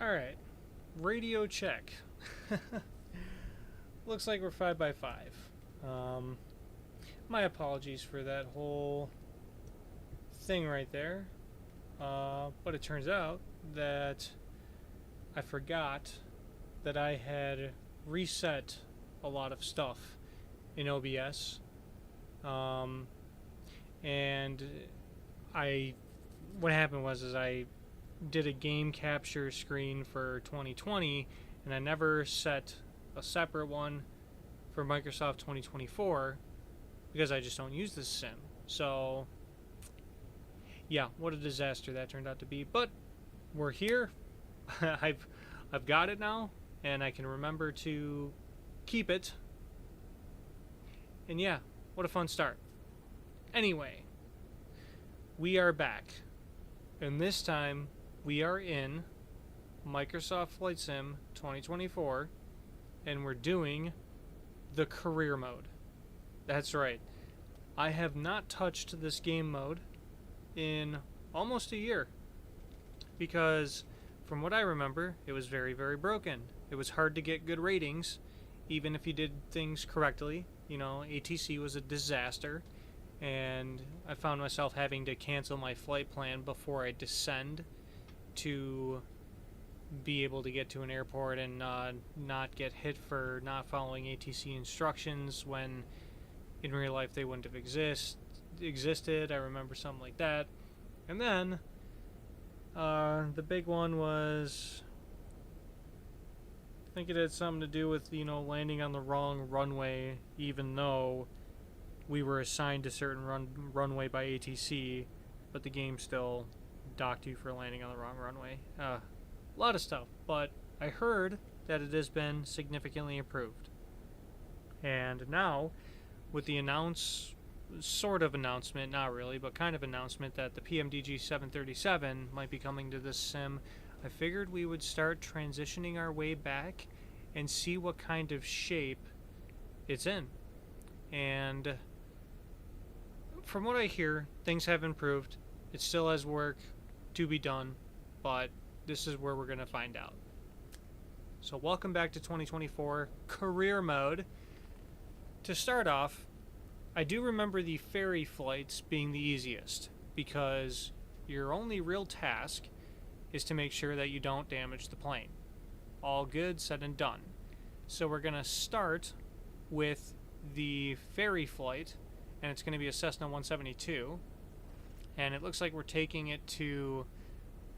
Alright, radio check. Looks like we're 5 by 5. My apologies for that whole thing right there. But it turns out that I forgot that I had reset a lot of stuff in OBS. And what happened was I did a game capture screen for 2020, and I never set a separate one for Microsoft 2024 because I just don't use this sim. So yeah, what a disaster that turned out to be. But we're here. I've got it now, and I can remember to keep it. And yeah, what a fun start. Anyway, we are back, and this time we are in Microsoft Flight Sim 2024, and we're doing the career mode. That's right. I have not touched this game mode in almost a year, because from what I remember, it was very, very broken. It was hard to get good ratings, even if you did things correctly. You know, ATC was a disaster, and I found myself having to cancel my flight plan before I descend to be able to get to an airport and not get hit for not following ATC instructions when in real life they wouldn't have existed. I remember something like that. And then the big one was, I think it had something to do with, you know, landing on the wrong runway, even though we were assigned a certain runway by ATC, but the game still docked you for landing on the wrong runway. A lot of stuff, but I heard that it has been significantly improved. And now, with the sort of announcement, not really, but kind of announcement that the PMDG 737 might be coming to this sim, I figured we would start transitioning our way back and see what kind of shape it's in. And from what I hear, things have improved. It still has work to be done, but this is where we're going to find out. So welcome back to 2024 career mode. To start off, I do remember the ferry flights being the easiest, because your only real task is to make sure that you don't damage the plane. All good, said and done. So we're going to start with the ferry flight, and it's going to be a Cessna 172, and it looks like we're taking it to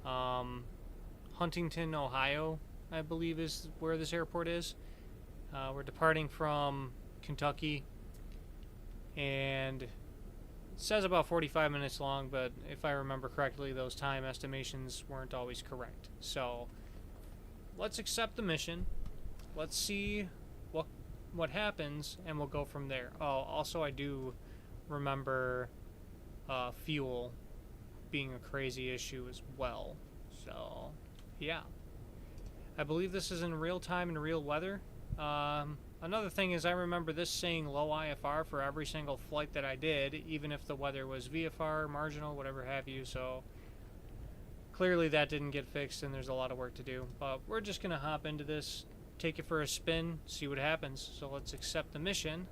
Huntington, Ohio, I believe is where this airport is. We're departing from Kentucky, and it says about 45 minutes long, but if I remember correctly, those time estimations weren't always correct. So let's accept the mission. Let's see what happens, and we'll go from there. Oh, also I do remember fuel being a crazy issue as well. So yeah, I believe this is in real time and real weather. Another thing is, I remember this saying low IFR for every single flight that I did, even if the weather was VFR, marginal, whatever have you. So clearly that didn't get fixed, and there's a lot of work to do. But we're just going to hop into this, take it for a spin, see what happens. So let's accept the mission.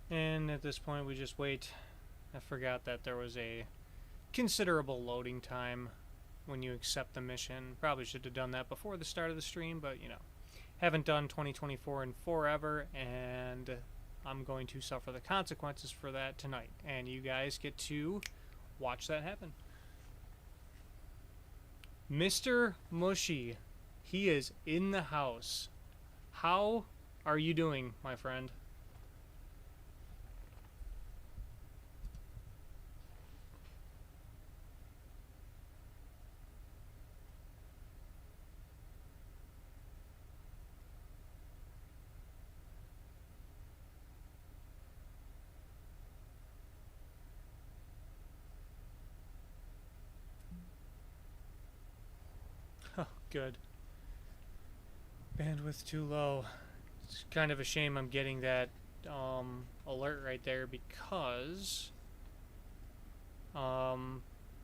And at this point we just wait. I forgot that there was a considerable loading time when you accept the mission. Probably should have done that before the start of the stream, but you know, haven't done 2024 in forever, and I'm going to suffer the consequences for that tonight, and you guys get to watch that happen. Mr. Mushy, he is in the house. How are you doing, my friend? Good. Bandwidth too low. It's kind of a shame I'm getting that alert right there because I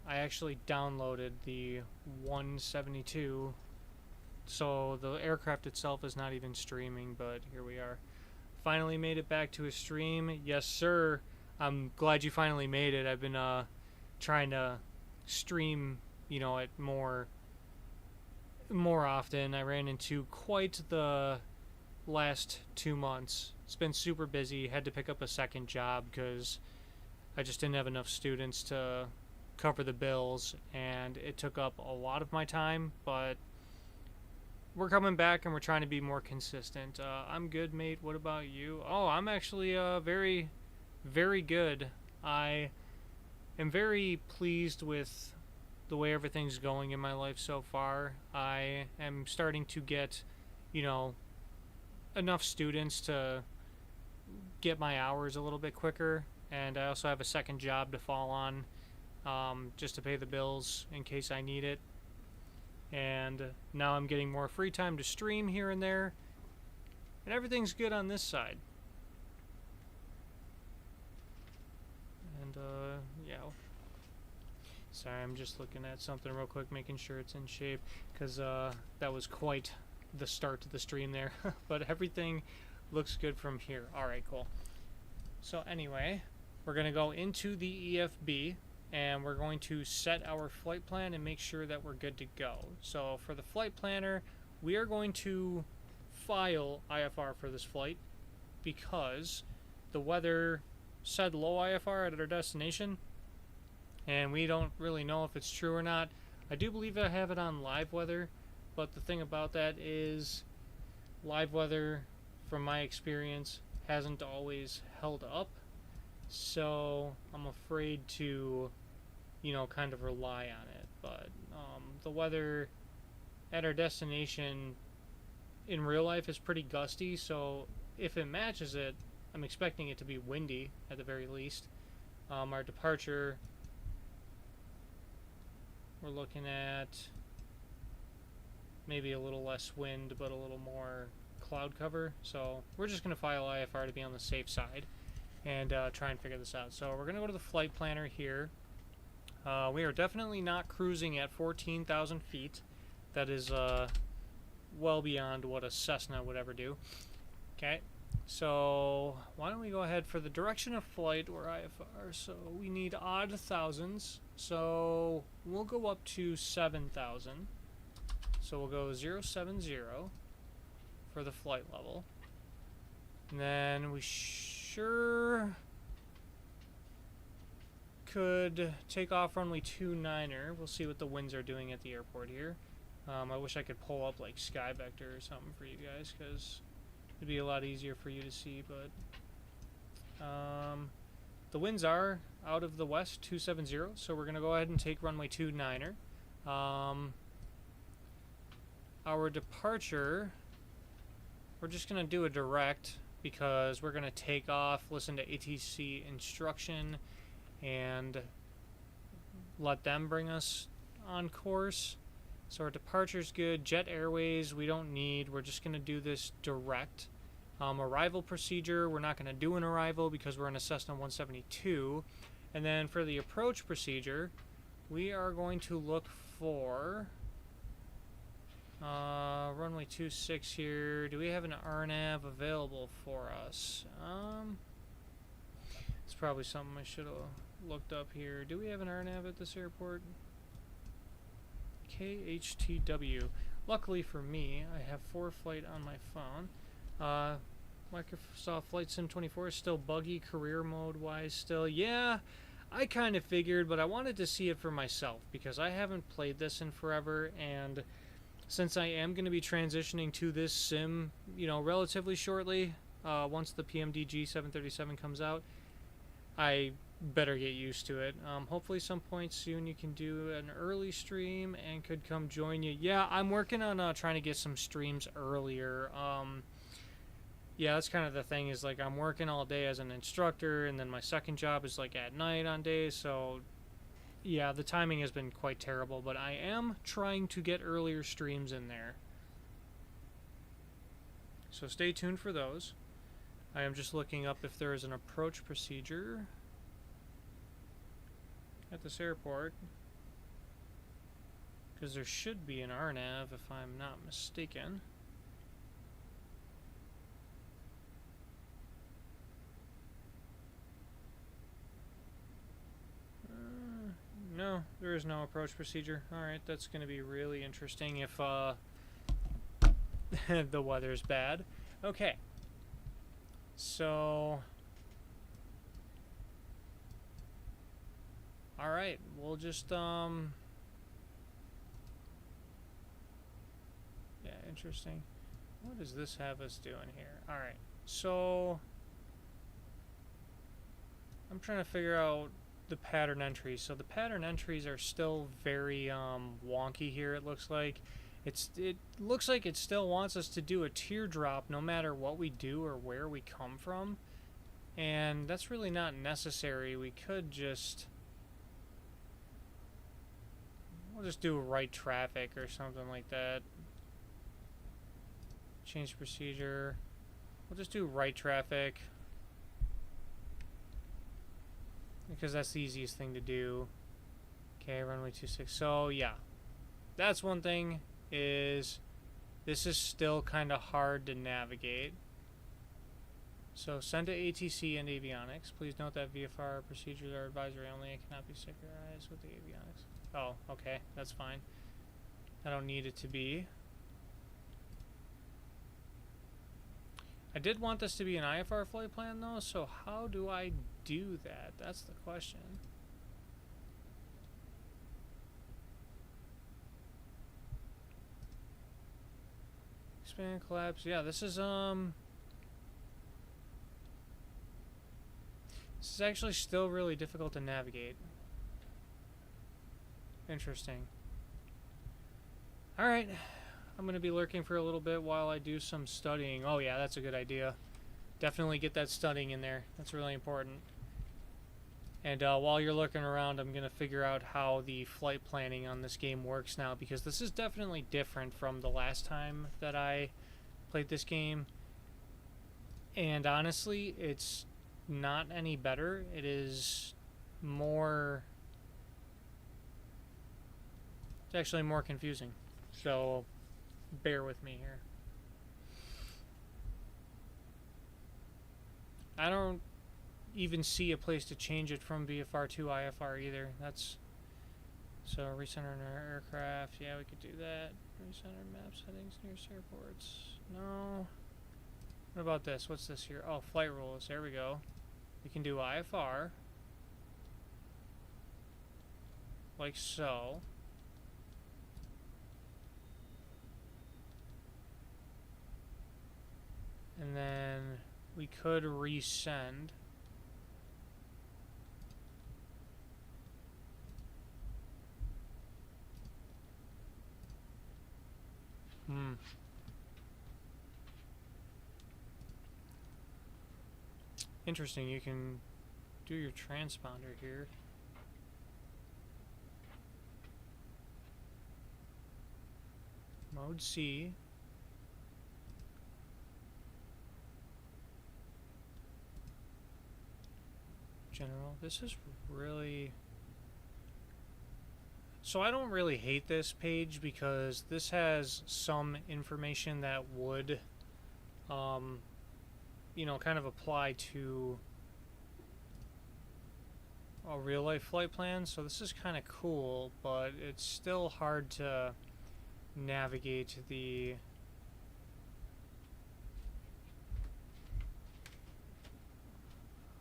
actually downloaded the 172, so the aircraft itself is not even streaming, but here we are. Finally made it back to a stream. Yes, sir. I'm glad you finally made it. I've been trying to stream, you know, it more often. I ran into quite the last 2 months. It's been super busy. Had to pick up a second job because I just didn't have enough students to cover the bills, and it took up a lot of my time, but we're coming back and we're trying to be more consistent. I'm good, mate. What about you? Oh, I'm actually very, very good. I am very pleased with the way everything's going in my life so far. I am starting to get, you know, enough students to get my hours a little bit quicker, and I also have a second job to fall on, just to pay the bills in case I need it. And now I'm getting more free time to stream here and there, and everything's good on this side. And yeah, sorry, I'm just looking at something real quick, making sure it's in shape, because that was quite the start to the stream there. But everything looks good from here. Alright, cool. So anyway, we're going to go into the EFB, and we're going to set our flight plan and make sure that we're good to go. So for the flight planner, we are going to file IFR for this flight because the weather said low IFR at our destination, and we don't really know if it's true or not. I do believe I have it on live weather, but the thing about that is live weather, from my experience, hasn't always held up. So I'm afraid to, you know, kind of rely on it. But the weather at our destination in real life is pretty gusty, so if it matches it, I'm expecting it to be windy at the very least. Our departure, we're looking at maybe a little less wind, but a little more cloud cover. So we're just going to file IFR to be on the safe side and try and figure this out. So we're going to go to the flight planner here. We are definitely not cruising at 14,000 feet. That is well beyond what a Cessna would ever do. Okay, so why don't we go ahead for the direction of flight or IFR. So we need odd thousands. So we'll go up to 7,000. So we'll go 070 for the flight level. And then we sure could take off runway 29er. We'll see what the winds are doing at the airport here. I wish I could pull up like Sky Vector or something for you guys, because it'd be a lot easier for you to see. But the winds are out of the west, 270, so we're going to go ahead and take runway 29er. Our departure, we're just going to do a direct, because we're going to take off, listen to ATC instruction, and let them bring us on course. So our departure's good. Jet Airways we don't need. We're just going to do this direct. Arrival procedure, we're not going to do an arrival because we're in a Cessna 172. And then for the approach procedure, we are going to look for runway 26 here. Do we have an RNAV available for us? It's probably something I should have looked up here. Do we have an RNAV at this airport? KHTW. Luckily for me, I have ForeFlight on my phone. Microsoft Flight Sim 24 is still buggy career mode wise still. Yeah, I kind of figured, but I wanted to see it for myself because I haven't played this in forever, and since I am going to be transitioning to this sim, you know, relatively shortly, once the PMDG 737 comes out, I better get used to it. Hopefully some point soon you can do an early stream and could come join you. Yeah, I'm working on trying to get some streams earlier. Yeah, that's kind of the thing, is like I'm working all day as an instructor, and then my second job is like at night on days, so Yeah, the timing has been quite terrible, but I am trying to get earlier streams in there. So stay tuned for those. I am just looking up if there is an approach procedure at this airport, because there should be an RNAV if I'm not mistaken. No, there is no approach procedure. Alright, that's going to be really interesting if the weather's bad. Okay. So... Alright, we'll just, yeah, interesting. What does this have us doing here? Alright, so... I'm trying to figure out the pattern entries. So the pattern entries are still very wonky here, it looks like. It looks like it still wants us to do a teardrop no matter what we do or where we come from. And that's really not necessary. We could just... We'll just do right traffic or something like that. Change procedure. We'll just do right traffic, because that's the easiest thing to do. Okay, runway 26. So, yeah. That's one thing, is this is still kind of hard to navigate. So, send to ATC and avionics. Please note that VFR procedures are advisory only. It cannot be synchronized with the avionics. Oh, okay. That's fine. I don't need it to be. I did want this to be an IFR flight plan, though, so how do I do that? That's the question. Expand, collapse. Yeah, this is actually still really difficult to navigate. Interesting. Alright. I'm going to be lurking for a little bit while I do some studying. Oh yeah, that's a good idea. Definitely get that studying in there. That's really important. And while you're looking around, I'm going to figure out how the flight planning on this game works now, because this is definitely different from the last time that I played this game. And honestly, it's not any better. It is more... It's actually more confusing. So... bear with me here. I don't even see a place to change it from VFR to IFR either. That's... So, recenter our aircraft. Yeah, we could do that. Recenter map settings nearest airports. No. What about this? What's this here? Oh, flight rules. There we go. We can do IFR. Like so. And then we could resend. Interesting, you can do your transponder here. Mode C. General. This is really... So I don't really hate this page because this has some information that would, you know, kind of apply to a real-life flight plan. So this is kind of cool, but it's still hard to navigate the...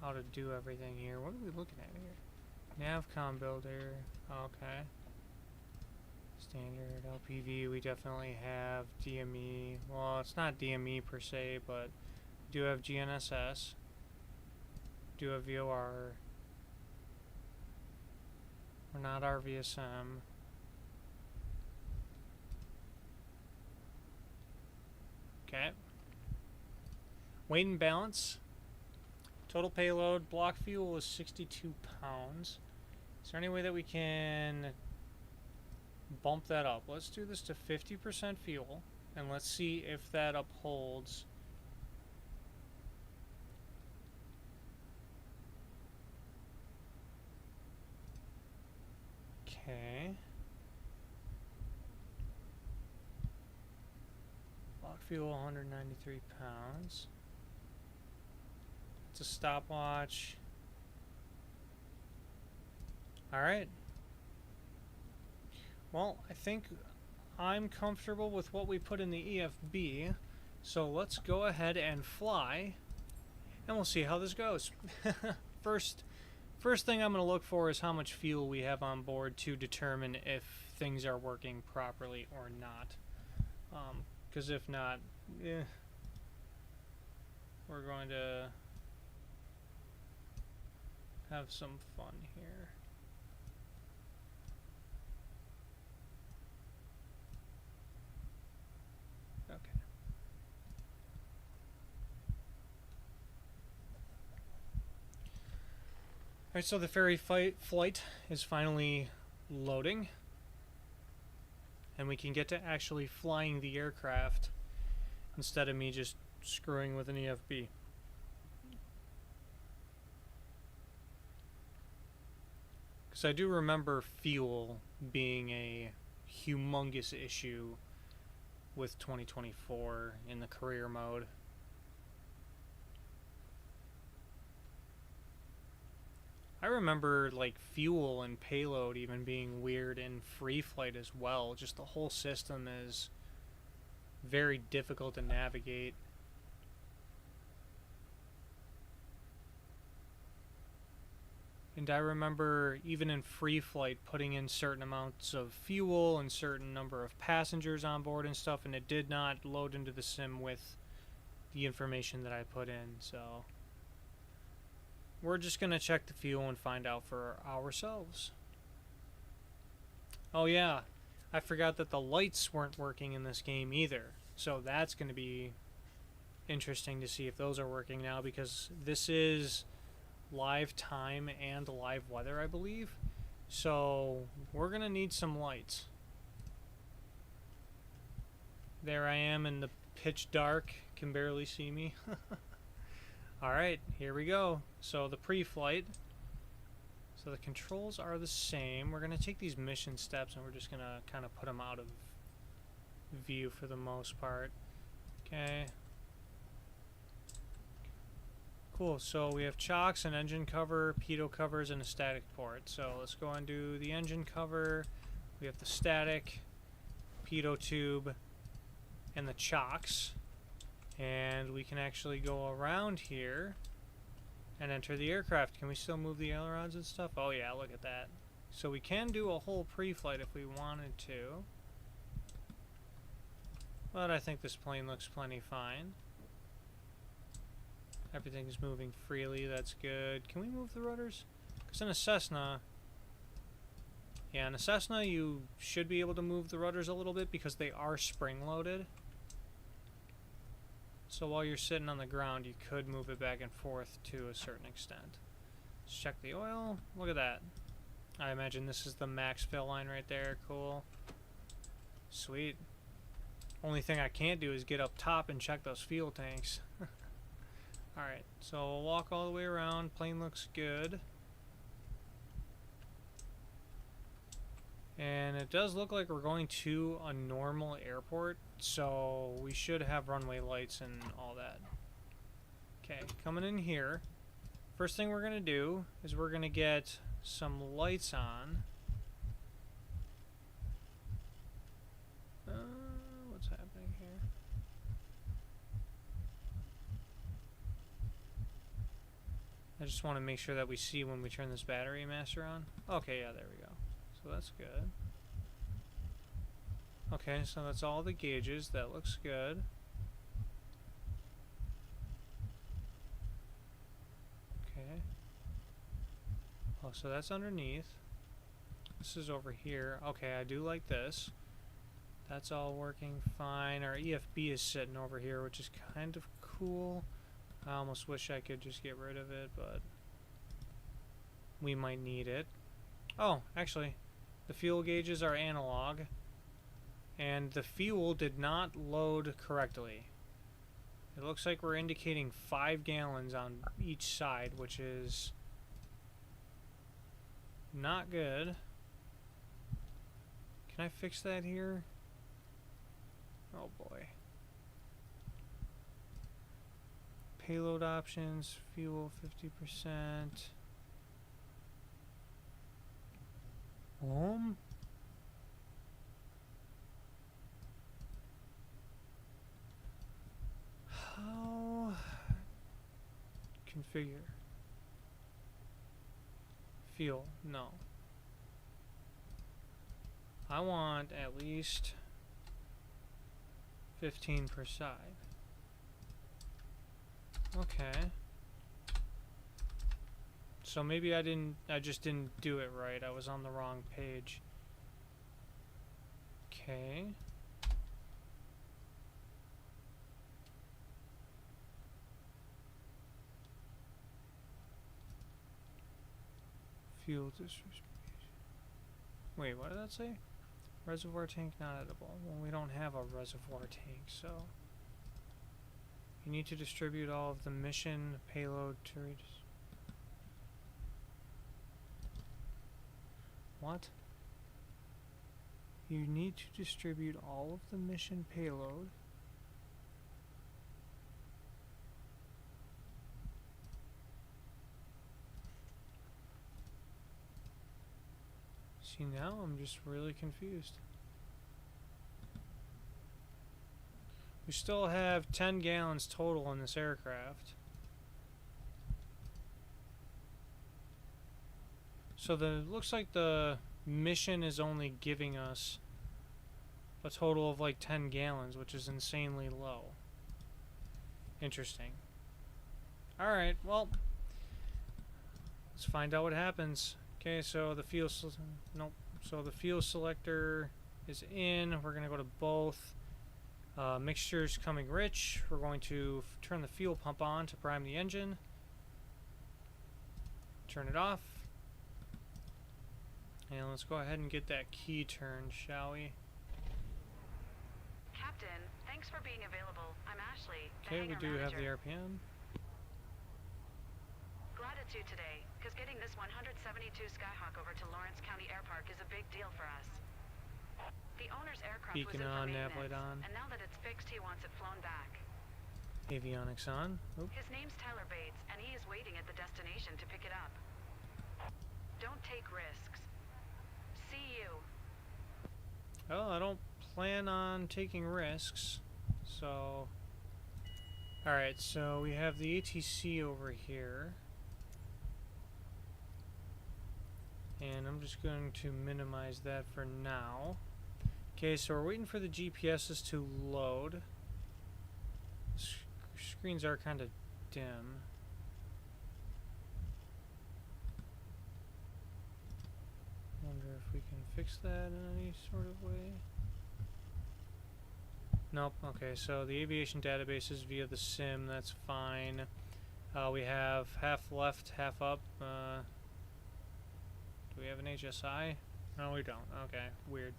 how to do everything here. What are we looking at here? Navcom builder. Okay. Standard LPV. We definitely have DME. Well, it's not DME per se, but we do have GNSS. Do have VOR. We're not RVSM. Okay. Weight and balance. Total payload, block fuel is 62 pounds. Is there any way that we can bump that up? Let's do this to 50% fuel, and let's see if that upholds. Okay. Lock fuel, 193 pounds. It's a stopwatch. Alright. Well, I think I'm comfortable with what we put in the EFB. So let's go ahead and fly, and we'll see how this goes. First thing I'm going to look for is how much fuel we have on board to determine if things are working properly or not. Because if not, we're going to have some fun here. Okay. Alright, so the ferry flight is finally loading, and we can get to actually flying the aircraft instead of me just screwing with an EFB. Because I do remember fuel being a humongous issue with 2024 in the career mode. I remember like fuel and payload even being weird in free flight as well. Just the whole system is very difficult to navigate. And I remember even in free flight putting in certain amounts of fuel and certain number of passengers on board and stuff, and it did not load into the sim with the information that I put in. So we're just going to check the fuel and find out for ourselves. Oh yeah, I forgot that the lights weren't working in this game either. So that's going to be interesting to see if those are working now, because this is live time and live weather, I believe. So we're going to need some lights. There I am in the pitch dark, can barely see me. Alright, here we go. So the pre-flight. So the controls are the same. We're going to take these mission steps and we're just going to kind of put them out of view for the most part. Okay. Cool, so we have chocks, an engine cover, pitot covers, and a static port. So let's go and do the engine cover. We have the static, pitot tube, and the chocks. And we can actually go around here and enter the aircraft. Can we still move the ailerons and stuff? Oh yeah, look at that. So we can do a whole pre-flight if we wanted to. But I think this plane looks plenty fine. Everything's moving freely, that's good. Can we move the rudders? Because in a Cessna... Yeah, in a Cessna you should be able to move the rudders a little bit because they are spring-loaded. So while you're sitting on the ground, you could move it back and forth to a certain extent. Let's check the oil. Look at that. I imagine this is the max fill line right there. Cool. Sweet. Only thing I can't do is get up top and check those fuel tanks. Alright, so we'll walk all the way around. Plane looks good. And it does look like we're going to a normal airport, so we should have runway lights and all that. Okay, coming in here. First thing we're going to do is we're going to get some lights on. What's happening here? I just want to make sure that we see when we turn this battery master on. Okay, yeah, there we go. So that's good. Okay, so that's all the gauges. That looks good. Okay. Oh, so that's underneath. This is over here. Okay, I do like this. That's all working fine. Our EFB is sitting over here, which is kind of cool. I almost wish I could just get rid of it, but we might need it. Oh, actually, the fuel gauges are analog, and the fuel did not load correctly. It looks like we're indicating 5 gallons on each side, which is not good. Can I fix that here? Oh boy. Payload options, fuel 50%. How? Configure. Fuel, no. I want at least 15 per side. Okay. So maybe I just didn't do it right. I was on the wrong page. Okay. Fuel distribution. Wait, what did that say? Reservoir tank not edible. Well, we don't have a reservoir tank, so you need to distribute all of the mission payload to reach. What? You need to distribute all of the mission payload. See, now I'm just really confused. We still have 10 gallons total in this aircraft. So looks like the mission is only giving us a total of like 10 gallons, which is insanely low. Interesting. Alright, well, let's find out what happens. Okay, so the fuel so the fuel selector is in. We're going to go to both. Mixture's coming rich. We're going to turn the fuel pump on to prime the engine. Turn it off. And let's go ahead and get that key turned, shall we? Captain, thanks for being available. I'm Ashley. Okay, we do have the RPM. Gratitude today, because getting this 172 Skyhawk over to Lawrence County Air Park is a big deal for us. The owner's aircraft Beacon was in on, for nav maintenance, light on. and now that it's fixed, he wants it flown back. Avionics on. Oop. His name's Tyler Bates, and he is waiting at the destination to pick it up. Don't take risks. See you. Well, I don't plan on taking risks, so... Alright, so we have the ATC over here. And I'm just going to minimize that for now. Okay, so we're waiting for the GPSs to load. Screens are kind of dim. Wonder if we can fix that in any sort of way. Nope. Okay, so the aviation database is via the sim. That's fine. We have half left, half up. Do we have an HSI? No, we don't. Okay, weird.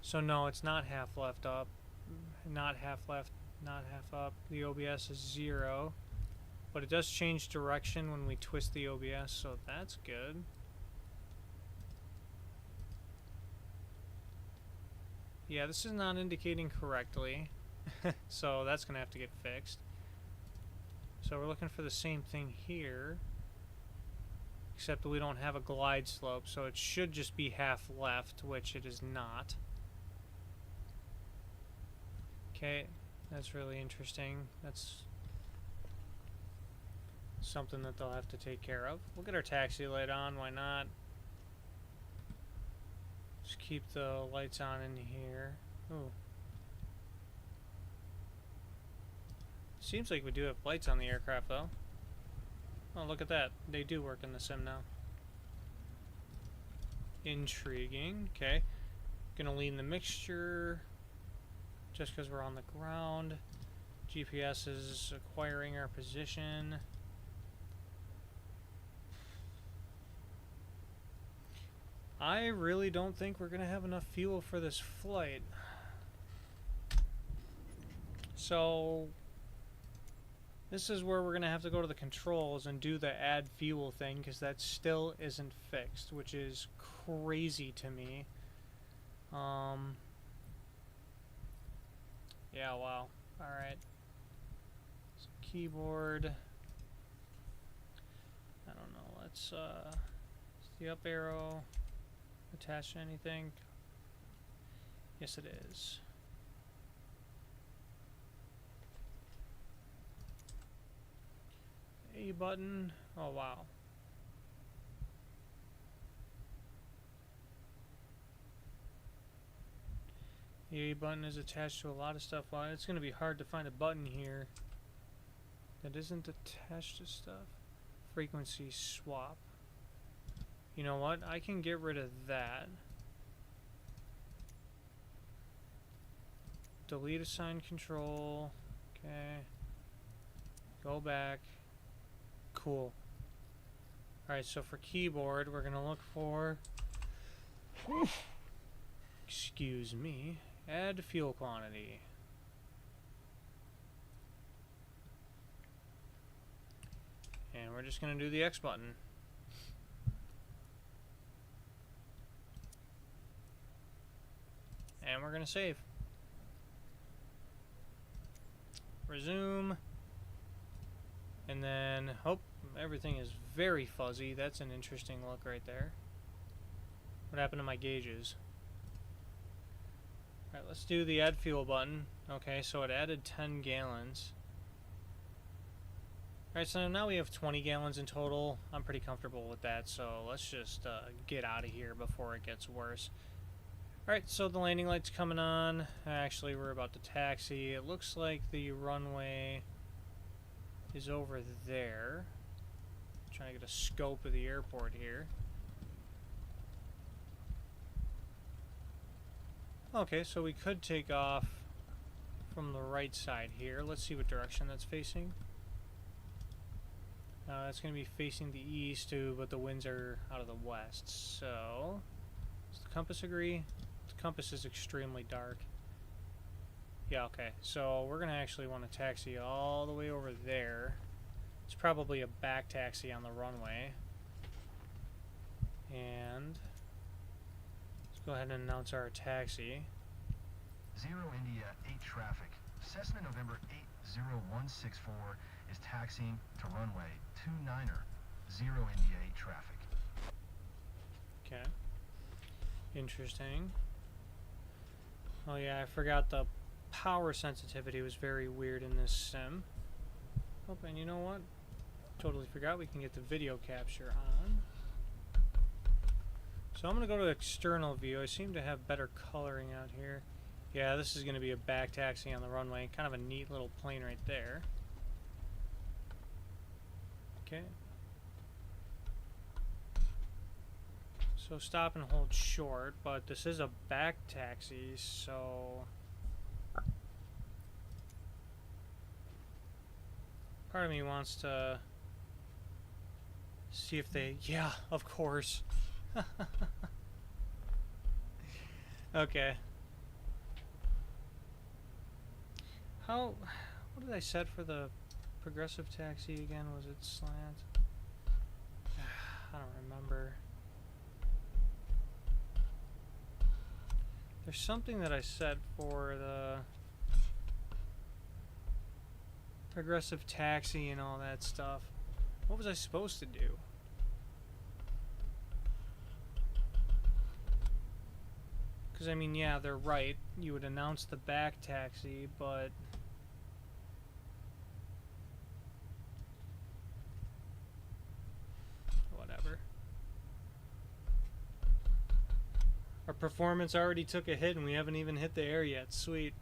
So no, it's not half left up, not half left, not half up. The OBS is 0, but it does change direction when we twist the OBS, so that's good. Yeah, this is not indicating correctly, so that's gonna have to get fixed. So we're looking for the same thing here, except that we don't have a glide slope, so it should just be half left, which it is not. Okay, that's really interesting. That's something that they'll have to take care of. We'll get our taxi light on, why not? Just keep the lights on in here. Ooh. Seems like we do have lights on the aircraft, though. Oh, look at that. They do work in the sim now. Intriguing. Okay. Gonna lean the mixture just because we're on the ground. GPS is acquiring our position. I really don't think we're going to have enough fuel for this flight. So this is where we're going to have to go to the controls and do the add fuel thing, because that still isn't fixed, which is crazy to me. Yeah, wow. Alright. So keyboard. I don't know. Let's, the up arrow attached to anything? Yes, it is. A button. Oh, wow. The A button is attached to a lot of stuff. Well, it's going to be hard to find a button here that isn't attached to stuff. Frequency swap. You know what? I can get rid of that. Delete assigned control. Okay. Go back. Cool. Alright, so for keyboard, we're going to look for... Excuse me. Add fuel quantity. And we're just going to do the X button. And we're going to save. Resume. And then, oh, everything is very fuzzy. That's an interesting look right there. What happened to my gauges? Alright, let's do the add fuel button. Okay, so it added 10 gallons. Alright, so now we have 20 gallons in total. I'm pretty comfortable with that, so let's just get out of here before it gets worse. Alright, so the landing light's coming on. Actually, we're about to taxi. It looks like the runway is over there. Trying to get a scope of the airport here. Okay, so we could take off from the right side here. Let's see what direction that's facing. It's going to be facing the east too, but the winds are out of the west. So, does the compass agree? The compass is extremely dark. Yeah, okay. So we're going to actually want to taxi all the way over there. It's probably a back taxi on the runway. And let's go ahead and announce our taxi. 0 India 8 traffic. Cessna November 80164 is taxiing to runway 29er. 0 India 8 traffic. Okay. Interesting. Oh yeah, I forgot the power sensitivity was very weird in this sim. Oh, and you know what? Totally forgot we can get the video capture on. So I'm going to go to external view. I seem to have better coloring out here. Yeah, this is going to be a back taxi on the runway. Kind of a neat little plane right there. Okay. So stop and hold short, but this is a back taxi, so... Part of me wants to see if they... Yeah, of course. Okay. What did I set for the progressive taxi again? Was it slant? I don't remember. There's something that I set for the progressive taxi and all that stuff. What was I supposed to do? Because, I mean, yeah, they're right. You would announce the back taxi, but... whatever. Our performance already took a hit and we haven't even hit the air yet. Sweet.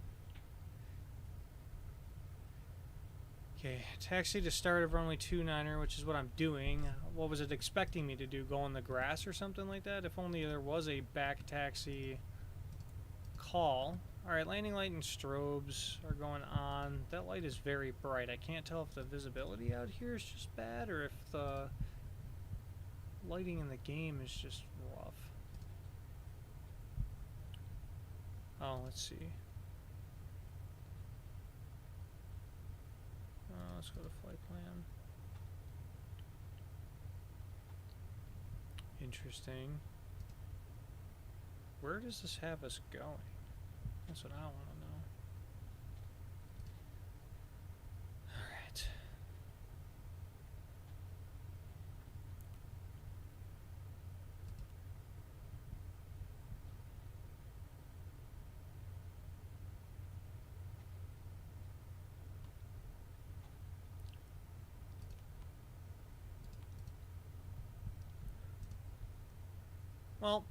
Okay, taxi to start of runway 29er, which is what I'm doing. What was it expecting me to do? Go on the grass or something like that? If only there was a back taxi call. Alright, landing light and strobes are going on. That light is very bright. I can't tell if the visibility out here is just bad or if the lighting in the game is just rough. Oh, let's see. Let's go to flight plan. Interesting. Where does this have us going? That's what I want to know. Alright. Well,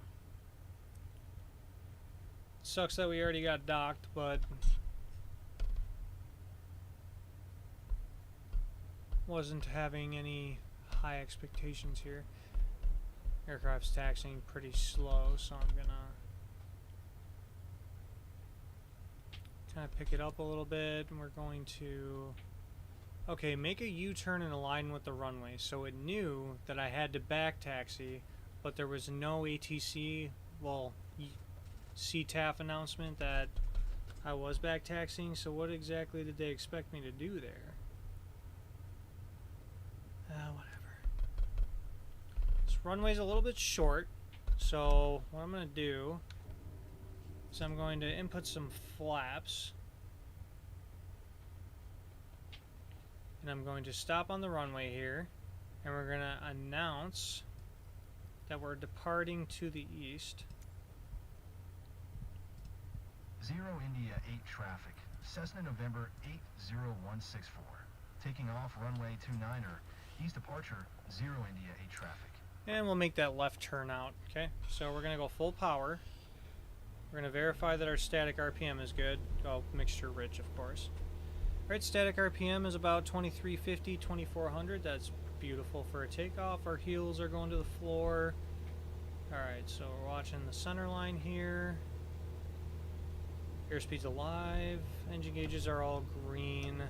sucks that we already got docked, but wasn't having any high expectations here. Aircraft's taxiing pretty slow, so I'm gonna kind of pick it up a little bit, and we're going to make a U-turn and align with the runway. So it knew that I had to back taxi, but there was no ATC, well, CTAF announcement that I was back taxiing. So what exactly did they expect me to do there? Whatever. This runway's a little bit short, so what I'm going to do is I'm going to input some flaps, and I'm going to stop on the runway here, and we're going to announce that we're departing to the east. 0 India 8 traffic, Cessna November 80164. Taking off runway 29er, east departure 0 India 8 traffic. And we'll make that left turn out, okay? So we're gonna go full power. We're gonna verify that our static RPM is good. Oh, mixture rich, of course. Right, static RPM is about 2350, 2400. That's beautiful for a takeoff. Our heels are going to the floor. Alright, so we're watching the center line here. Airspeed's alive. Engine gauges are all green.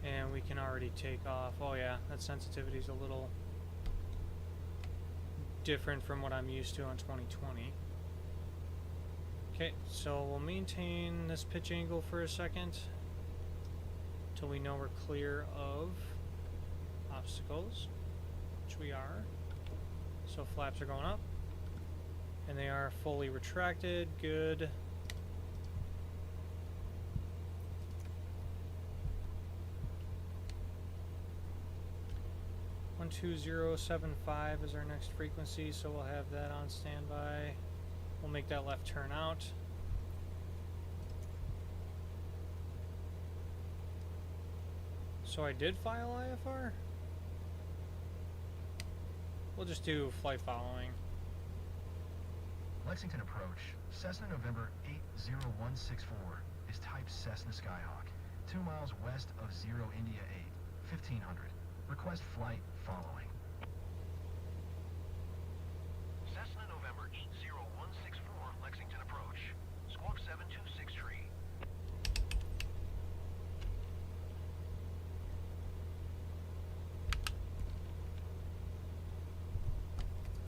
And we can already take off. Oh yeah, that sensitivity's a little different from what I'm used to on 2020. Okay, so we'll maintain this pitch angle for a second until we know we're clear of obstacles, which we are. So flaps are going up, and they are fully retracted. Good. One 2075 is our next frequency, so we'll have that on standby. We'll make that left turn out. So I did file IFR? We'll just do flight following. Lexington approach, Cessna November 80164 is type Cessna Skyhawk, 2 miles west of 0 India 8, 1500. Request flight following. Cessna November 80164, Lexington approach, squawk 726 tree.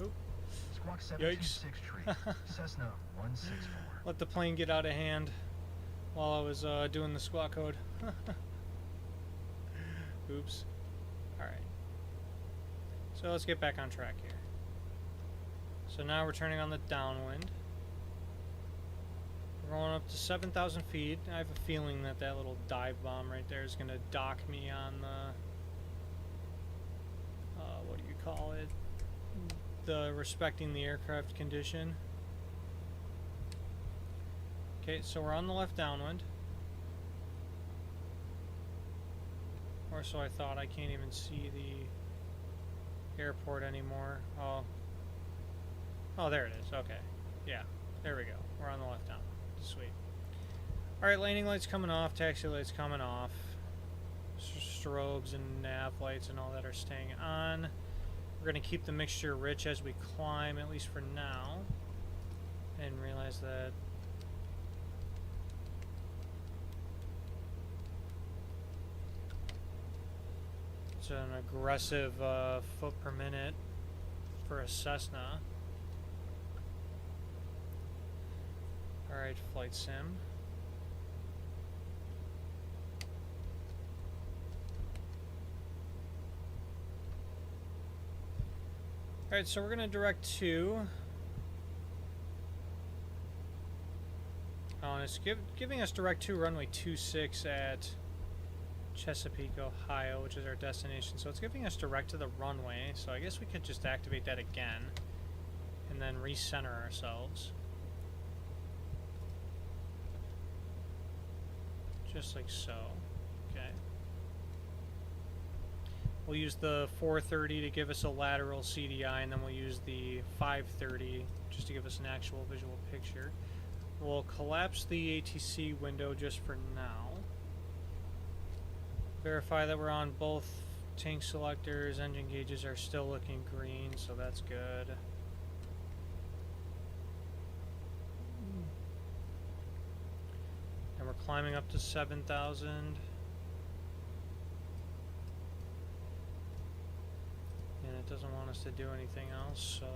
Oop. Squawk 726 tree, Cessna 164. Let the plane get out of hand while I was doing the squawk code. Oops. Alright. So let's get back on track here. So now we're turning on the downwind. We're going up to 7,000 feet. I have a feeling that that little dive bomb right there is going to dock me on the... what do you call it? The respecting the aircraft condition. Okay, so we're on the left downwind. Or so I thought. I can't even see the airport anymore. Oh, there it is. Okay. Yeah, there we go. We're on the left downwind. Sweet. Alright, landing lights coming off, taxi lights coming off. Strobes and nav lights and all that are staying on. We're going to keep the mixture rich as we climb, at least for now. And realize that it's an aggressive foot per minute for a Cessna. Alright, flight sim. Alright, so we're going to direct to... Oh, and it's giving us direct to runway 26 at Chesapeake, Ohio, which is our destination. So it's giving us direct to the runway, so I guess we could just activate that again and then recenter ourselves. Just like so. Okay. We'll use the 430 to give us a lateral CDI, and then we'll use the 530 just to give us an actual visual picture. We'll collapse the ATC window just for now. Verify that we're on both tank selectors. Engine gauges are still looking green, so that's good. And we're climbing up to 7,000. And it doesn't want us to do anything else, so...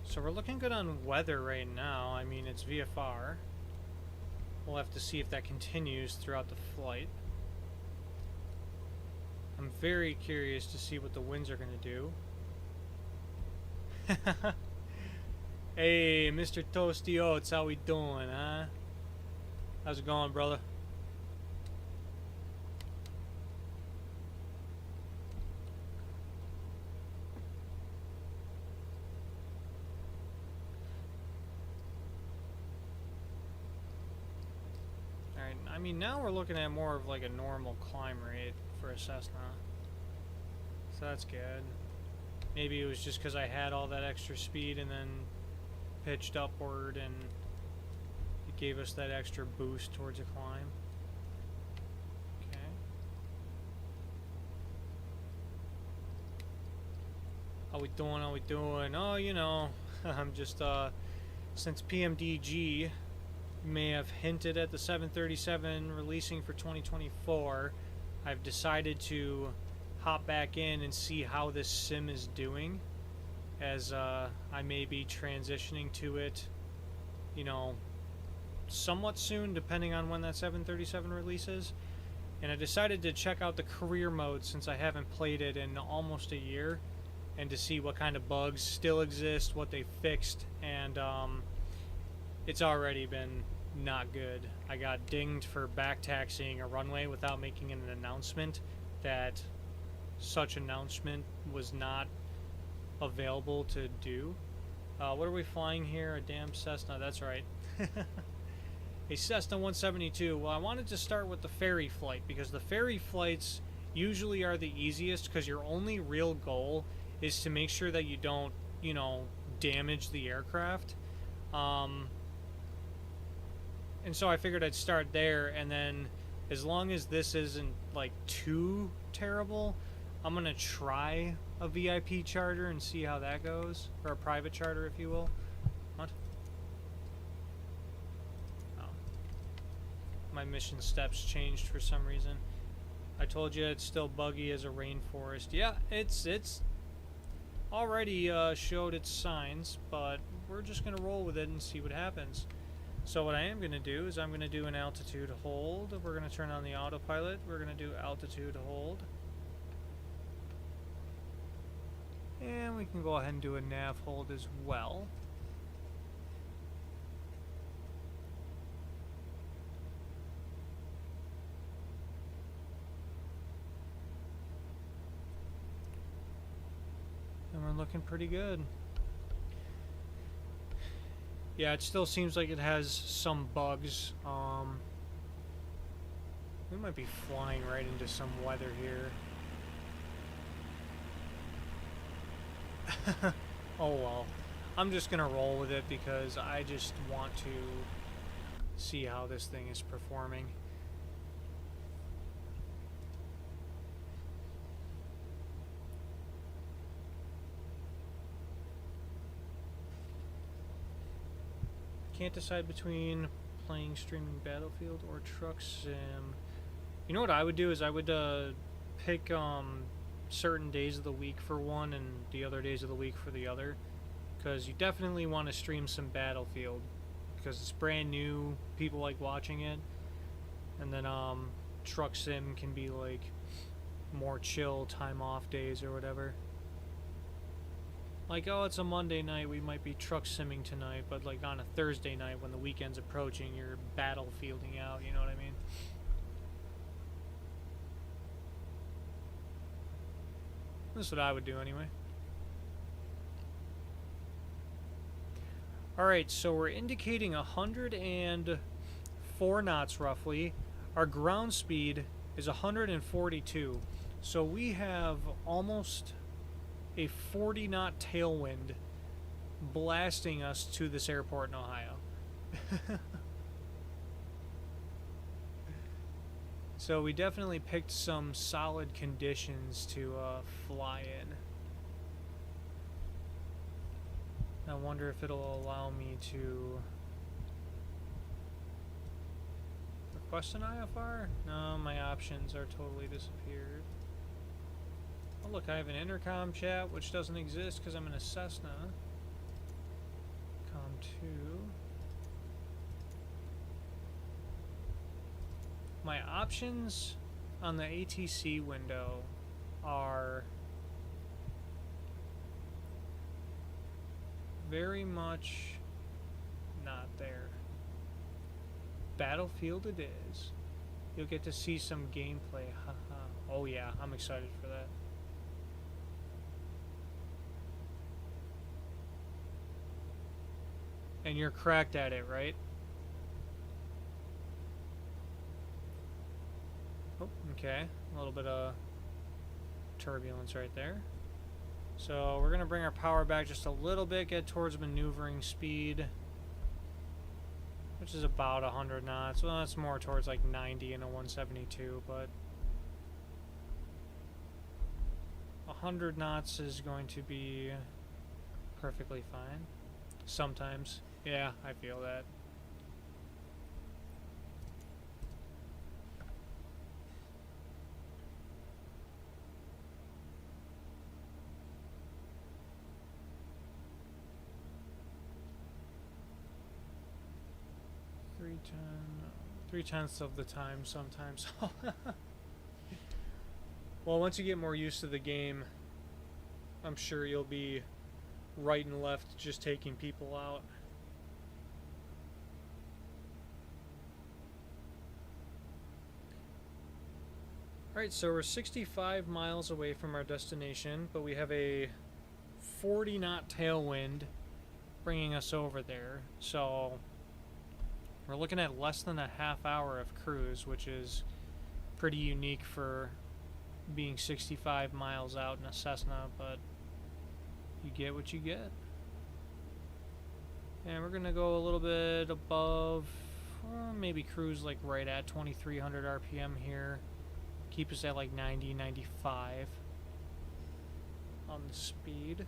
So we're looking good on weather right now. I mean, it's VFR. We'll have to see if that continues throughout the flight. I'm very curious to see what the winds are going to do. Hey, Mr. Toasty Oats, how we doing, huh? How's it going, brother? Alright, I mean, now we're looking at more of like a normal climb rate for a Cessna. So that's good. Maybe it was just because I had all that extra speed and then pitched upward and it gave us that extra boost towards a climb. Okay. How we doing? How we doing? Oh, you know, I'm just, since PMDG may have hinted at the 737 releasing for 2024, I've decided to hop back in and see how this sim is doing, as I may be transitioning to it, you know, somewhat soon, depending on when that 737 releases. And I decided to check out the career mode since I haven't played it in almost a year, and to see what kind of bugs still exist, what they fixed, and it's already been not good. I got dinged for backtaxiing a runway without making an announcement that such announcement was not available to do. What are we flying here? A damn Cessna, that's right. A Cessna 172. Well, I wanted to start with the ferry flight because the ferry flights usually are the easiest because your only real goal is to make sure that you don't, you know, damage the aircraft. And so I figured I'd start there, and then as long as this isn't like too terrible, I'm gonna try a VIP charter and see how that goes, or a private charter, if you will. What? Oh, my mission steps changed for some reason. I told you it's still buggy as a rainforest. Yeah, it's already showed its signs, but we're just gonna roll with it and see what happens. So what I am gonna do is I'm gonna do an altitude hold. We're gonna turn on the autopilot. We're gonna do altitude hold. And we can go ahead and do a nav hold as well. And we're looking pretty good. Yeah, it still seems like it has some bugs. We might be flying right into some weather here. Oh well, I'm just gonna roll with it because I just want to see how this thing is performing. Can't decide between playing streaming Battlefield or Truck Sim. You know what I would do is I would pick certain days of the week for one and the other days of the week for the other, because you definitely want to stream some Battlefield because it's brand new. People like watching it, and then Truck Sim can be like more chill time off days or whatever. Like, oh, it's a Monday night, we might be truck simming tonight, but like on a Thursday night when the weekend's approaching, you're battlefielding out, you know what I mean? That's what I would do anyway. Alright, so we're indicating 104 knots roughly. Our ground speed is 142. So we have almost a 40 knot tailwind blasting us to this airport in Ohio. So we definitely picked some solid conditions to fly in. I wonder if it'll allow me to request an IFR? No, my options are totally disappeared. Oh look, I have an intercom chat, which doesn't exist because I'm in a Cessna. Com 2. My options on the ATC window are very much not there. Battlefield it is. You'll get to see some gameplay. Haha. Oh yeah, I'm excited for that. And you're cracked at it, right? Oh, okay. A little bit of turbulence right there. So we're going to bring our power back just a little bit, get towards maneuvering speed, which is about 100 knots. Well, that's more towards like 90 and a 172, but 100 knots is going to be perfectly fine. Sometimes. Yeah, I feel that. Three-tenths of the time sometimes. Well, once you get more used to the game, I'm sure you'll be right and left just taking people out. Alright, so we're 65 miles away from our destination, but we have a 40 knot tailwind bringing us over there. So we're looking at less than a half hour of cruise, which is pretty unique for being 65 miles out in a Cessna, but you get what you get. And we're going to go a little bit above, maybe cruise like right at 2300 RPM here. Keep us at like 90, 95 on the speed.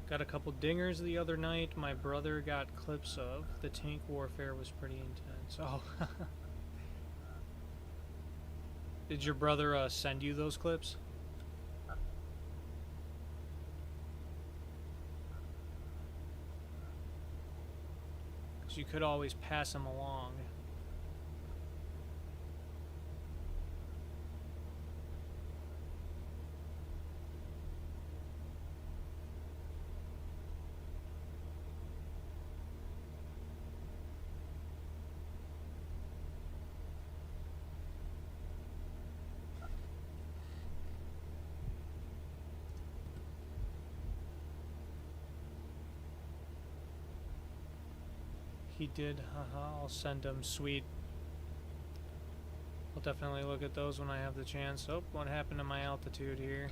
Got a couple dingers the other night my brother got clips of. The tank warfare was pretty intense. Oh. Did your brother send you those clips? Because you could always pass them along. He did, haha, I'll send him, sweet. I'll definitely look at those when I have the chance. Oh, what happened to my altitude here?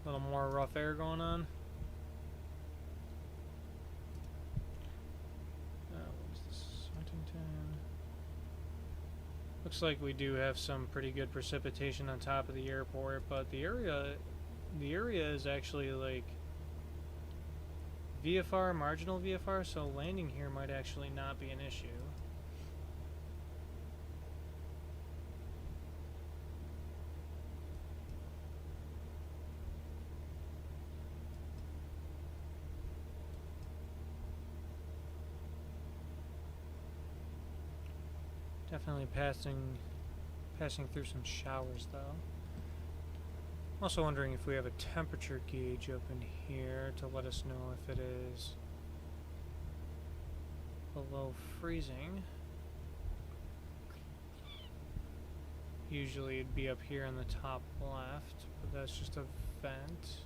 A little more rough air going on. What is this? Huntington. Looks like we do have some pretty good precipitation on top of the airport, but the area is actually like VFR, marginal VFR, so landing here might actually not be an issue. Definitely passing through some showers though. Also wondering if we have a temperature gauge up in here to let us know if it is below freezing. Usually it'd be up here in the top left, but that's just a vent.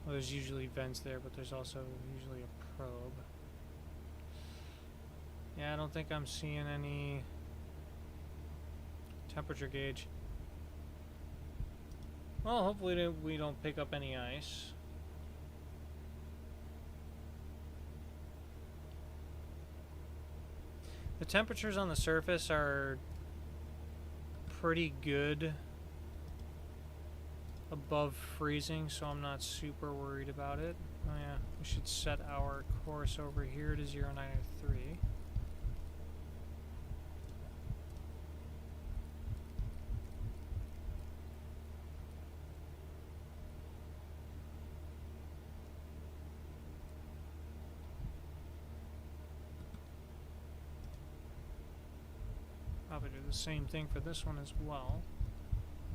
Well, there's usually vents there, but there's also usually a probe. Yeah, I don't think I'm seeing any temperature gauge. Well, hopefully we don't pick up any ice. The temperatures on the surface are pretty good above freezing, so I'm not super worried about it. Oh yeah, we should set our course over here to 0903. Probably do the same thing for this one as well,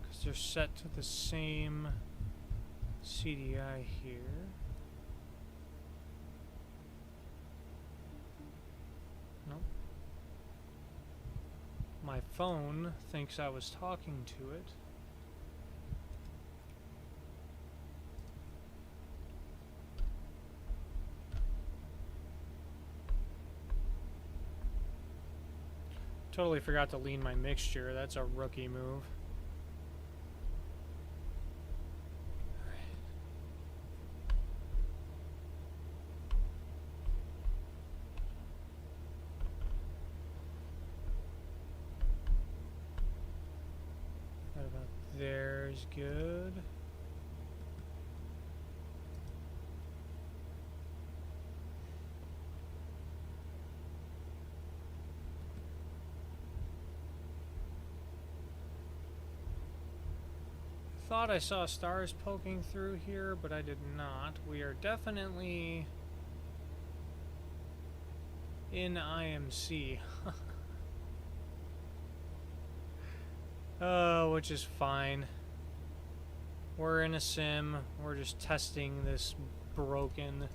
because they're set to the same CDI here. Nope. My phone thinks I was talking to it. Totally forgot to lean my mixture. That's a rookie move. Right about there's good. Thought I saw stars poking through here, but I did not. We are definitely in IMC. Which is fine. We're in a sim. We're just testing this broken,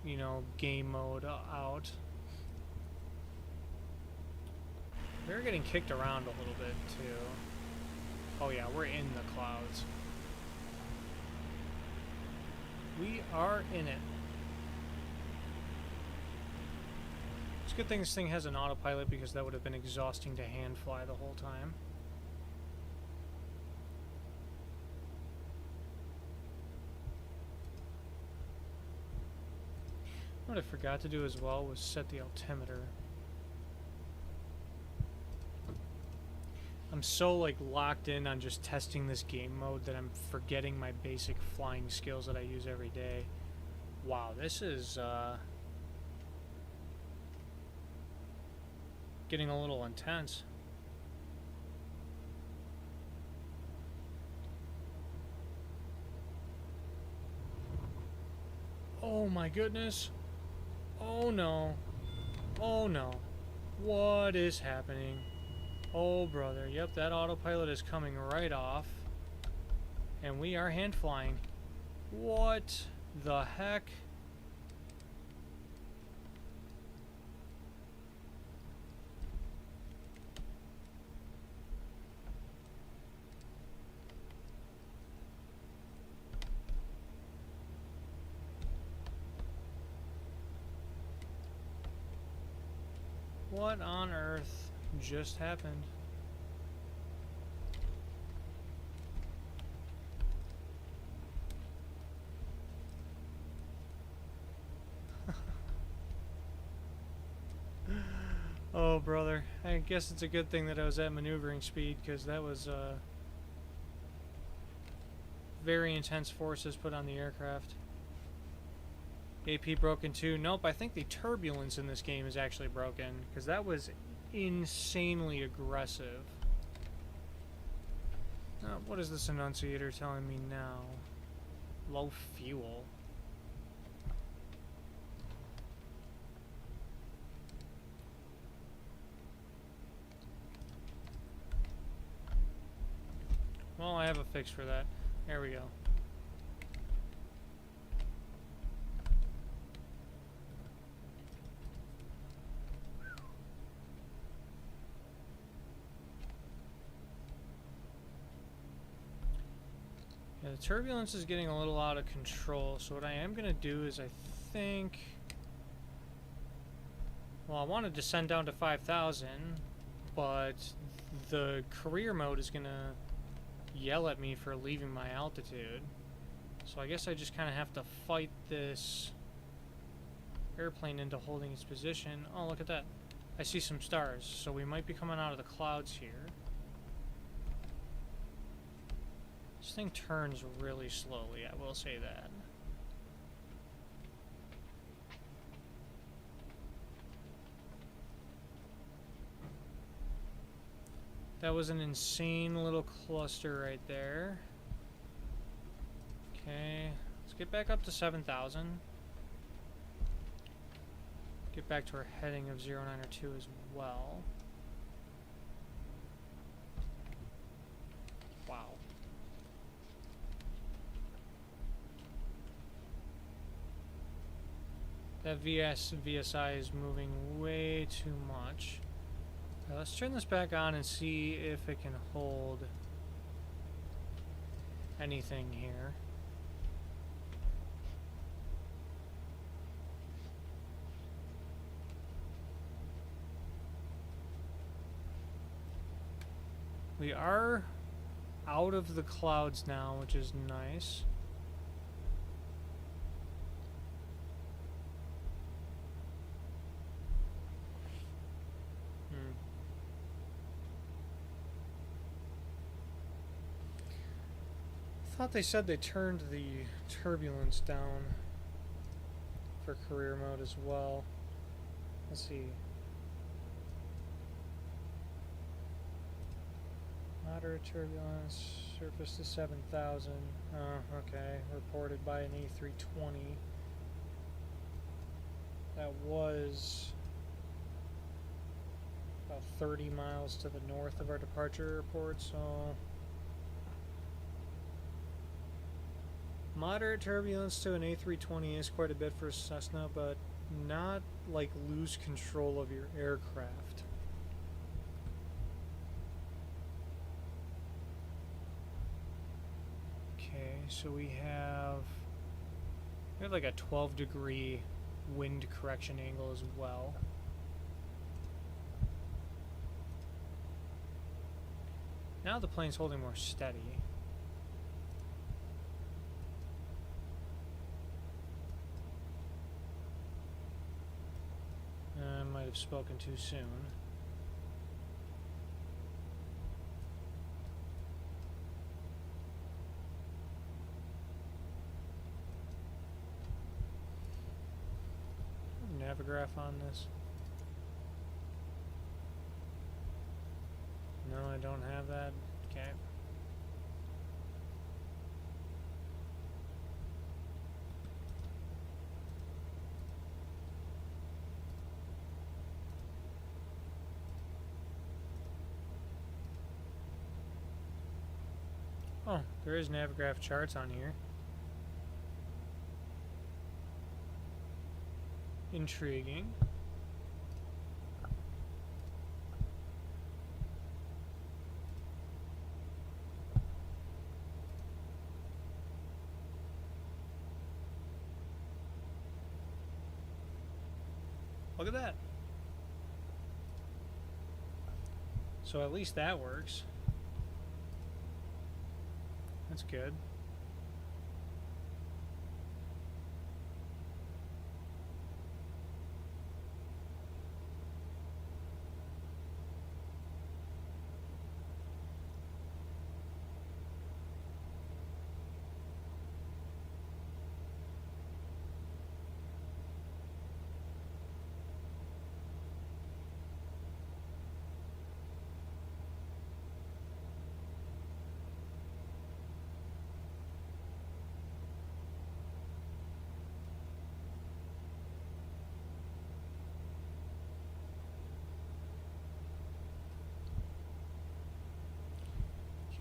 you know, game mode out. We're getting kicked around a little bit too. Oh yeah, we're in the clouds. We are in it. It's a good thing this thing has an autopilot, because that would have been exhausting to hand fly the whole time. What I forgot to do as well was set the altimeter. I'm so like locked in on just testing this game mode that I'm forgetting my basic flying skills that I use every day. Wow, this is getting a little intense. Oh my goodness. Oh no. Oh no. What is happening? Oh brother, yep, that autopilot is coming right off. And we are hand flying. What the heck? What on earth just happened? Oh brother, I guess it's a good thing that I was at maneuvering speed, because that was very intense forces put on the aircraft. AP broken too. Nope, I think the turbulence in this game is actually broken, because that was insanely aggressive. What is this annunciator telling me now? Low fuel. Well, I have a fix for that. There we go. Yeah, the turbulence is getting a little out of control, so what I am going to do is I think... Well, I want to descend down to 5,000, but the career mode is going to yell at me for leaving my altitude. So I guess I just kind of have to fight this airplane into holding its position. Oh, look at that. I see some stars, so we might be coming out of the clouds here. This thing turns really slowly, I will say that. That was an insane little cluster right there. Okay, let's get back up to 7,000. Get back to our heading of 0902 as well. Wow. That VSI is moving way too much. Let's turn this back on and see if it can hold anything here. We are out of the clouds now, which is nice. I thought they said they turned the turbulence down for career mode as well. Let's see. Moderate turbulence, surface to 7,000. Okay. Reported by an A320. That was about 30 miles to the north of our departure airport, so... Moderate turbulence to an A320 is quite a bit for a Cessna, but not like lose control of your aircraft. Okay, so we have like a 12-degree wind correction angle as well. Now the plane's holding more steady. I might have spoken too soon. Navigraph on this? No, I don't have that. Okay. Oh, there is Navigraph charts on here. Intriguing. Look at that. So at least that works. That's good.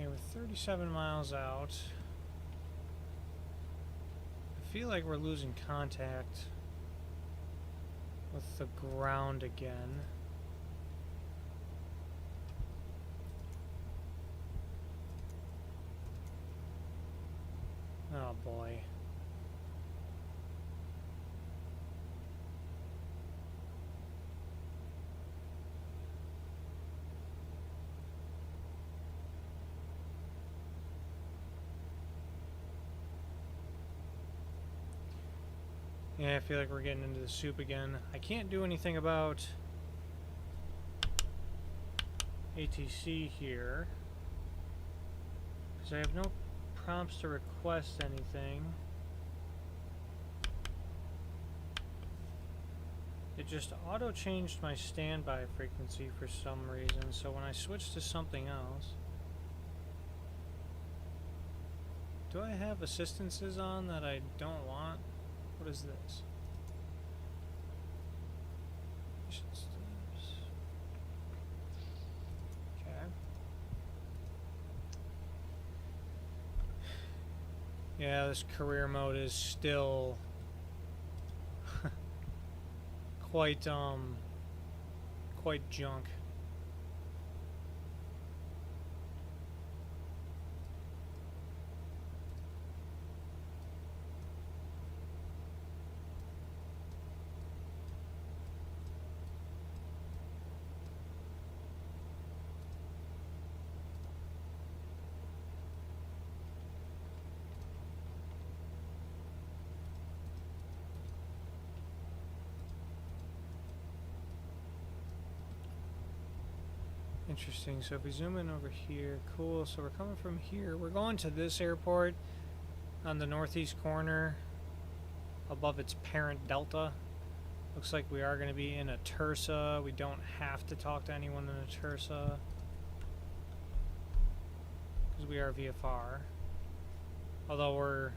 Okay, we're 37 miles out. I feel like we're losing contact with the ground again. Oh boy. Yeah, I feel like we're getting into the soup again. I can't do anything about ATC here because I have no prompts to request anything. It just auto-changed my standby frequency for some reason, so when I switch to something else... Do I have assistances on that I don't want? What is this? Okay. Yeah, this career mode is still quite junk. Interesting. So if we zoom in over here, cool. So we're coming from here. We're going to this airport on the northeast corner above its parent Delta. Looks like we are going to be in a Tersa. We don't have to talk to anyone in a Tersa because we are VFR. Although we're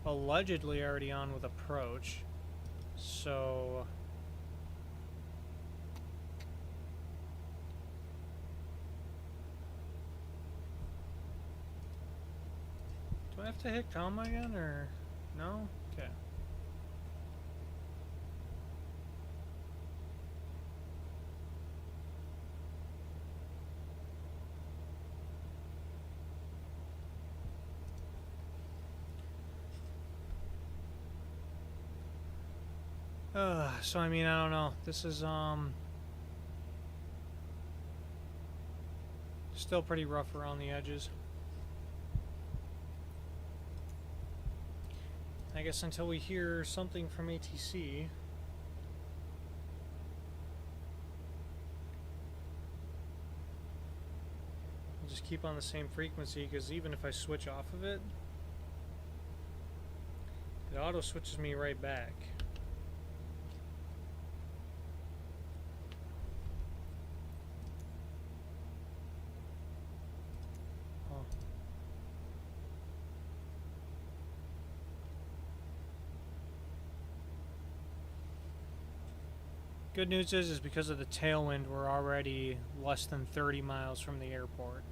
allegedly already on with approach. So... do I have to hit comma again, or no? Okay. So I mean, I don't know. This is still pretty rough around the edges. I guess until we hear something from ATC. We'll just keep on the same frequency, because even if I switch off of it, it auto switches me right back. Good news is because of the tailwind, we're already less than 30 miles from the airport.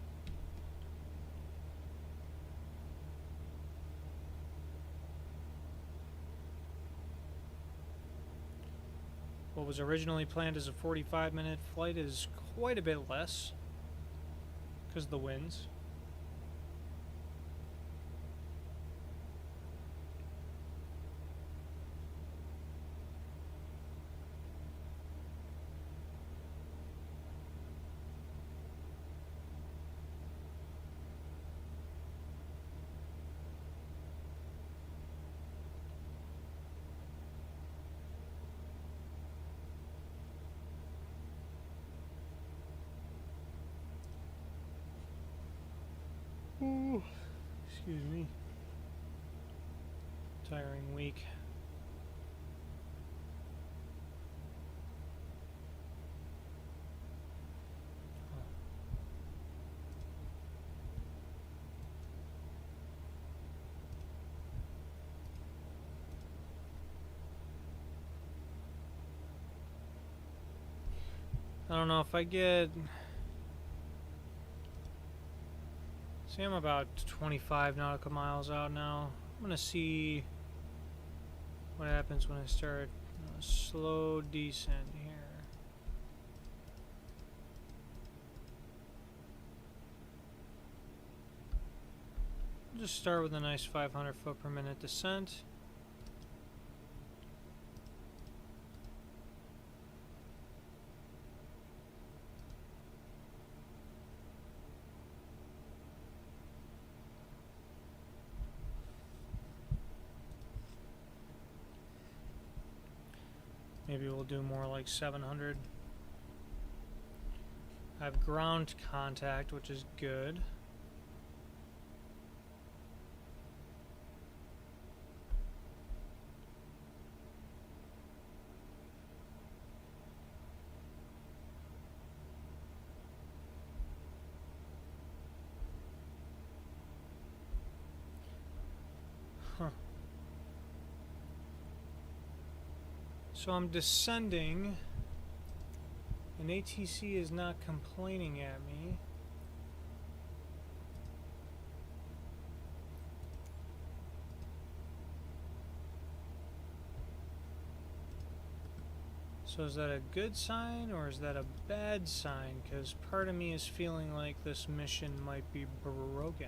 What was originally planned as a 45-minute flight is quite a bit less because of the winds. Ooh, excuse me. Tiring week. I don't know if I get... See, I'm about 25 nautical miles out now. I'm gonna see what happens when I start a slow descent here. Just start with a nice 500 foot per minute descent. Maybe we'll do more like 700. I have ground contact, which is good. So I'm descending, and ATC is not complaining at me. So is that a good sign or is that a bad sign? Because part of me is feeling like this mission might be broken.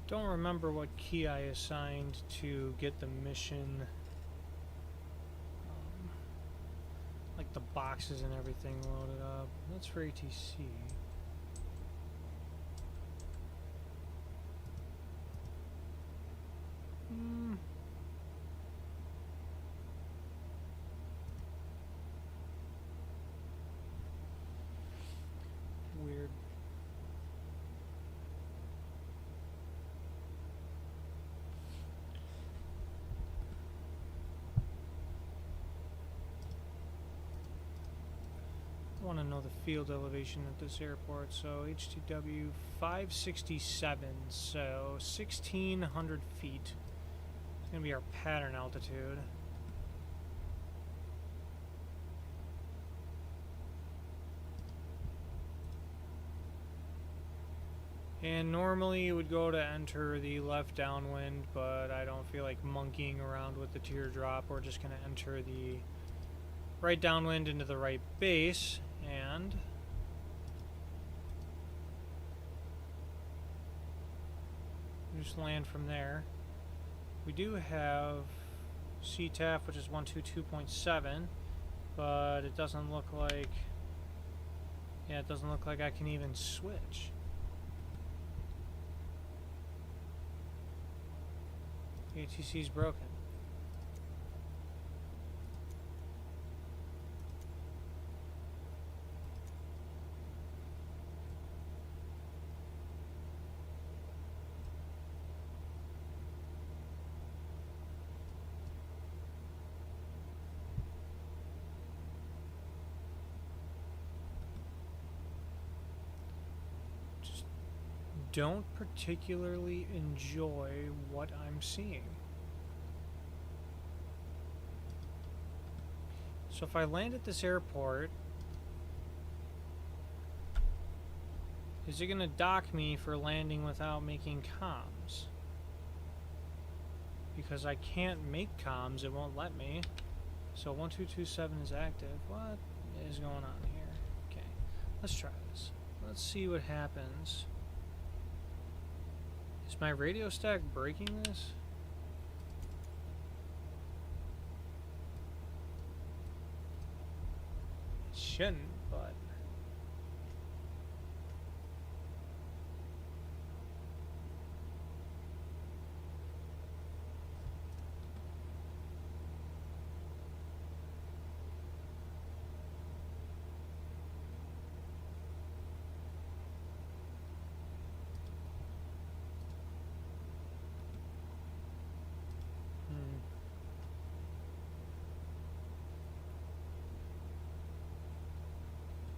Don't remember what key I assigned to get the mission, like the boxes and everything loaded up. That's for ATC. Weird. I want to know the field elevation at this airport. So HTW 567, so 1,600 feet. It's going to be our pattern altitude. And normally you would go to enter the left downwind, but I don't feel like monkeying around with the teardrop. We're just going to enter the right downwind into the right base, and just land from there. We do have CTAF, which is 122.7, but it doesn't look like, yeah, it doesn't look like I can even switch. The ATC is broken. Don't particularly enjoy what I'm seeing. So if I land at this airport, is it going to dock me for landing without making comms? Because I can't make comms, it won't let me. So 1227 is active. What is going on here? Okay, let's try this. let's see what happens. Is my radio stack breaking this? It shouldn't, but...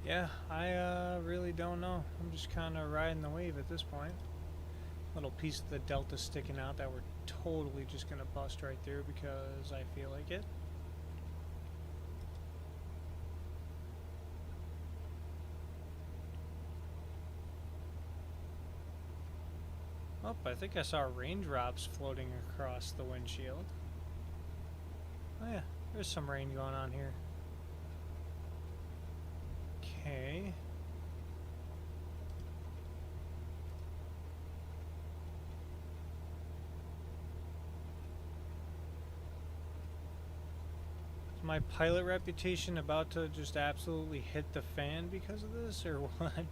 Yeah, I really don't know. I'm just kind of riding the wave at this point. Little piece of the Delta sticking out that we're totally just going to bust right through because I feel like it. Oh, I think I saw raindrops floating across the windshield. Oh yeah, there's some rain going on here. Okay. Is my pilot reputation about to just absolutely hit the fan because of this, or what?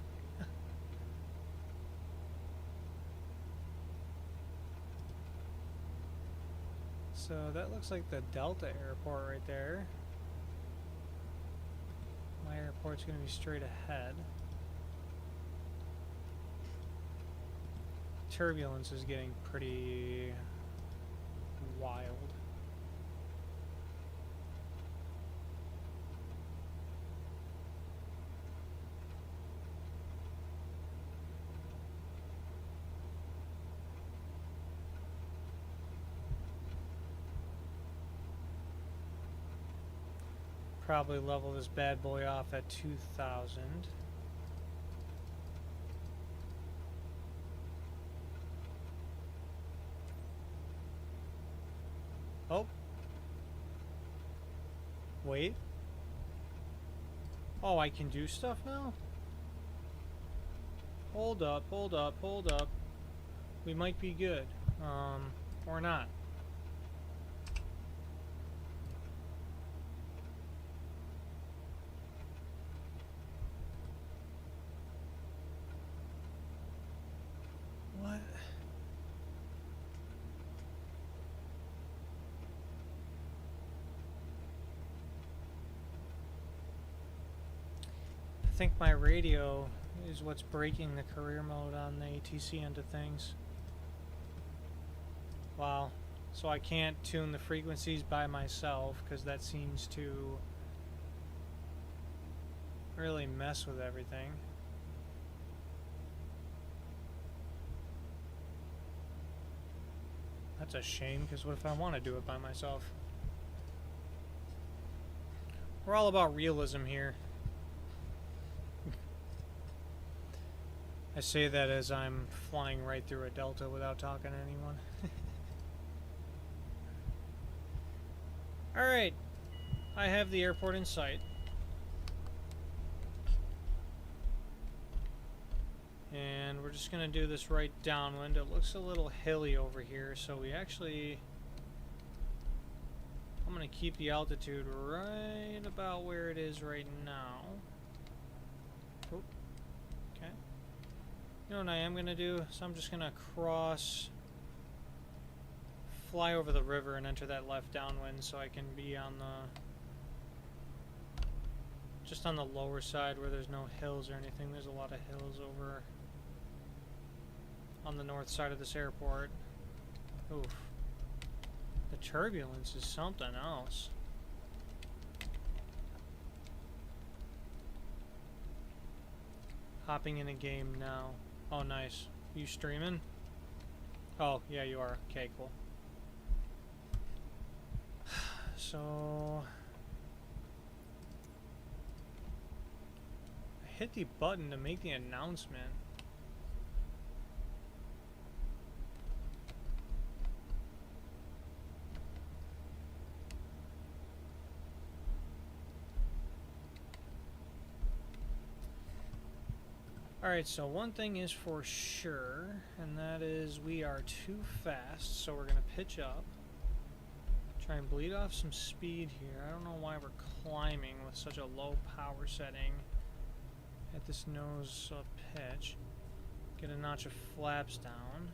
So that looks like the Delta airport right there. My airport's going to be straight ahead. Turbulence is getting pretty wild. Probably level this bad boy off at 2,000. Oh. Wait. Oh, I can do stuff now? Hold up, hold up, hold up. We might be good. Or not. What? I think my radio is what's breaking the career mode on the ATC end of things. Wow. So I can't tune the frequencies by myself because that seems to really mess with everything. That's a shame, because what if I want to do it by myself? We're all about realism here. I say that as I'm flying right through a Delta without talking to anyone. Alright, I have the airport in sight. And we're just going to do this right downwind. It looks a little hilly over here, so we actually... I'm going to keep the altitude right about where it is right now. Oop. Okay. You know what I am going to do? So I'm just going to fly over the river and enter that left downwind so I can be on the... just on the lower side where there's no hills or anything. There's a lot of hills over on the north side of this airport. Oof. The turbulence is something else. Hopping in a game now. Oh, nice. You streaming? Oh, yeah, you are. Okay, cool. So... I hit the button to make the announcement. Alright, so one thing is for sure, and that is we are too fast, so we're going to pitch up. Try and bleed off some speed here. I don't know why we're climbing with such a low power setting at this nose pitch. Get a notch of flaps down.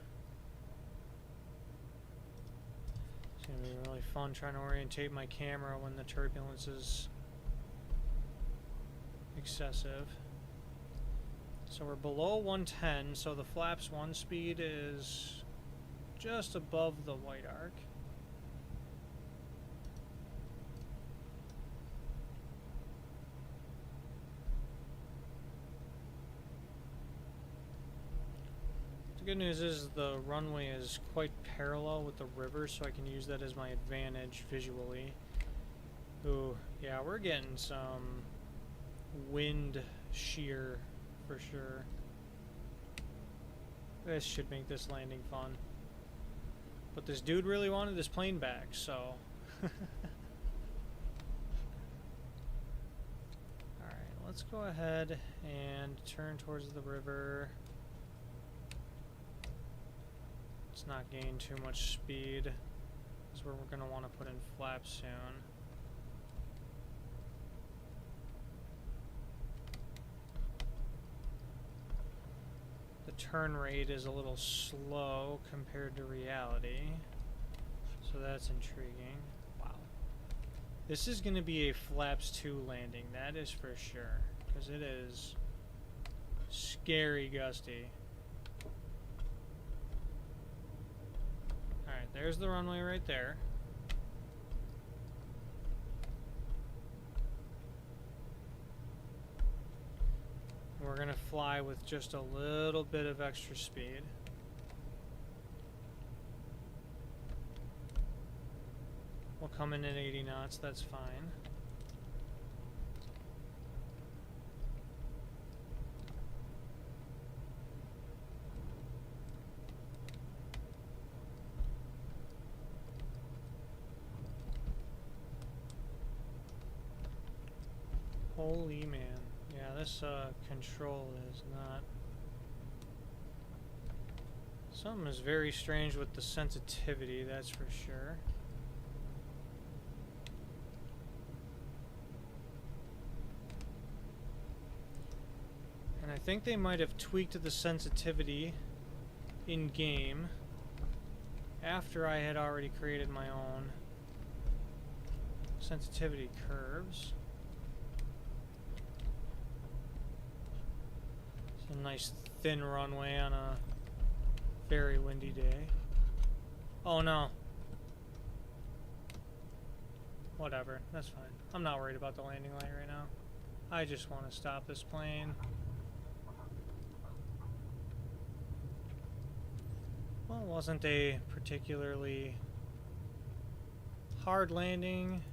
It's going to be really fun trying to orientate my camera when the turbulence is excessive. So we're below 110, so the flaps 1 speed is just above the white arc. The good news is the runway is quite parallel with the river, so I can use that as my advantage visually. Ooh, yeah, we're getting some wind shear for sure. This should make this landing fun. But this dude really wanted this plane back, so... Alright, let's go ahead and turn towards the river. Let's not gain too much speed. This is where we're going to want to put in flaps soon. Turn rate is a little slow compared to reality, so that's intriguing. Wow, this is going to be a flaps 2 landing, that is for sure, because it is scary gusty. Alright, there's the runway right there. We're going to fly with just a little bit of extra speed. We'll come in at 80 knots, that's fine. Holy man. Yeah, this control is not... Something is very strange with the sensitivity, that's for sure. And I think they might have tweaked the sensitivity in-game after I had already created my own sensitivity curves. A nice thin runway on a very windy day. Oh no. Whatever, that's fine. I'm not worried about the landing light right now. I just want to stop this plane. Well, it wasn't a particularly hard landing.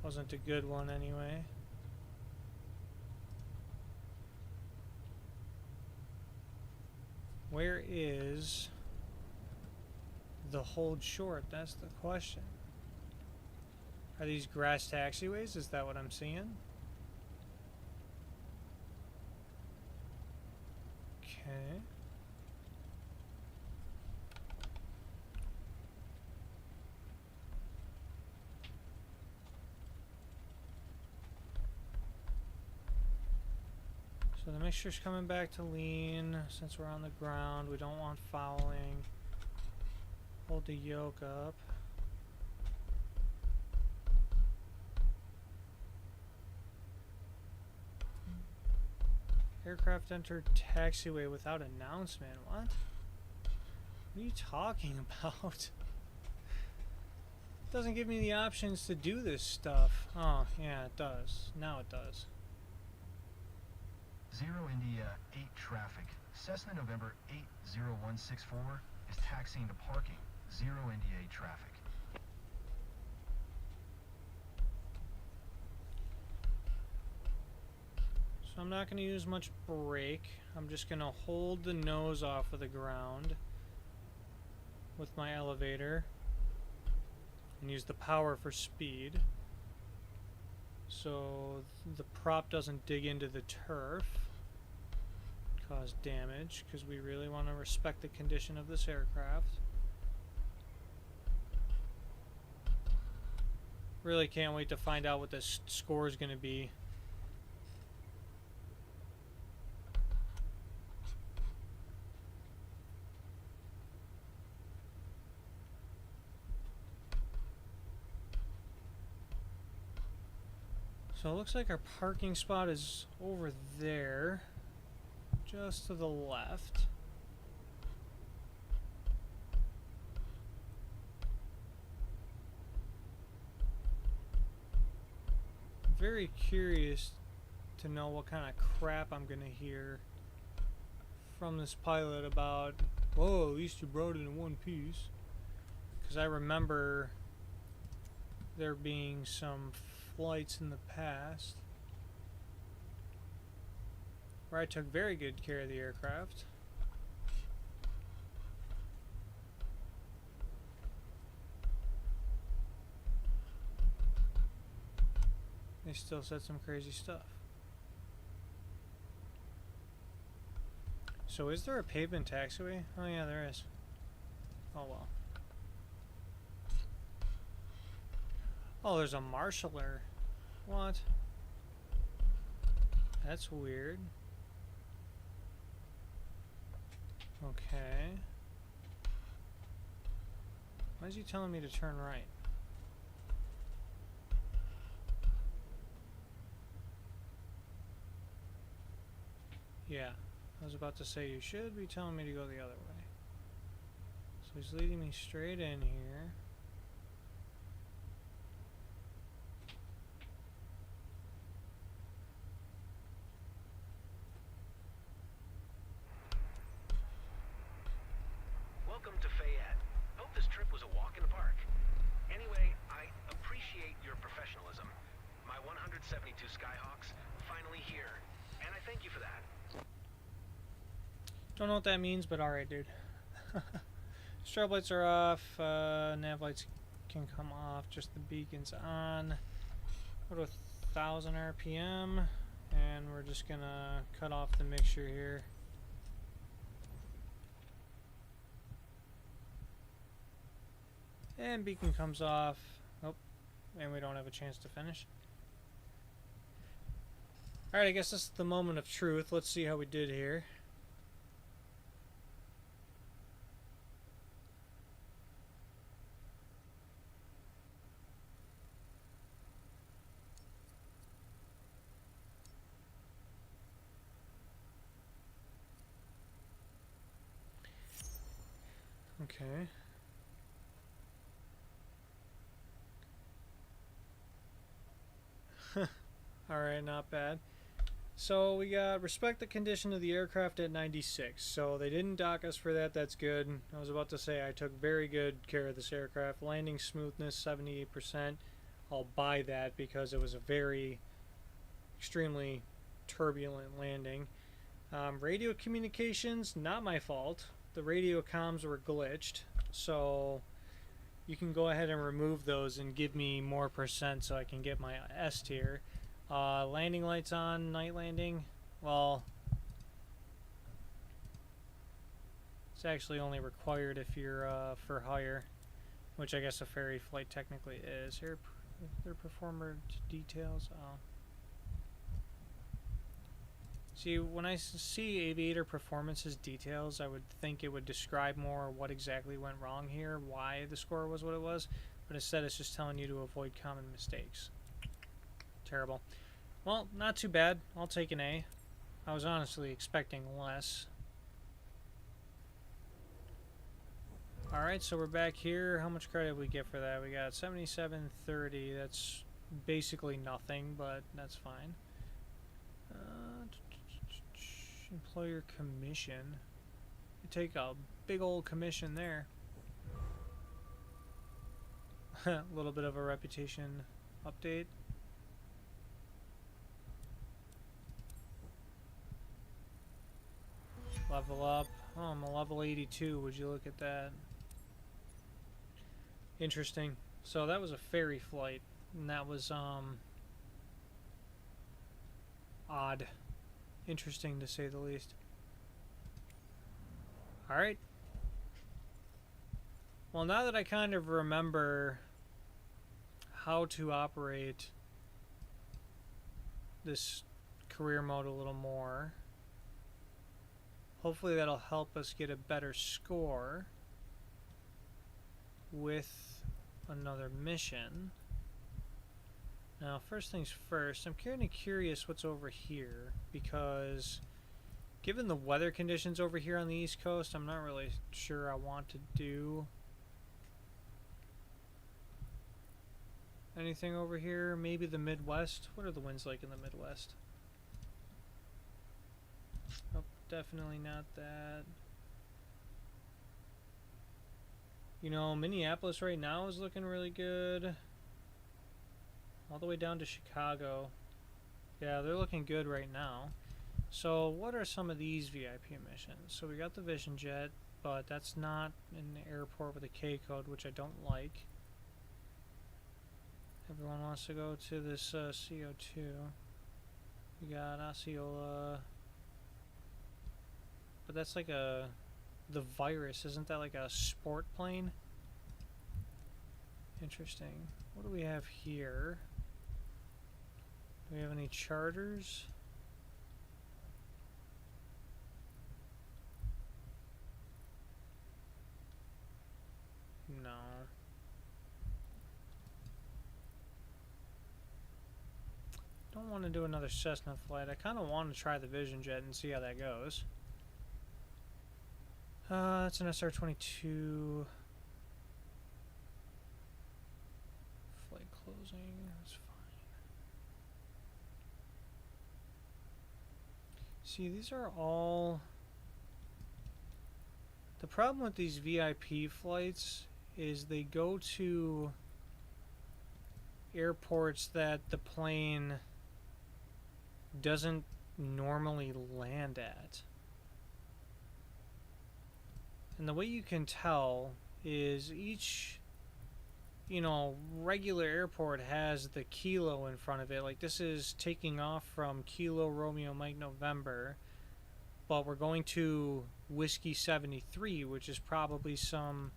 Wasn't a good one anyway. Where is the hold short? That's the question. Are these grass taxiways? Is that what I'm seeing? Okay. So the mixture's coming back to lean. Since we're on the ground, we don't want fouling. Hold the yoke up. Aircraft entered taxiway without announcement. What? What are you talking about? It doesn't give me the options to do this stuff. Oh, yeah, it does. Now it does. 0 India 8 traffic. Cessna November 80164 is taxiing to parking. 0 India 8 traffic. So I'm not going to use much brake. I'm just going to hold the nose off of the ground with my elevator and use the power for speed. so the prop doesn't dig into the turf, cause damage, because we really want to respect the condition of this aircraft. Really can't wait to find out what this score is going to be. So it looks like our parking spot is over there, just to the left. Very curious to know what kind of crap I'm gonna hear from this pilot about, whoa, at least you brought it in one piece. Because I remember there being some flights in the past where I took very good care of the aircraft. They still said some crazy stuff. So is there a pavement taxiway? Oh yeah, there is. Oh well. Oh, there's a marshaller. What? That's weird. Okay. Why is he telling me to turn right? Yeah, I was about to say you should be telling me to go the other way. So he's leading me straight in here. Welcome to Fayette. Hope this trip was a walk in the park. Anyway, I appreciate your professionalism. My 172 Skyhawks finally here, and I thank you for that. Don't know what that means, but alright, dude. Strobe lights are off, nav lights can come off, just the beacon's on. Go to 1000 RPM, and we're just gonna cut off the mixture here. And beacon comes off. Nope. And we don't have a chance to finish. Alright, I guess this is the moment of truth. Let's see how we did here. Okay. Alright, not bad. So we got respect the condition of the aircraft at 96. So they didn't dock us for that. That's good. I was about to say I took very good care of this aircraft. Landing smoothness 78%. I'll buy that because it was a very extremely turbulent landing. Radio communications, not my fault. The radio comms were glitched, so you can go ahead and remove those and give me more percent so I can get my S tier. Landing lights on, night landing. Well, it's actually only required if you're for hire, which I guess a ferry flight technically is. Here, their performer details. Oh. See, when I see aviator performances details, I would think it would describe more what exactly went wrong here, why the score was what it was, but instead it's just telling you to avoid common mistakes. Terrible. Well, not too bad. I'll take an A. I was honestly expecting less. Alright, so we're back here. How much credit did we get for that? We got 7730. That's basically nothing, but that's fine. Employer commission. You take a big old commission there. A little bit of a reputation update. Level up. Oh, I'm a level 82. Would you look at that? Interesting. So that was a ferry flight, and that was odd. Interesting to say the least. Alright. Well, now that I kind of remember how to operate this career mode a little more, hopefully that'll help us get a better score with another mission. Now, first things first, I'm kind of curious what's over here, because given the weather conditions over here on the East Coast, I'm not really sure I want to do anything over here. Maybe the Midwest. What are the winds like in the Midwest? Oh, definitely not that. You know, Minneapolis right now is looking really good. All the way down to Chicago. Yeah, they're looking good right now. So what are some of these VIP missions? So we got the Vision Jet, but that's not in the airport with a K code, which I don't like. Everyone wants to go to this CO2. We got Osceola. But that's like the Virus. Isn't that like a sport plane? Interesting. What do we have here? Do we have any charters? No. Don't want to do another Cessna flight. I kind of want to try the Vision Jet and see how that goes. It's an SR-22. Flight closing. That's fine. See, these are all... The problem with these VIP flights is they go to airports that the plane doesn't normally land at. And the way you can tell is each, you know, regular airport has the kilo in front of it. Like this is taking off from Kilo Romeo Mike November, but we're going to Whiskey 73, which is probably some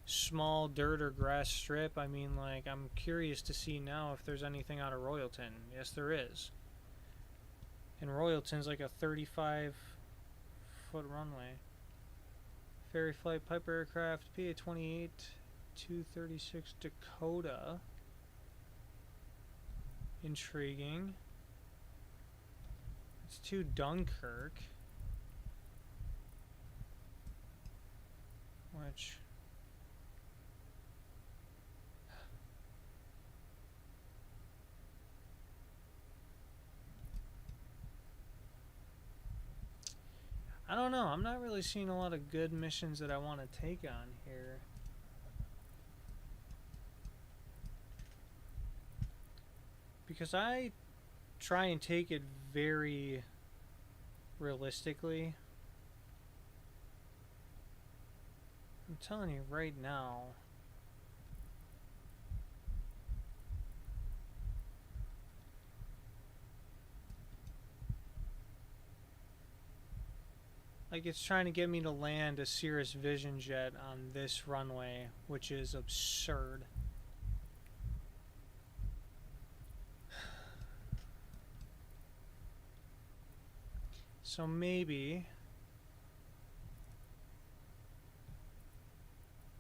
small dirt or grass strip. I mean, like, I'm curious to see now if there's anything out of Royalton. Yes, there is. And Royalton's like a 35-foot runway. Ferry Flight Piper Aircraft PA-28 236 Dakota. Intriguing. It's to Dunkirk. Which... I don't know. I'm not really seeing a lot of good missions that I want to take on here. Because I try and take it very realistically. I'm telling you right now. Like, it's trying to get me to land a Cirrus Vision Jet on this runway, which is absurd. So maybe...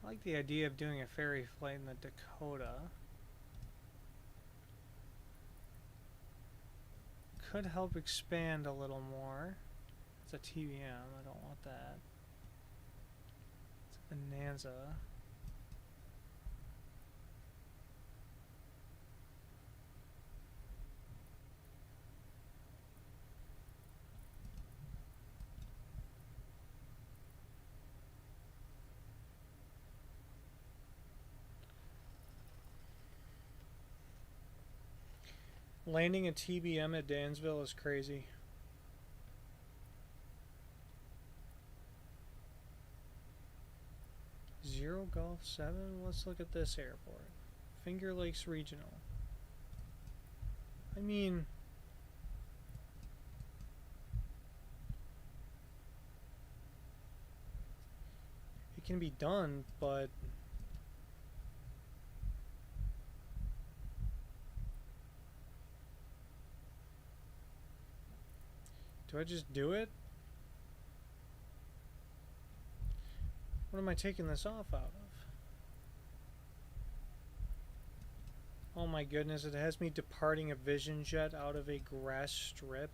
I like the idea of doing a ferry flight in the Dakota. Could help expand a little more. It's a TBM, I don't want that. It's a Bonanza. Landing a TBM at Dansville is crazy. Zero Golf 7? Let's look at this airport. Finger Lakes Regional. I mean, can be done, but do I just do it? What am I taking this off out of? Oh my goodness, it has me departing a vision jet out of a grass strip.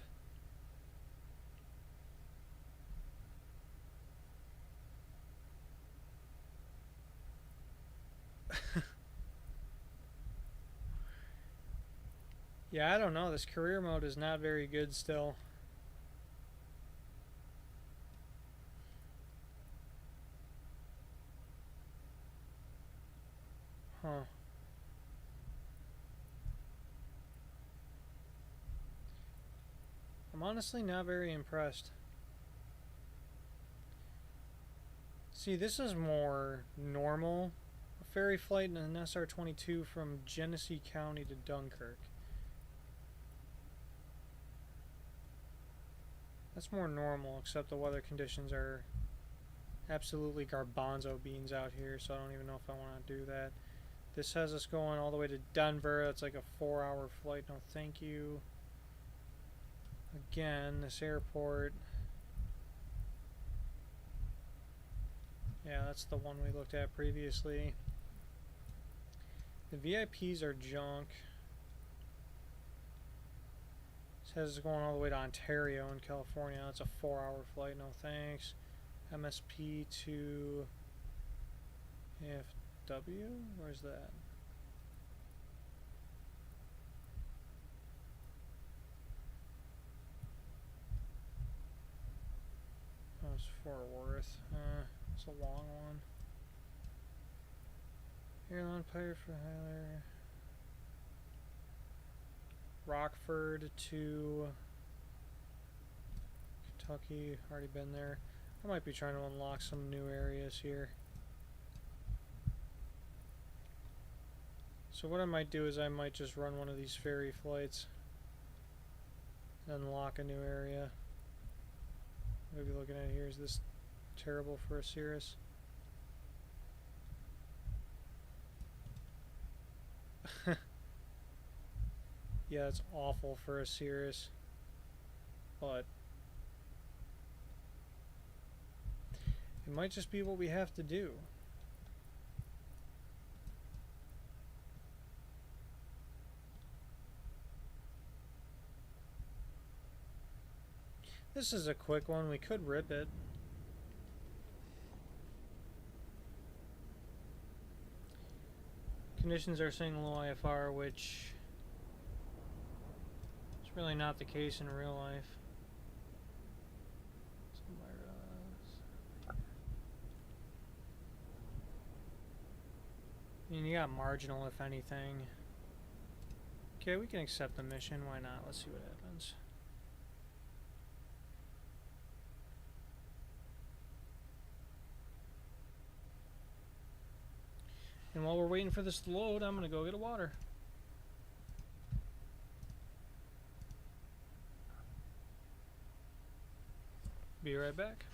Yeah, I don't know. This career mode is not very good still. Huh. I'm honestly not very impressed. See, this is more normal. A ferry flight in an SR-22 from Genesee County to Dunkirk. That's more normal, except the weather conditions are absolutely garbanzo beans out here, so I don't even know if I want to do that. This has us going all the way to Denver. That's like a 4-hour flight. No, thank you. Again, this airport. Yeah, that's the one we looked at previously. The VIPs are junk. This has us going all the way to Ontario in California. That's a 4-hour flight. No thanks. MSP to AFW? Where's that? Oh, it's Fort Worth. It's a long one. Airline pilot for Hyler. Rockford to Kentucky. Already been there. I might be trying to unlock some new areas here. So what I might do is I might just run one of these ferry flights and unlock a new area. What are we looking at here? Is this terrible for a Cirrus? Yeah, it's awful for a Cirrus, but it might just be what we have to do. This is a quick one. We could rip it. Conditions are saying low IFR, which is really not the case in real life. I mean, you got marginal, if anything. Okay, we can accept the mission. Why not? Let's see what happens. And while we're waiting for this to load, I'm going to go get a water. Be right back.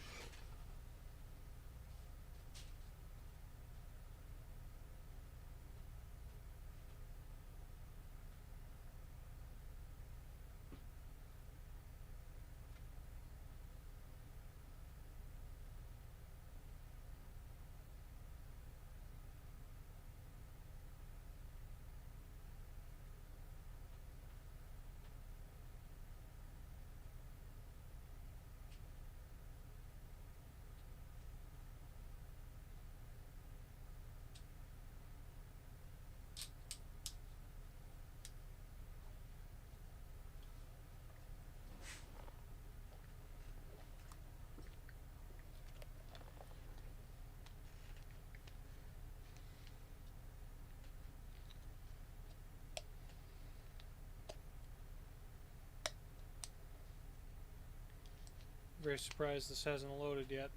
Very surprised this hasn't loaded yet.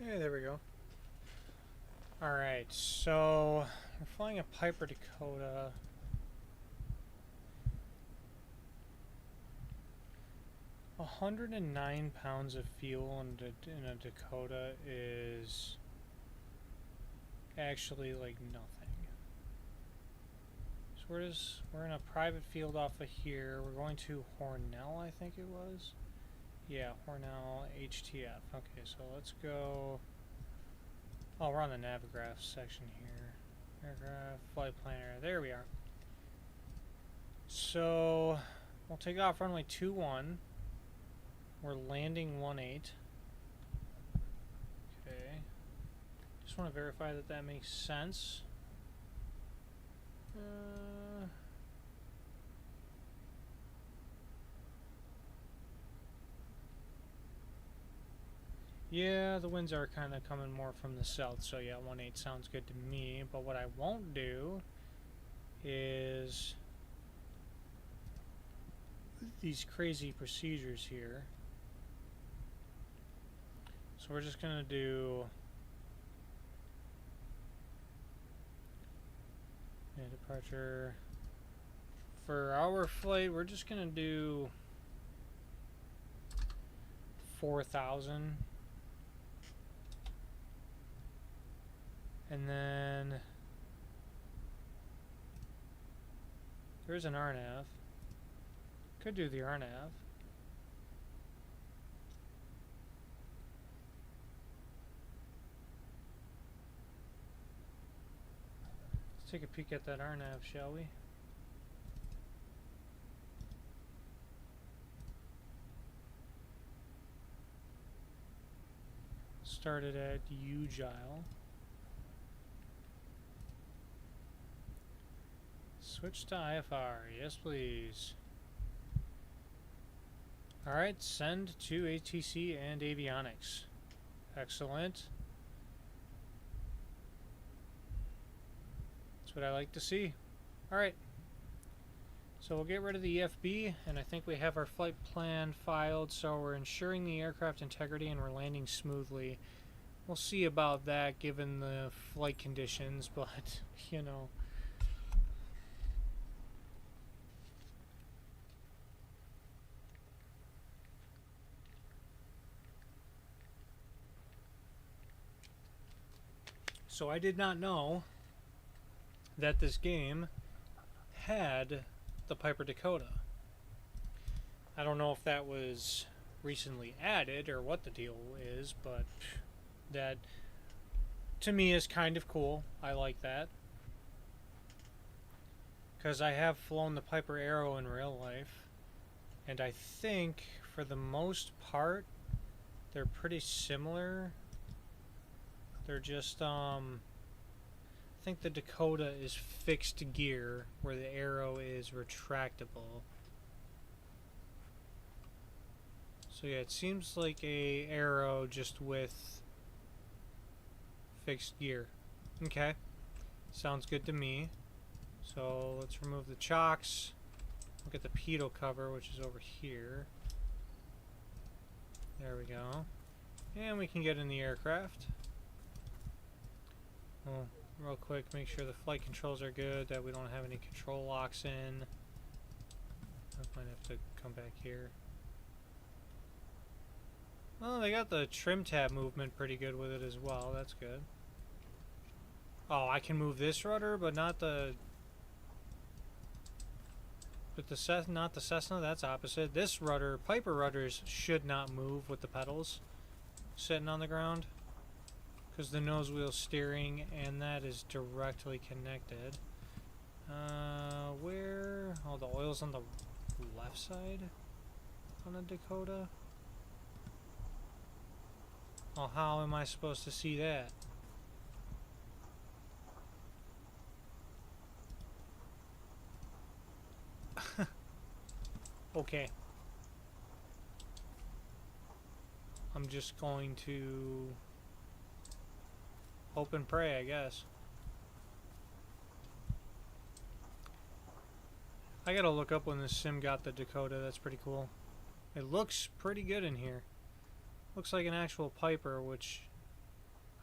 Hey, there we go. Alright, so we're flying a Piper Dakota. £109 of fuel in a Dakota is actually like nothing. So we're in a private field off of here. We're going to Hornell, I think it was. Yeah, Hornell HTF. Okay, so let's go. Oh, we're on the Navigraph section here. Aircraft, flight planner. There we are. So we'll take off runway 21. We're landing 18. Okay. Just want to verify that that makes sense. Yeah, the winds are kind of coming more from the south, so yeah, 18 sounds good to me. But what I won't do is these crazy procedures here. So we're just gonna do departure for our flight. We're just gonna do 4,000, and then there's an RNAV. Could do the RNAV. Let's take a peek at that RNAV, shall we? Started at Ugile. Switch to IFR. Yes, please. Alright, send to ATC and avionics. Excellent. That's what I like to see. Alright. So we'll get rid of the EFB, and I think we have our flight plan filed, so we're ensuring the aircraft integrity and we're landing smoothly. We'll see about that given the flight conditions, but, you know. So I did not know that this game had the Piper Dakota. I don't know if that was recently added or what the deal is, but that to me is kind of cool. I like that. Because I have flown the Piper Arrow in real life, and I think for the most part they're pretty similar. They're just I think the Dakota is fixed gear where the Arrow is retractable. So yeah, it seems like a Arrow just with fixed gear. Okay, sounds good to me. So let's remove the chocks. Look at the pitot cover, which is over here. There we go. And we can get in the aircraft. Well, real quick, make sure the flight controls are good, that we don't have any control locks in. I might have to come back here. Well, they got the trim tab movement pretty good with it as well. That's good. Oh, I can move this rudder, but not the... not the Cessna. That's opposite. This rudder, Piper rudders, should not move with the pedals sitting on the ground, because the nose wheel steering, and that is directly connected. Where? Oh, the oil's on the left side on a Dakota. Oh, how am I supposed to see that? Okay. I'm just going to hope and pray, I guess. I gotta look up when this sim got the Dakota. That's pretty cool. It looks pretty good in here. Looks like an actual Piper, which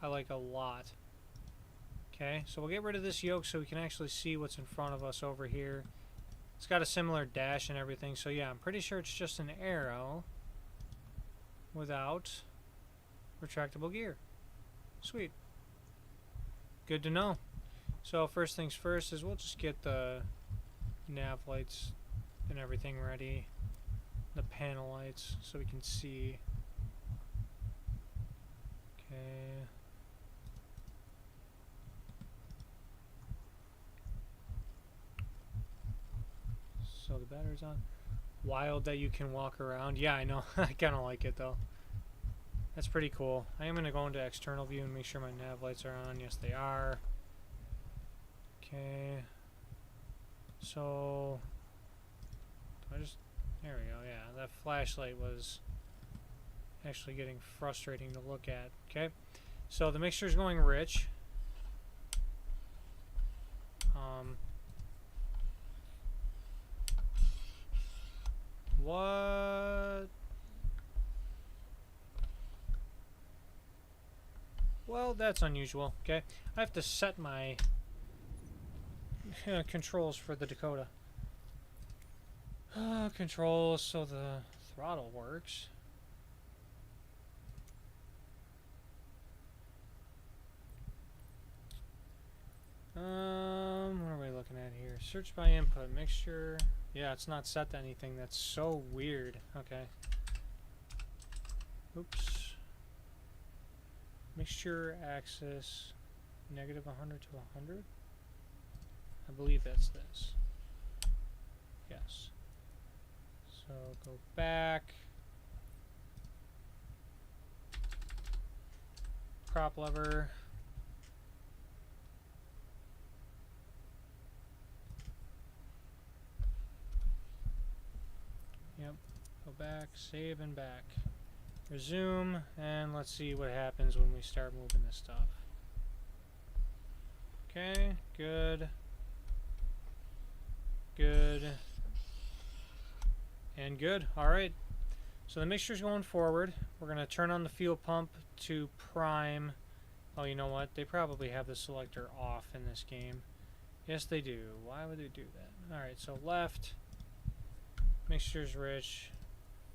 I like a lot. Okay, so we'll get rid of this yoke so we can actually see what's in front of us over here. It's got a similar dash and everything, so yeah, I'm pretty sure it's just an arrow without retractable gear. Sweet. Good to know. So first things first is we'll just get the nav lights and everything ready. The panel lights so we can see. Okay. So the battery's on. Wild that you can walk around. Yeah, I know. I kind of like it though. That's pretty cool. I am going to go into external view and make sure my nav lights are on. Yes, they are. Okay. So, do I just... There we go, yeah. That flashlight was actually getting frustrating to look at. Okay. So the mixture's going rich. What? Well, that's unusual. Okay. I have to set my controls for the Dakota. Controls so the throttle works. What are we looking at here? Search by input, mixture. Yeah, it's not set to anything. That's so weird. Okay. Oops. Mixture axis -100 to 100. I believe that's this. Yes. So go back. Prop lever. Yep. Go back, save and back. Resume, and let's see what happens when we start moving this stuff. Okay, good. Good. And good. Alright. So the mixture's going forward. We're going to turn on the fuel pump to prime. Oh, you know what? They probably have the selector off in this game. Yes, they do. Why would they do that? Alright, so left. Mixture's rich.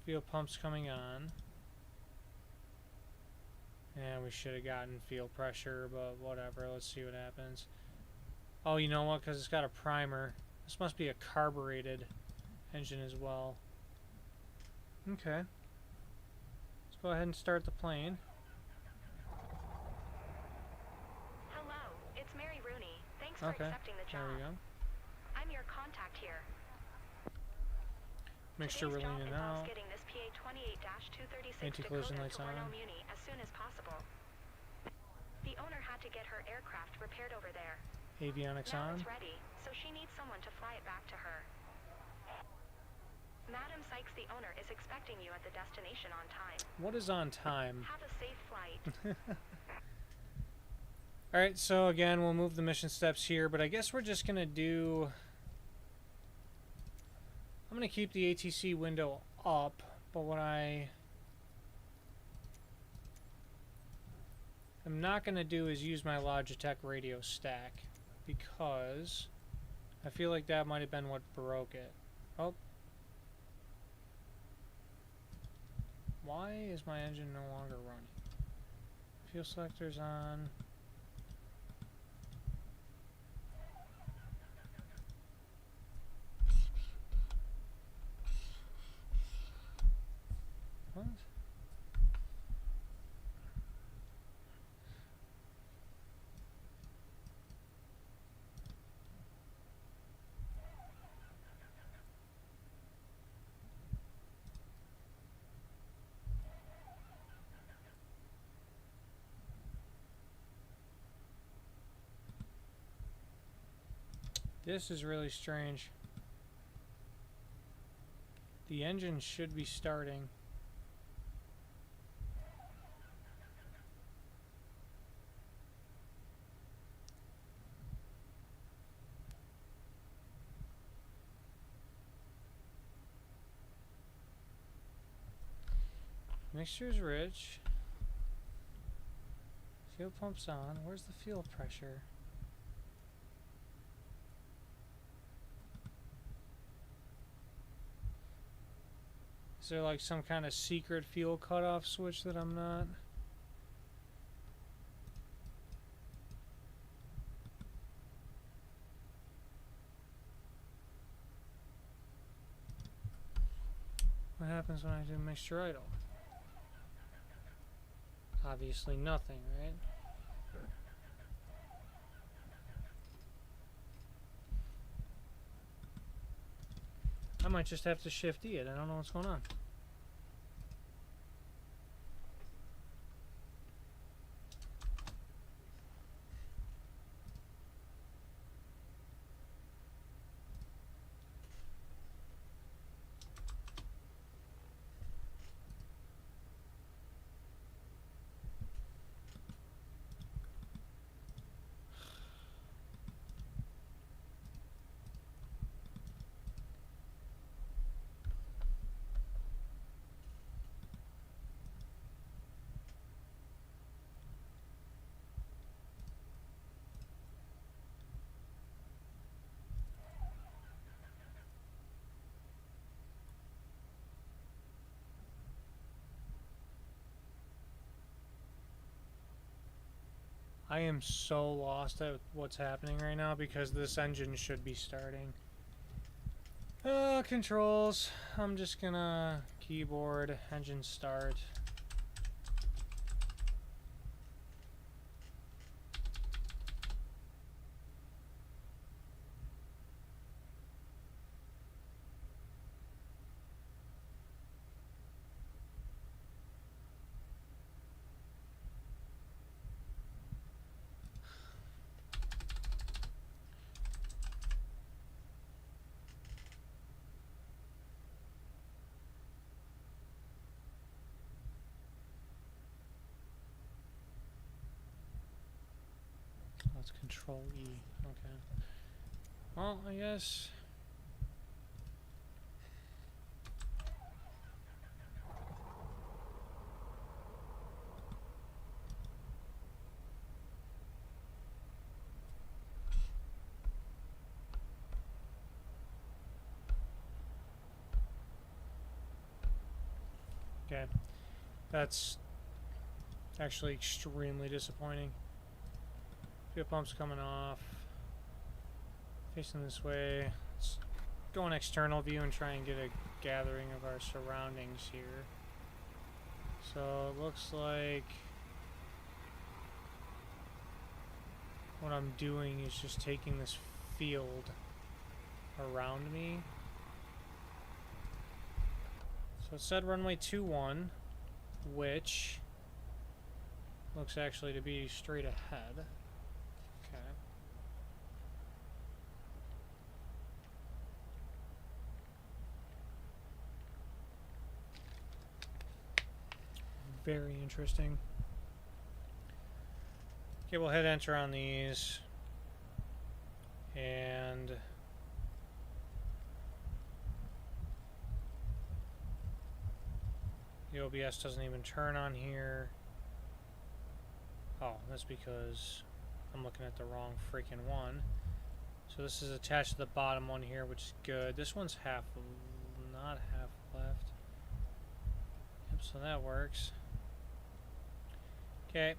Fuel pump's coming on. And we should have gotten fuel pressure, but whatever. Let's see what happens. Oh, you know what? Because it's got a primer. This must be a carbureted engine as well. Okay. Let's go ahead and start the plane. Hello, it's Mary Rooney. Thanks for accepting the job. There we go. I'm your contact here. Mixture Today's rolling job in involves out. getting this PA-28-236 Anti-collision Dakota lights to on. Orno Muni as soon as possible. The owner had to get her aircraft repaired over there. Avionics Now on. it's ready, so she needs someone to fly it back to her. Madam Sykes, the owner, is expecting you at the destination on time. What is on time? Have a safe flight. Alright, so again, we'll move the mission steps here, but I guess we're just going to do... I'm going to keep the ATC window up, but what I'm not going to do is use my Logitech radio stack, because I feel like that might have been what broke it. Oh. Why is my engine no longer running? Fuel selector's on. What? This is really strange. The engine should be starting. Mixture's rich. It's Fuel pump's on. Where's the fuel pressure? Is there like some kind of secret fuel cutoff switch that I'm not? What happens when I do mixture idle? Obviously nothing, right? I might just have to shift E it. I don't know what's going on. I am so lost at what's happening right now because this engine should be starting. Controls. I'm just gonna keyboard engine start. Let's control E. Okay. Well, I guess. Okay. That's actually extremely disappointing. Fuel pump's coming off. Facing this way. Let's go in external view and try and get a gathering of our surroundings here. So it looks like what I'm doing is just taking this field around me. So it said runway 21, which looks actually to be straight ahead. Okay. Very interesting. Okay, we'll hit enter on these. And the OBS doesn't even turn on here. Oh, that's because I'm looking at the wrong freaking one. So this is attached to the bottom one here, which is good. This one's half, not half left. Yep, so that works. Okay.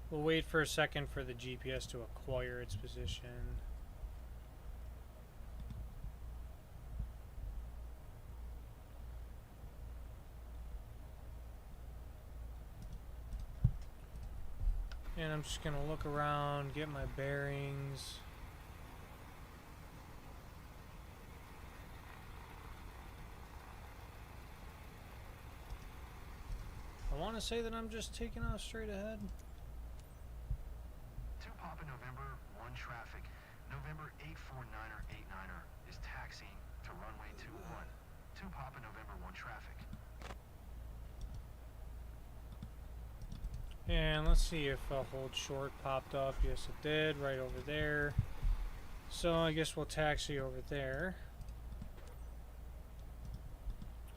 We'll wait for a second for the GPS to acquire its position. And I'm just gonna look around, get my bearings. I want to say that I'm just taking off straight ahead. 2 Papa November, 1 traffic. November 849er 89er is taxiing to runway 21. 2 Papa November, 1 traffic. And let's see if hold short popped up. Yes, it did, right over there. So I guess we'll taxi over there.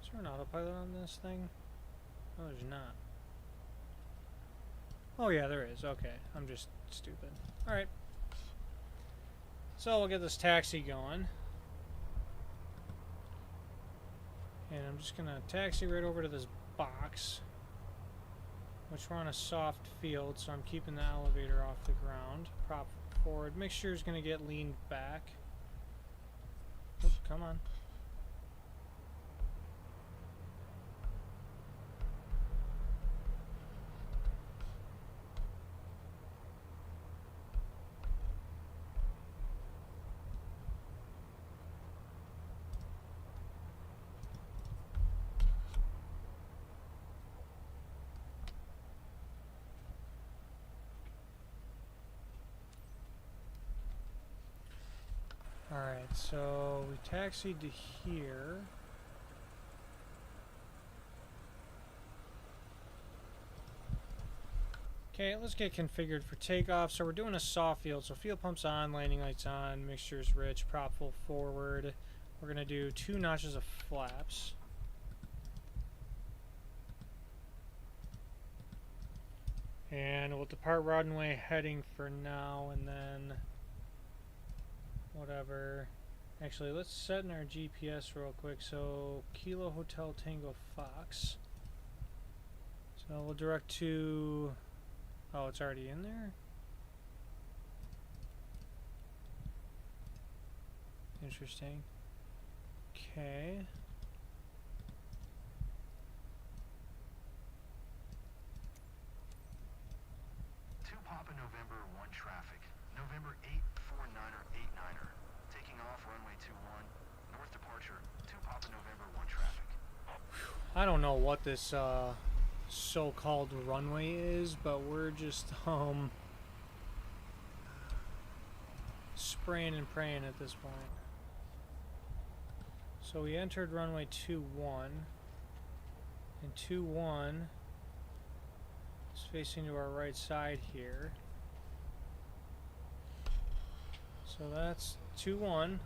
Is there an autopilot on this thing? Oh, there's not. Oh yeah, there is. Okay, I'm just stupid. Alright. So we'll get this taxi going. And I'm just gonna taxi right over to this box, which we're on a soft field, so I'm keeping the elevator off the ground. Prop forward. Mixture is gonna get leaned back. Oop, come on. Alright, so we taxied to here. Okay, let's get configured for takeoff. So we're doing a soft field. So fuel pumps on, landing lights on, mixture's rich, prop full forward. We're going to do 2 notches of flaps. And we'll depart runway heading for now, and then whatever. Actually, let's set in our GPS real quick. So Kilo Hotel Tango Fox. So we'll direct to... Oh, it's already in there? Interesting. Okay. Papa November 1 traffic. November 849er 89er. Taking off runway 21. North departure. 2 Papa November 1 traffic. I don't know what this so-called runway is, but we're just spraying and praying at this point. So we entered runway 21, and 21 is facing to our right side here. So that's 21.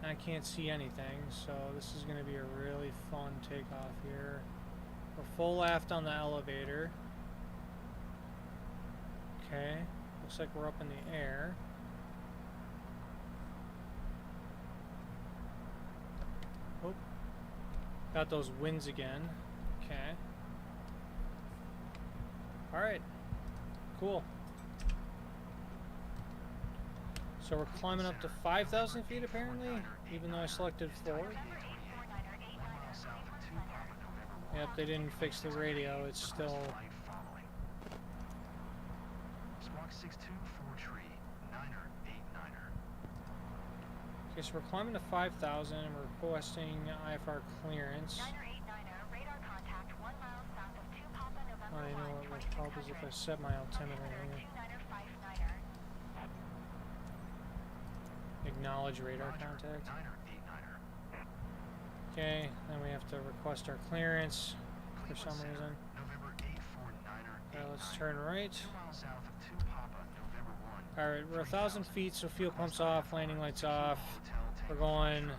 I can't see anything, so this is going to be a really fun takeoff here. We're full aft on the elevator. Okay, looks like we're up in the air. Oh, got those winds again. Okay. Alright, cool. So we're climbing up to 5,000 feet apparently, even though I selected 4. Yep, they didn't fix the radio, it's still... Okay, so we're climbing to 5,000 and we're requesting IFR clearance. Oh, you know what would help is if I set my altimeter here. Acknowledge radar contact. Okay, then we have to request our clearance for some reason. Alright, let's turn right. Alright, we're 1,000 feet, so fuel pumps off, landing lights off. We're going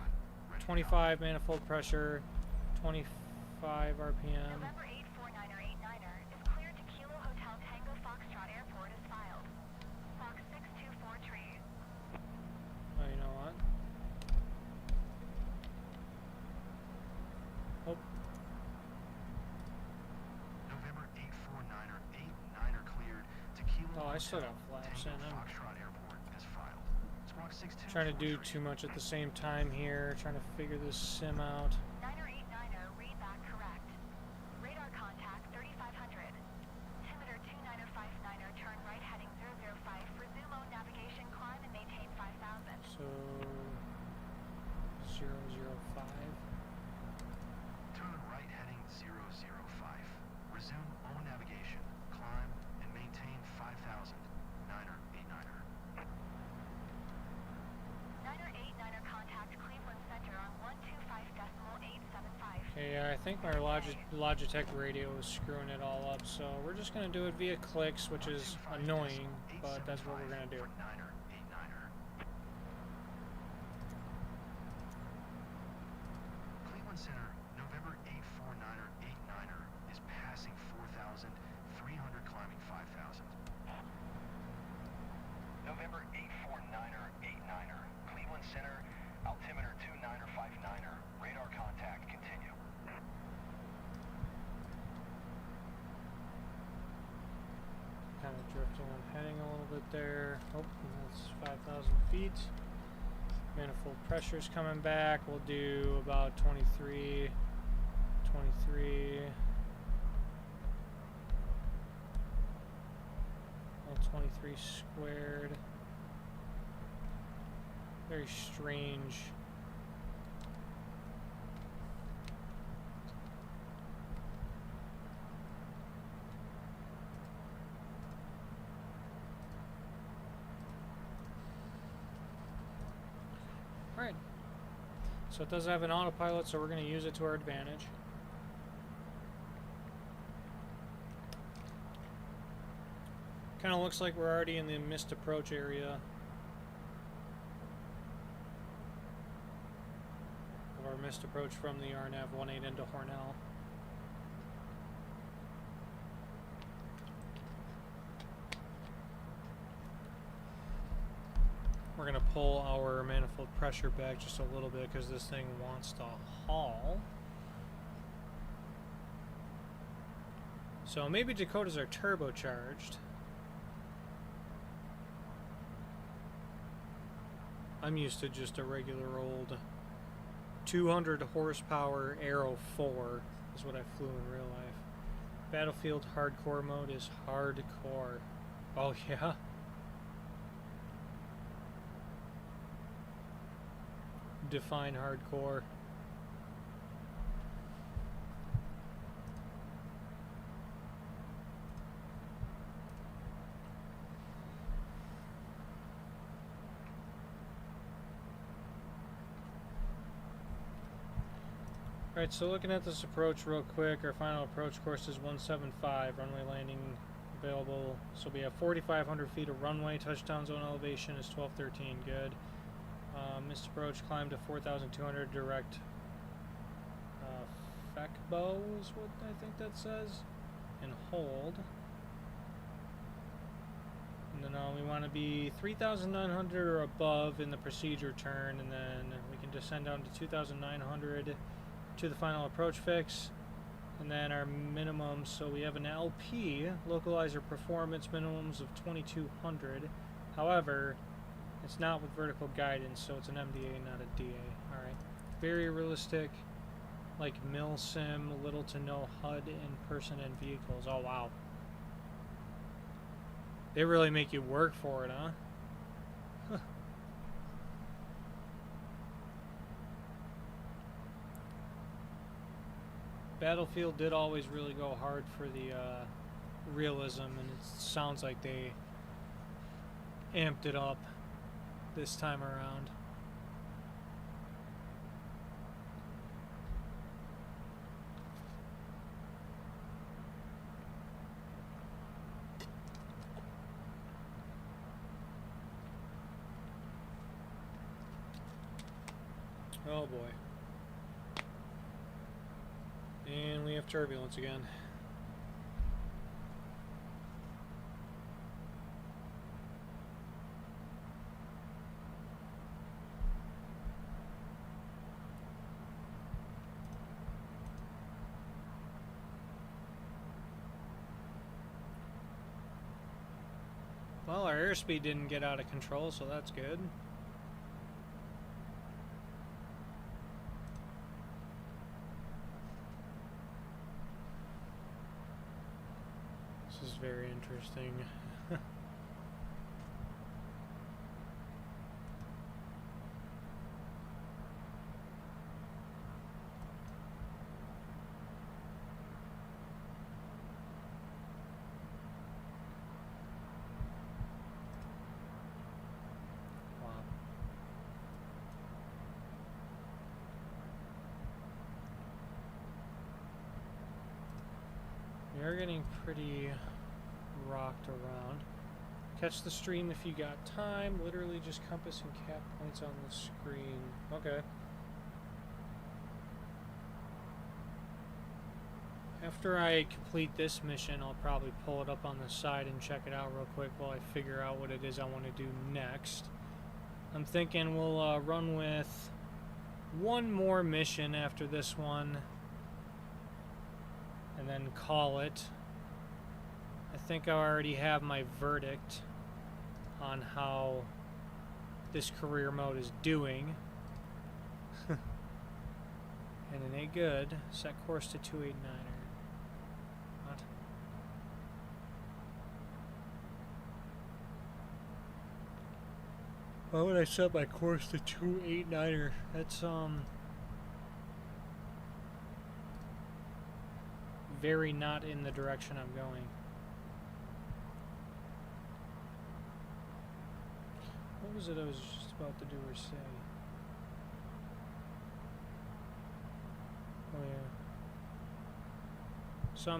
25 manifold pressure, 25 RPM. Oh, you know what? Oh. November 849er 89er cleared to Kilo Oh, I still got Hotel, flaps Tango in them. Foxtrot Airport as filed. Squawk 6243. Trying to do too much at the same time here, trying to figure this sim out. 989er, read back correct. Radar contact 3500. Altimeter 2959er, turn right heading 005. Resume on navigation, climb and maintain 5000. So 005. Turn right heading 005. Resume on navigation. Climb and maintain 5,000. 9er 89er. 9er 89er, contact Cleveland Center on 125.875. Okay, I think my Logitech radio is screwing it all up, so we're just going to do it via clicks, which is annoying, but that's what we're going to do. 9er 89er. Cleveland Center So I'm heading a little bit there. Oh, that's 5,000 feet. Manifold pressure's coming back. We'll do about 23, 23. Well, 23 squared. Very strange. Alright, so it does have an autopilot, so we're going to use it to our advantage. Kind of looks like we're already in the missed approach area of our missed approach from the RNAV 18 into Hornell. We're going to pull our manifold pressure back just a little bit because this thing wants to haul. So maybe Dakotas are turbocharged. I'm used to just a regular old 200 horsepower Aero 4 is what I flew in real life. Battlefield hardcore mode is hardcore. Oh yeah? Define hardcore. Alright, so looking at this approach real quick, our final approach course is 175, runway landing available. So we have 4,500 feet of runway, touchdown zone elevation is 1213, good. Missed approach, climb to 4,200 direct. FECBO is what I think that says. And hold. And then we want to be 3,900 or above in the procedure turn, and then we can descend down to 2,900 to the final approach fix. And then our minimums, so we have an LP, localizer performance minimums of 2,200. However, it's not with vertical guidance, so it's an MDA, not a DA. Alright. Very realistic, like mil-sim, little to no HUD in person and vehicles. Oh, wow. They really make you work for it, huh? Battlefield did always really go hard for the realism, and it sounds like they amped it up this time around. Oh boy. And we have turbulence again. Well, our airspeed didn't get out of control, so that's good. This is very interesting. You're getting pretty rocked around. Catch the stream if you got time. Literally just compass and cap points on the screen. Okay. After I complete this mission, I'll probably pull it up on the side and check it out real quick while I figure out what it is I want to do next. I'm thinking we'll run with one more mission after this one, and then call it. I think I already have my verdict on how this career mode is doing. And it ain't good. Set course to 289er. What? Why would I set my course to 289er? That's very not in the direction I'm going. What was it I was just about to do or say? Oh yeah.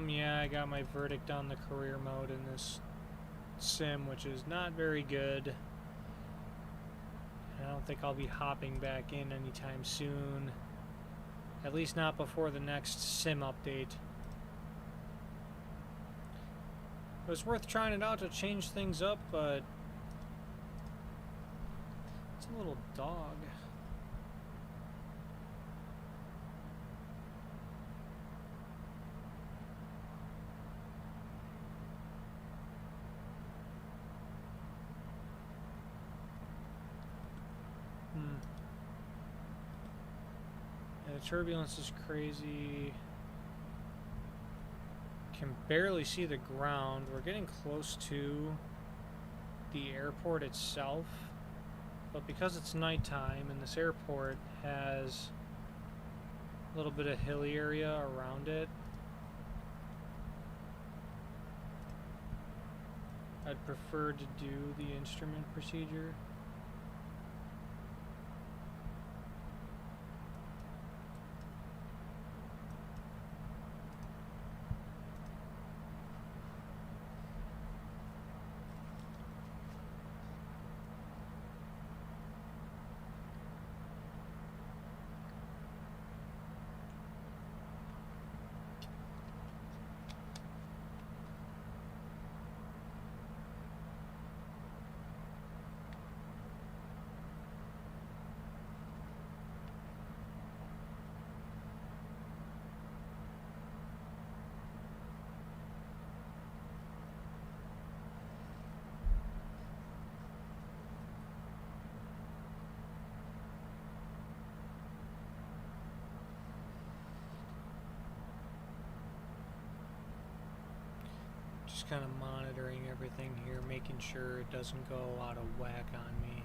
Yeah, I got my verdict on the career mode in this sim, which is not very good. And I don't think I'll be hopping back in anytime soon. At least not before the next sim update. It was worth trying it out to change things up, but it's a little dog. Yeah, the turbulence is crazy. Can barely see the ground. We're getting close to the airport itself, but because it's nighttime and this airport has a little bit of hilly area around it, I'd prefer to do the instrument procedure. Just kind of monitoring everything here, making sure it doesn't go out of whack on me.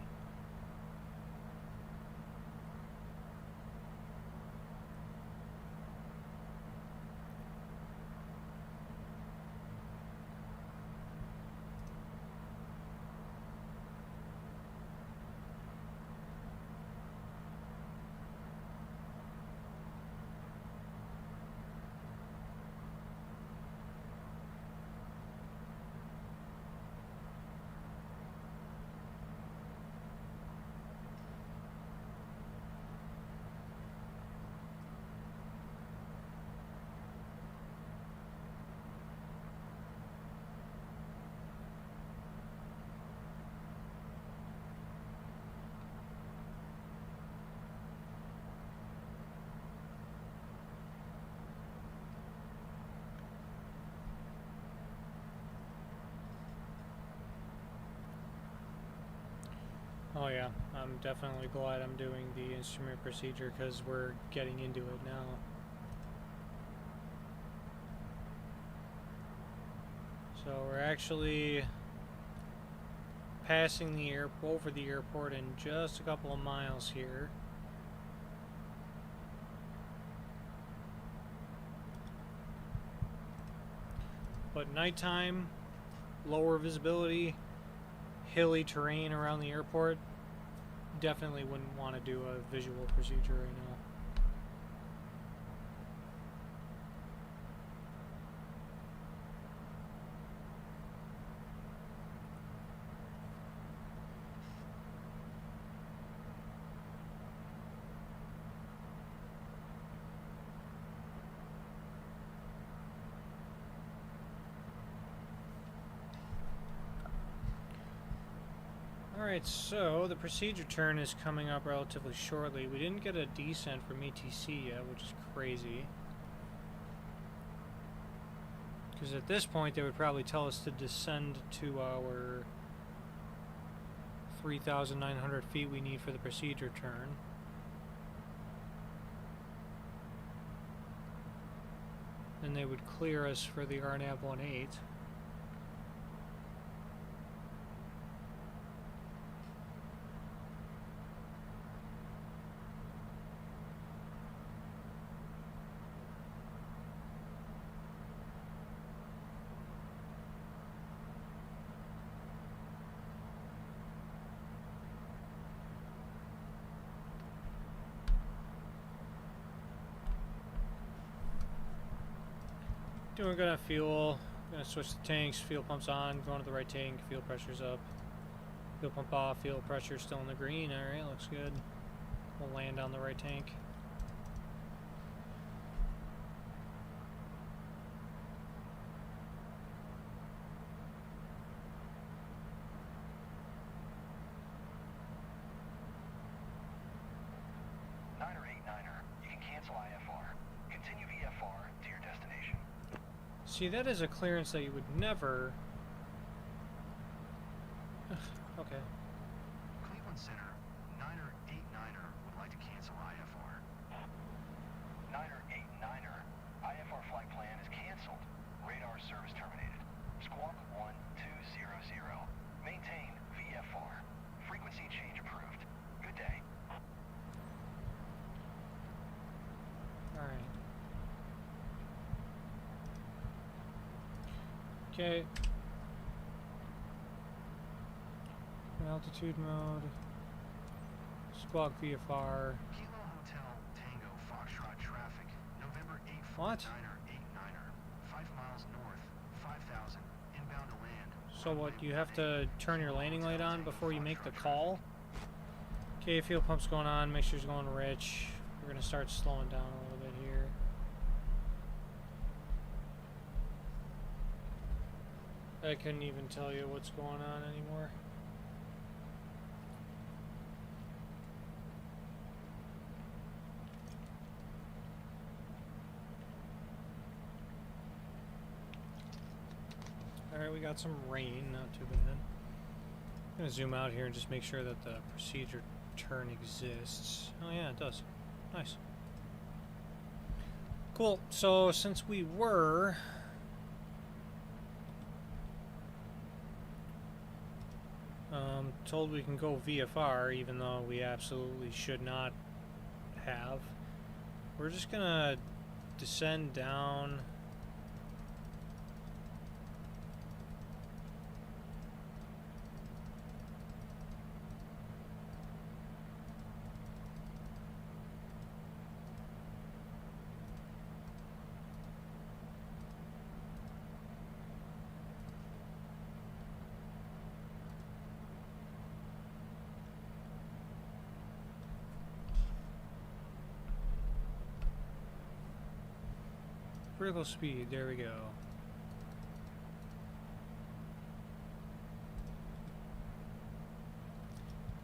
Oh yeah, I'm definitely glad I'm doing the instrument procedure because we're getting into it now. So we're actually passing the over the airport in just a couple of miles here. But nighttime, lower visibility, hilly terrain around the airport, definitely wouldn't want to do a visual procedure right now. Alright, so the procedure turn is coming up relatively shortly. We didn't get a descent from ETC yet, which is crazy. Because at this point, they would probably tell us to descend to our 3,900 feet we need for the procedure turn. Then they would clear us for the RNAV 18. Doing good on fuel. Gonna switch the tanks. Fuel pumps on. Going to the right tank. Fuel pressure's up. Fuel pump off. Fuel pressure still in the green. All right, looks good. We'll land on the right tank. Niner 89er, you can cancel IFR. Continue VFR to your destination. See, that is a clearance that you would never... Okay. Cleveland Center, Niner 89er would like to cancel IFR. Niner 89er, IFR flight plan is canceled. Radar service terminated. Squawk 1200. Maintain VFR. Frequency change approved. Good day. Alright. Okay. Altitude mode. Squawk VFR. Kilo Hotel Tango Foxtrot traffic. November 8th. What? Niner 89er. 5 miles north. 5,000. Inbound to land. So what, you have to turn your landing light on before you make the call? Okay, fuel pump's going on. Make sure it's going rich. We're going to start slowing down a little bit here. I couldn't even tell you what's going on anymore. Alright, we got some rain, not too bad. I'm going to zoom out here and just make sure that the procedure turn exists. Oh yeah, it does. Nice. Cool, so since we were... told we can go VFR, even though we absolutely should not have, we're just going to descend down... Vertical speed, there we go.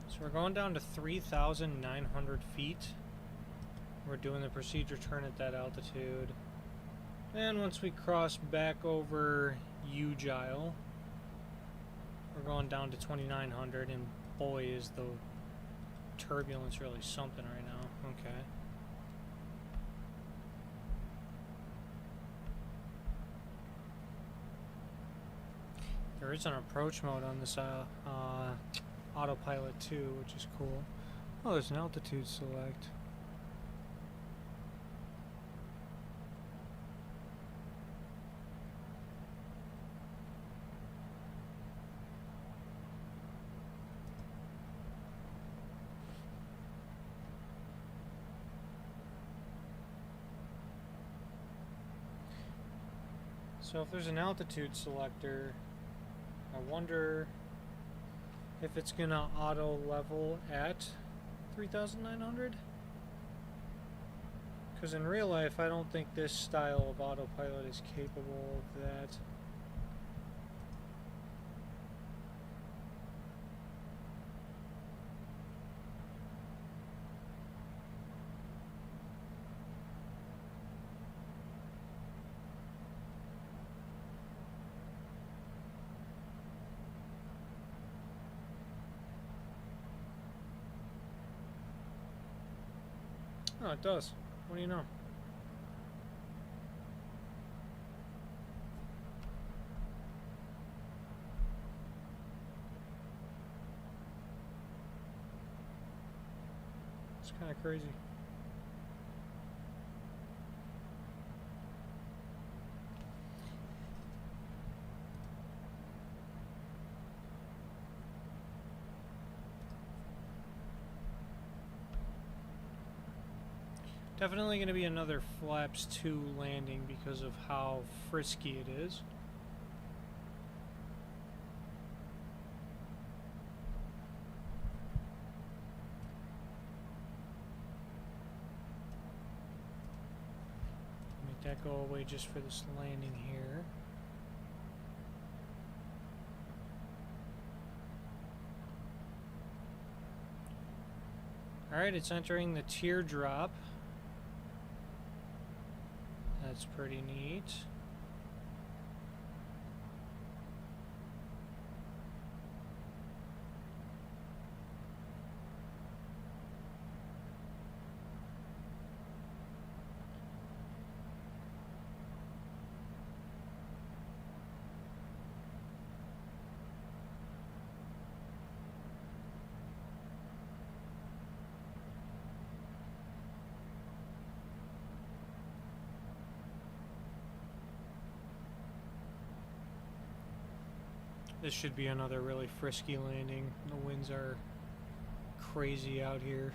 So we're going down to 3,900 feet. We're doing the procedure turn at that altitude. And once we cross back over Ugile, we're going down to 2,900, and boy is the turbulence really something right now. Okay. There is an approach mode on this autopilot too, which is cool. Oh, there's an altitude select. So if there's an altitude selector, I wonder if it's gonna auto level at 3,900? Because in real life, I don't think this style of autopilot is capable of that. Oh, it does. What do you know? It's kind of crazy. Definitely going to be another Flaps 2 landing because of how frisky it is. Make that go away just for this landing here. Alright, it's entering the teardrop. That's pretty neat. This should be another really frisky landing. The winds are crazy out here.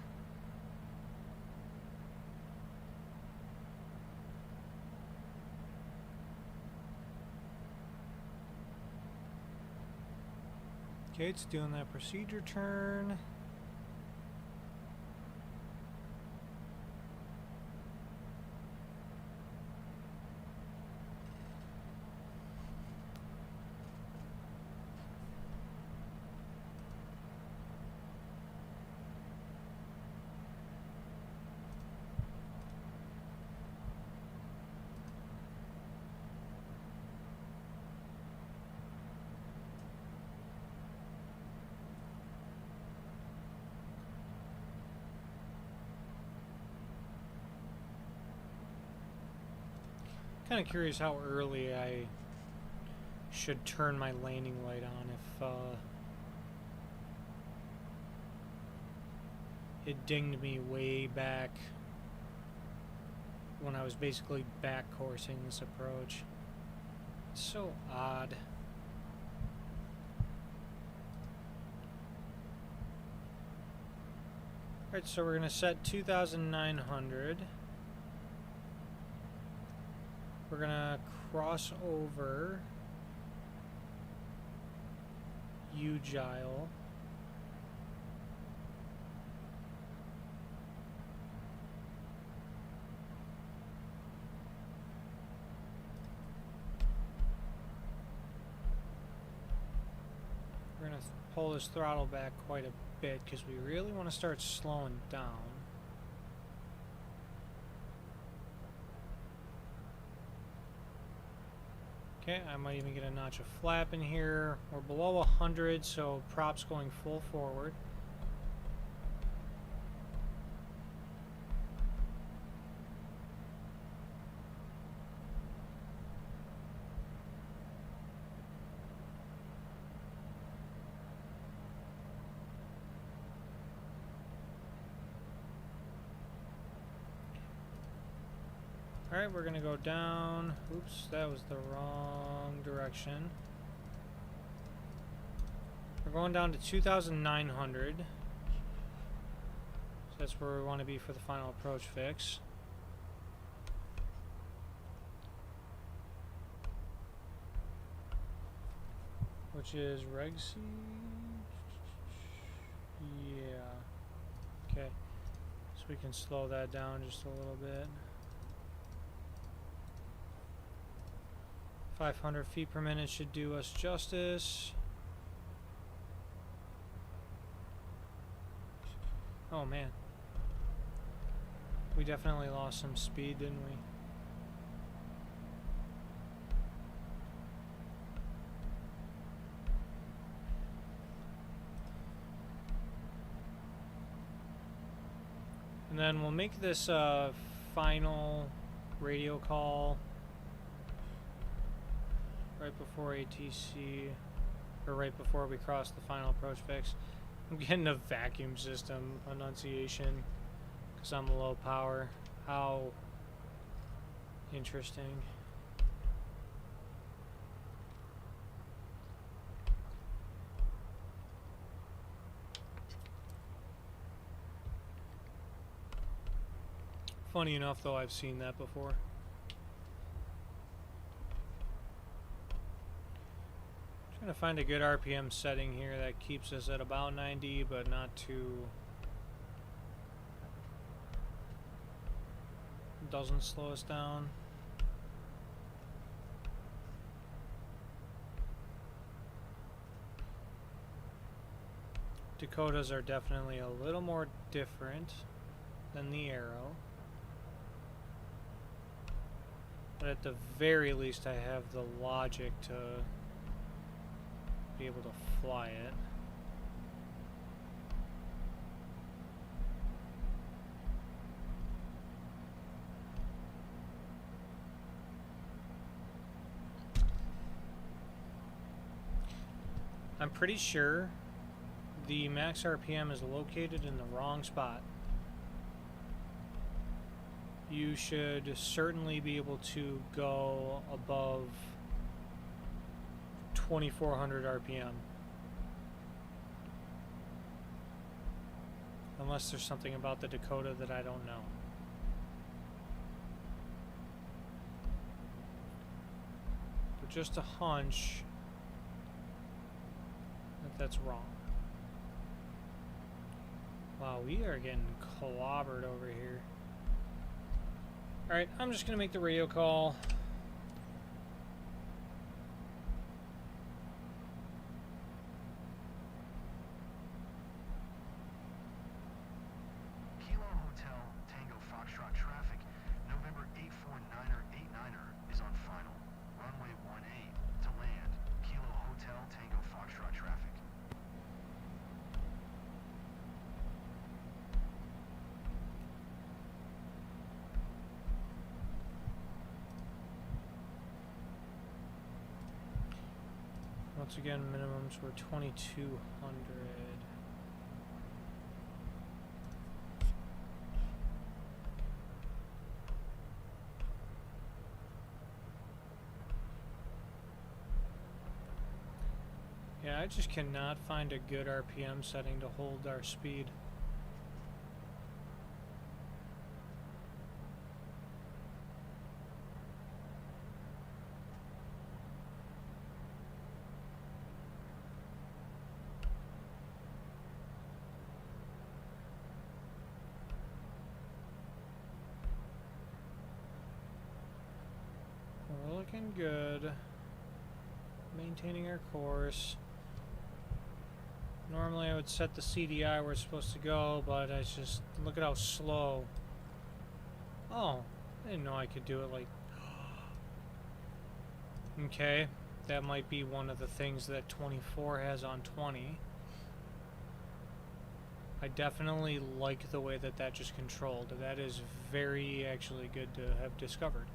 Okay, it's doing that procedure turn. Kind of curious how early I should turn my landing light on if it dinged me way back when I was basically back coursing this approach. It's so odd. Alright, so we're going to set 2,900. We're going to cross over Ugile. We're going to pull this throttle back quite a bit because we really want to start slowing down. Okay, I might even get a notch of flap in here. We're below 100, so prop's going full forward. Alright, we're gonna go down. Oops, that was the wrong direction. We're going down to 2,900. So that's where we want to be for the final approach fix. Which is Reg C. Yeah. Okay. So we can slow that down just a little bit. 500 feet per minute should do us justice. Oh man. We definitely lost some speed, didn't we? And then we'll make this final radio call right before ATC, or right before we cross the final approach fix. I'm getting a vacuum system enunciation because I'm low power. How interesting. Funny enough, though, I've seen that before. Trying to find a good RPM setting here that keeps us at about 90, but not too... doesn't slow us down. Dakotas are definitely a little more different than the Arrow. But at the very least I have the logic to be able to fly it. I'm pretty sure the max RPM is located in the wrong spot. You should certainly be able to go above 2400 RPM. Unless there's something about the Dakota that I don't know. But just a hunch that that's wrong. Wow, we are getting clobbered over here. Alright, I'm just going to make the radio call. Kilo Hotel Tango Foxtrot traffic, November 849er 89er is on final. Runway 18 to land. Kilo Hotel Tango Foxtrot traffic. Once again, minimums were 2200. Yeah, I just cannot find a good RPM setting to hold our speed. We're looking good. Maintaining our course. Normally I would set the CDI where it's supposed to go, but I just look at how slow. Oh, I didn't know I could do it like... Okay, that might be one of the things that 24 has on 20. I definitely like the way that that just controlled. That is very actually good to have discovered.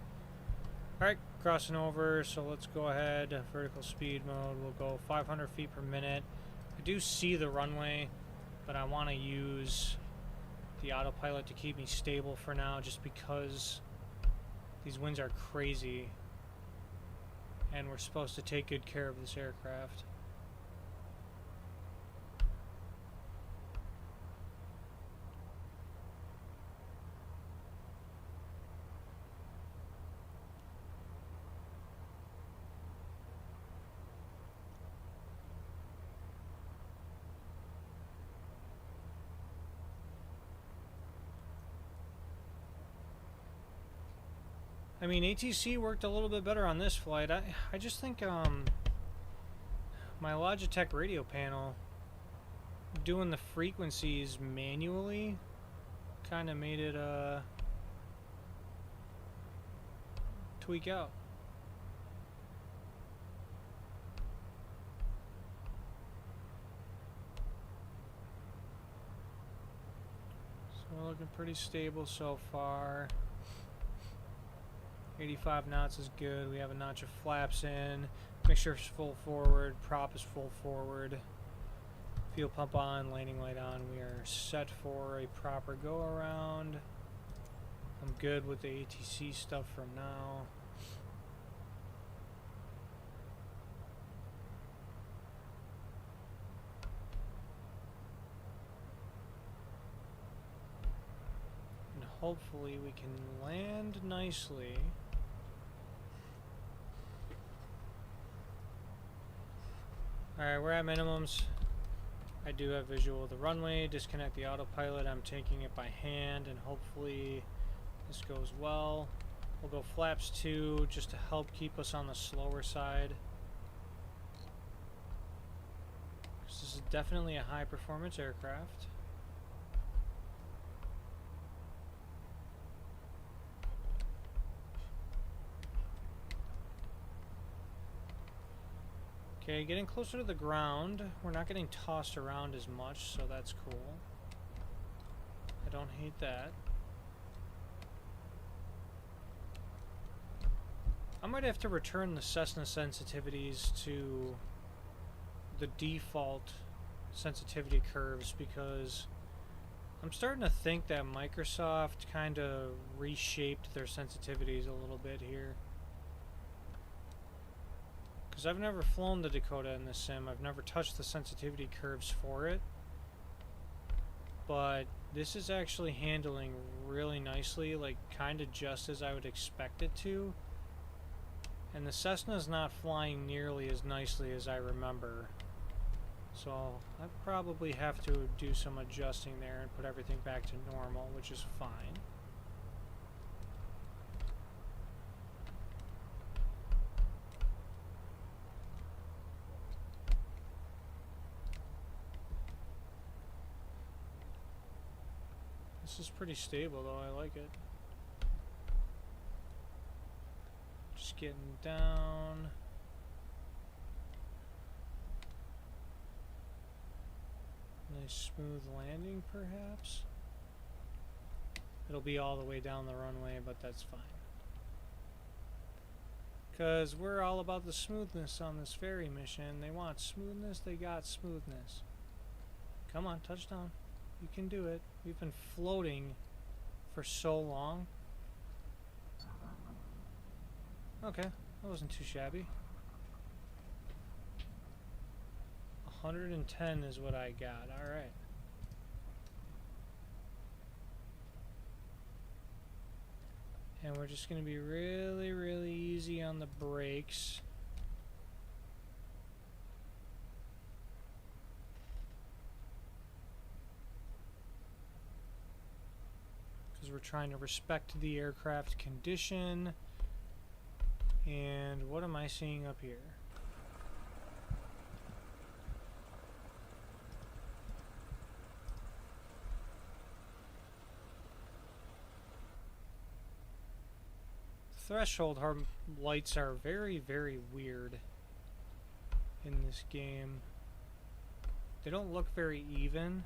Alright, crossing over, so let's go ahead. Vertical speed mode, we'll go 500 feet per minute. I do see the runway, but I want to use the autopilot to keep me stable for now, just because these winds are crazy and we're supposed to take good care of this aircraft. I mean, ATC worked a little bit better on this flight. I just think my Logitech radio panel doing the frequencies manually kind of made it tweak out. So We're looking pretty stable so far. 85 knots is good. We have a notch of flaps in. Mixture is full forward. Prop is full forward. Fuel pump on. Landing light on. We are set for a proper go around. I'm good with the ATC stuff for now. And hopefully we can land nicely. Alright, we're at minimums. I do have visual of the runway. Disconnect the autopilot. I'm taking it by hand, and hopefully this goes well. We'll go flaps 2 just to help keep us on the slower side. This is definitely a high performance aircraft. Okay, getting closer to the ground. We're not getting tossed around as much, so that's cool. I don't hate that. I might have to return the Cessna sensitivities to the default sensitivity curves because I'm starting to think that Microsoft kind of reshaped their sensitivities a little bit here. Because I've never flown the Dakota in this sim. I've never touched the sensitivity curves for it. But this is actually handling really nicely, like kind of just as I would expect it to. And the Cessna's not flying nearly as nicely as I remember. So I probably have to do some adjusting there and put everything back to normal, which is fine. This is pretty stable though, I like it. Just getting down. Nice smooth landing perhaps. It'll be all the way down the runway, but that's fine. Because we're all about the smoothness on this ferry mission. They want smoothness, they got smoothness. Come on, touchdown. You can do it. We've been floating for so long. Okay, that wasn't too shabby. 110 is what I got. Alright. And we're just going to be really, really easy on the brakes. Because we're trying to respect the aircraft condition. And what am I seeing up here? Threshold lights are very, very weird in this game. They don't look very even.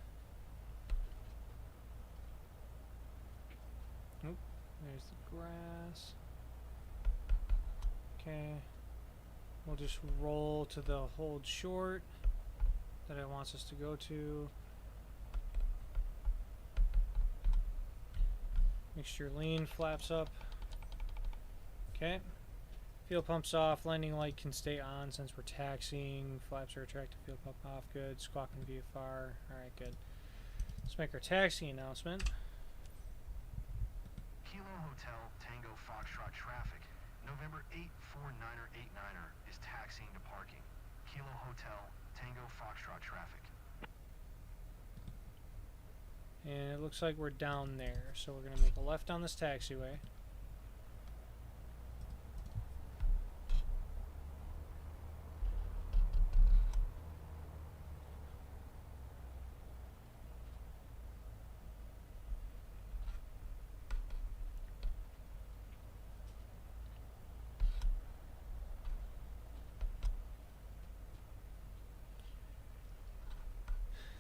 Oop, there's the grass. Okay. We'll just roll to the hold short that it wants us to go to. Make sure lean, flaps up. Okay. Fuel pump's off. Landing light can stay on since we're taxiing. Flaps are retracted. Fuel pump off. Good. Squawk and VFR. Alright, good. Let's make our taxi announcement. Kilo Hotel Tango Foxtrot traffic. November 849er is taxiing to parking. Kilo Hotel Tango Foxtrot traffic. And it looks like we're down there. So we're going to make a left on this taxiway.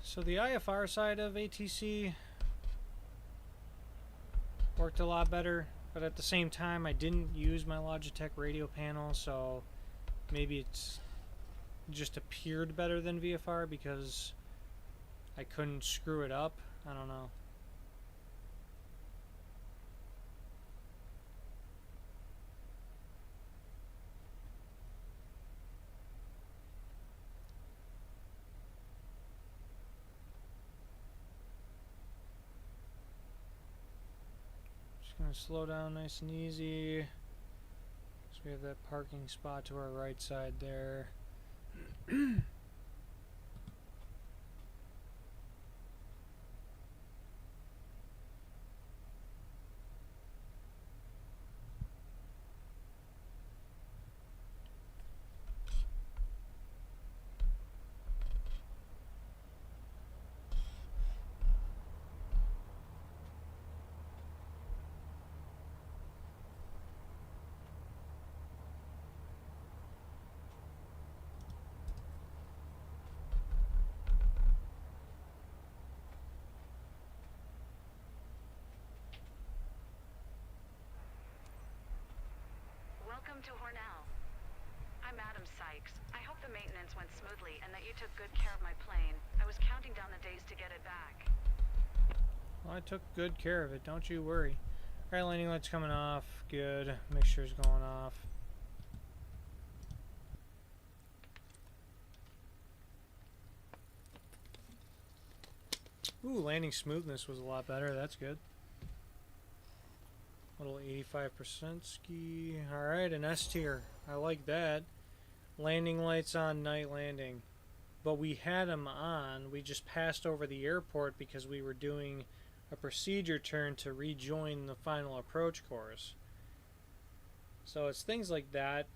So the IFR side of ATC, worked a lot better. But at the same time, I didn't use my Logitech radio panel, so maybe it's just appeared better than VFR because I couldn't screw it up. I don't know. Just gonna slow down nice and easy. So we have that parking spot to our right side there. Welcome to Hornell. I'm Adam Sykes. I hope the maintenance went smoothly and that you took good care of my plane. I was counting down the days to get it back. Well, I took good care of it, don't you worry. Alright, landing light's coming off. Good. Mixture's going off. Ooh, landing smoothness was a lot better. That's good. Little 85% ski. Alright, an S tier. I like that. Landing lights on night landing. But we had them on. We just passed over the airport because we were doing a procedure turn to rejoin the final approach course. So it's things like that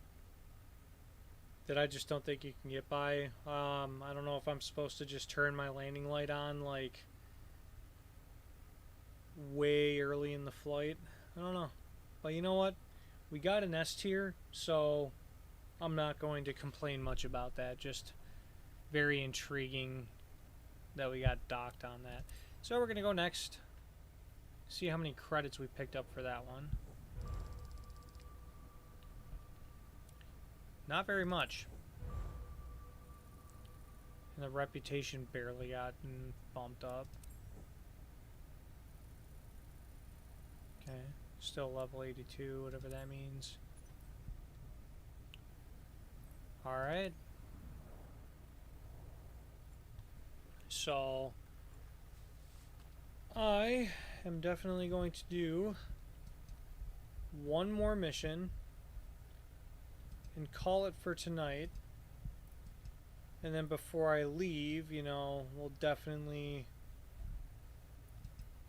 that I just don't think you can get by. I don't know if I'm supposed to just turn my landing light on like way early in the flight. I don't know. But you know what? We got an S tier, so I'm not going to complain much about that. Just very intriguing that we got docked on that. So we're going to go next. See how many credits we picked up for that one. Not very much. And the reputation barely got bumped up. Okay. Still level 82, whatever that means. Alright. So, I am definitely going to do one more mission and call it for tonight. And then before I leave, you know, we'll definitely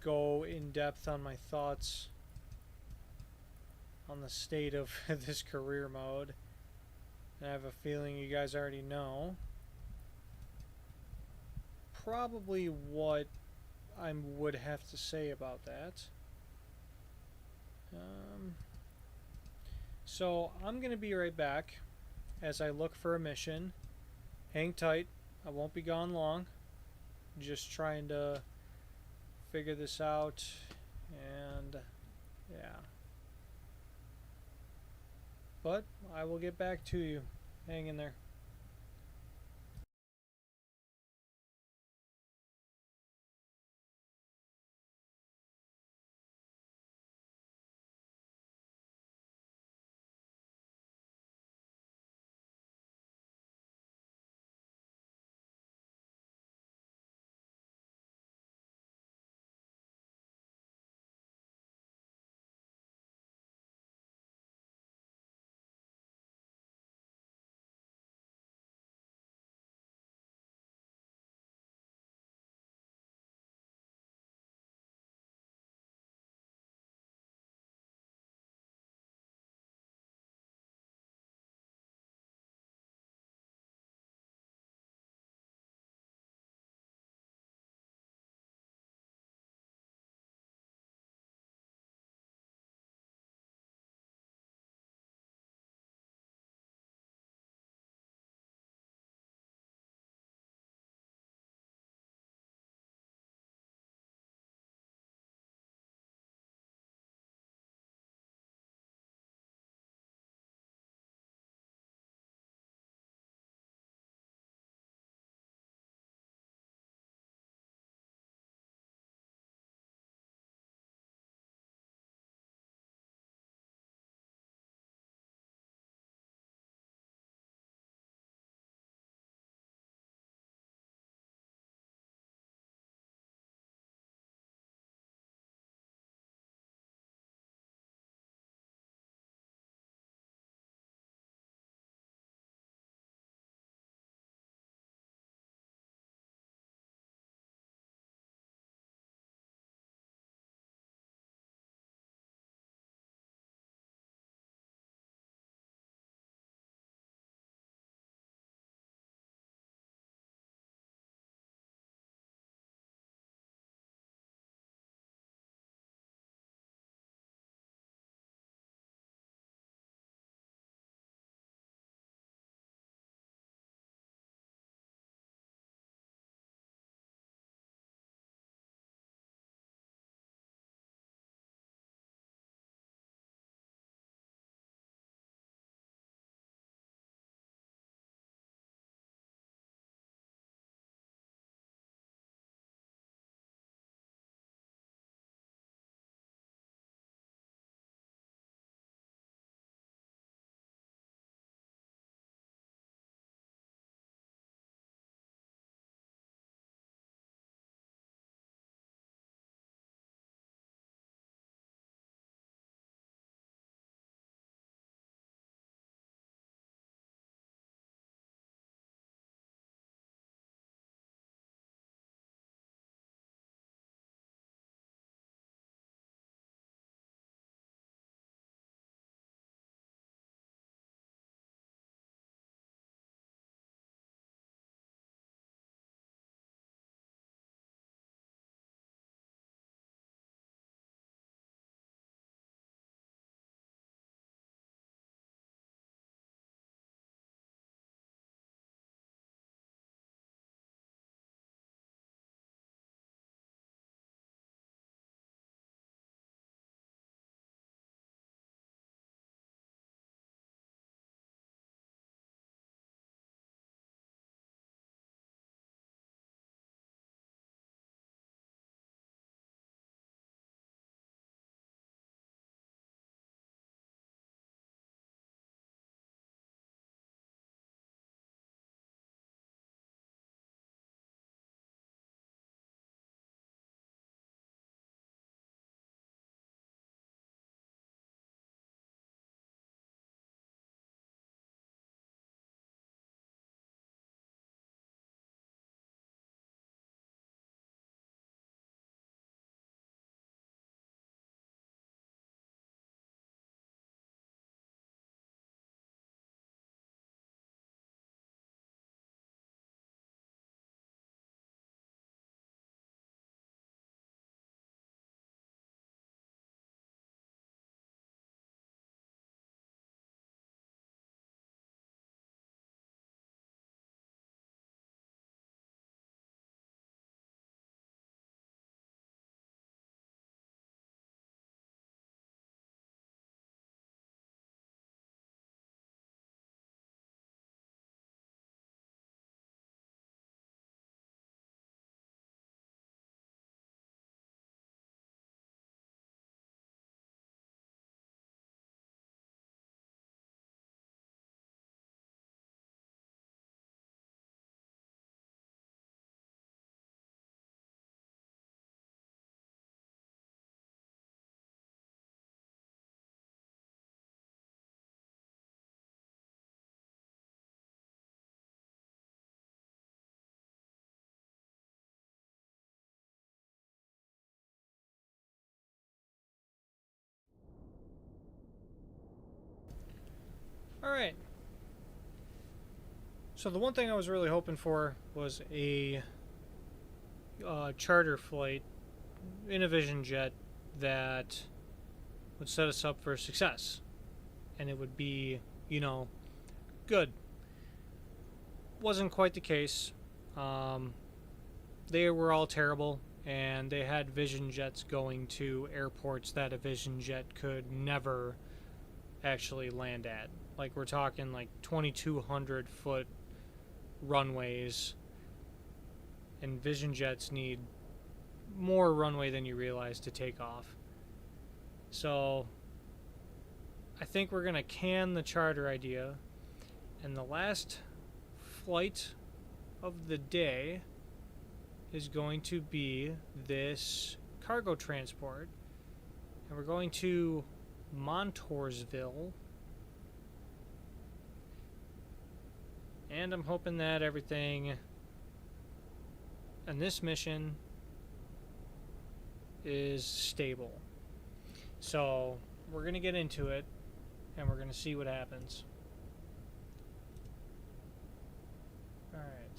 go in depth on my thoughts on the state of this career mode. And I have a feeling you guys already know probably what I would have to say about that. So I'm going to be right back as I look for a mission. Hang tight. I won't be gone long. Just trying to figure this out, and yeah. But I will get back to you. Hang in there. Alright. So the one thing I was really hoping for was a charter flight in a Vision jet that would set us up for success. And it would be, you know, good. Wasn't quite the case. They were all terrible, and they had Vision jets going to airports that a Vision jet could never actually land at. Like, we're talking like 2,200 foot runways, and Vision jets need more runway than you realize to take off. So I think we're gonna can the charter idea, and the last flight of the day is going to be this cargo transport, and we're going to Montoursville, and I'm hoping that everything in this mission is stable. So we're gonna get into it, and we're gonna see what happens. Alright.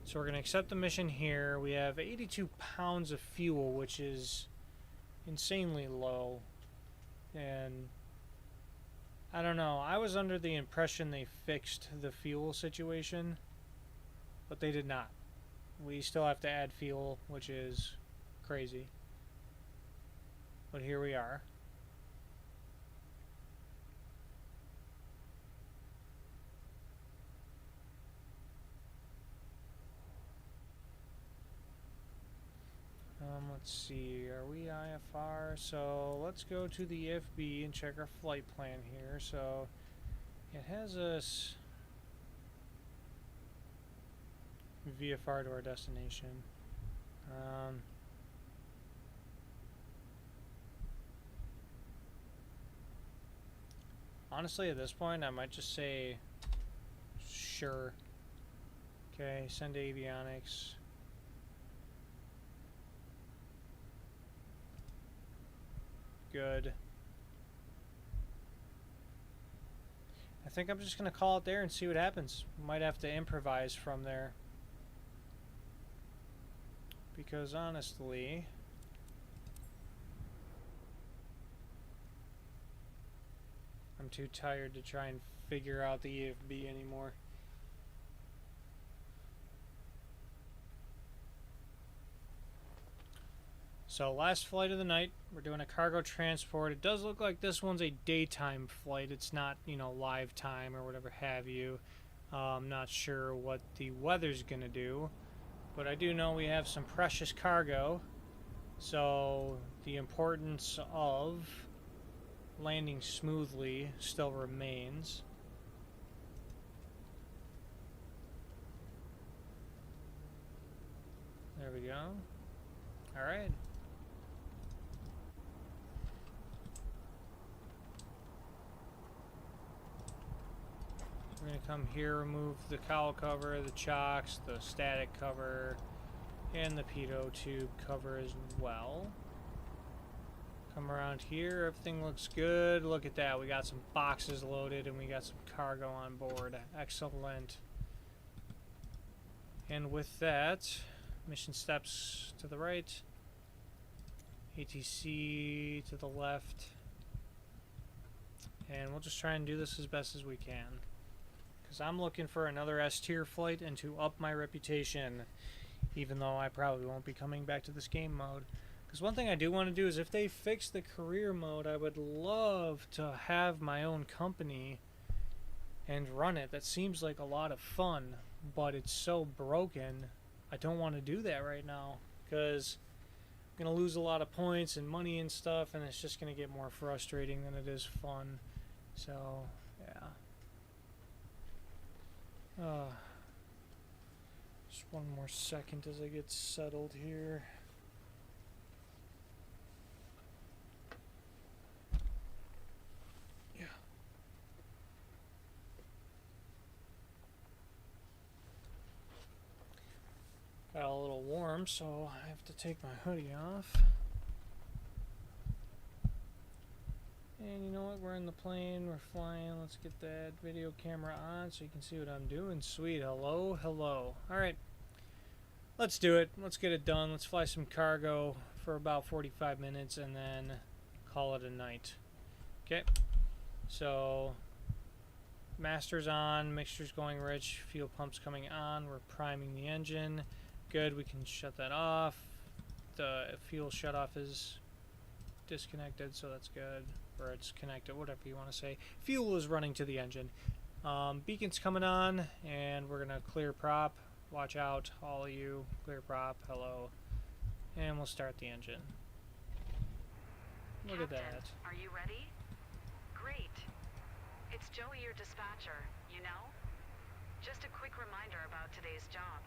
So we're going to accept the mission here. We have 82 pounds of fuel, which is insanely low. And I don't know. I was under the impression they fixed the fuel situation, but they did not. We still have to add fuel, which is crazy. But here we are. Let's see, are we IFR? So let's go to the FB and check our flight plan here. So it has us VFR to our destination. Honestly, at this point, I might just say sure. Okay, send to avionics. Good. I think I'm just going to call it there and see what happens. Might have to improvise from there. Because honestly, I'm too tired to try and figure out the EFB anymore. So last flight of the night, we're doing a cargo transport. It does look like this one's a daytime flight. It's not, you know, live time or whatever have you. I'm not sure what the weather's gonna do, but I do know we have some precious cargo. So the importance of landing smoothly still remains. There we go. All right. We're going to come here, remove the cowl cover, the chocks, the static cover, and the pitot tube cover as well. Come around here, everything looks good. Look at that, we got some boxes loaded and we got some cargo on board. Excellent. And with that, mission steps to the right, ATC to the left, and we'll just try and do this as best as we can. Because I'm looking for another S-tier flight and to up my reputation, even though I probably won't be coming back to this game mode. Because one thing I do want to do is, if they fix the career mode, I would love to have my own company and run it. That seems like a lot of fun, but it's so broken. I don't want to do that right now, because I'm going to lose a lot of points and money and stuff, and it's just going to get more frustrating than it is fun. So, yeah. Just one more second as I get settled here. Yeah. Got a little warm, so I have to take my hoodie off. And you know what? We're in the plane. We're flying. Let's get that video camera on so you can see what I'm doing. Sweet. Hello, hello. All right. Let's do it. Let's get it done. Let's fly some cargo for about 45 minutes and then call it a night. Okay. So, master's on. Mixture's going rich. Fuel pump's coming on. We're priming the engine. Good. We can shut that off. The fuel shutoff is disconnected, so that's good. Or it's connected, whatever you want to say. Fuel is running to the engine. Beacon's coming on, and we're gonna clear prop. Watch out, all of you. Clear prop, hello. And we'll start the engine. Look at Captain, that. are you ready? Great. It's Joey, your dispatcher, you know? Just a quick reminder about today's job.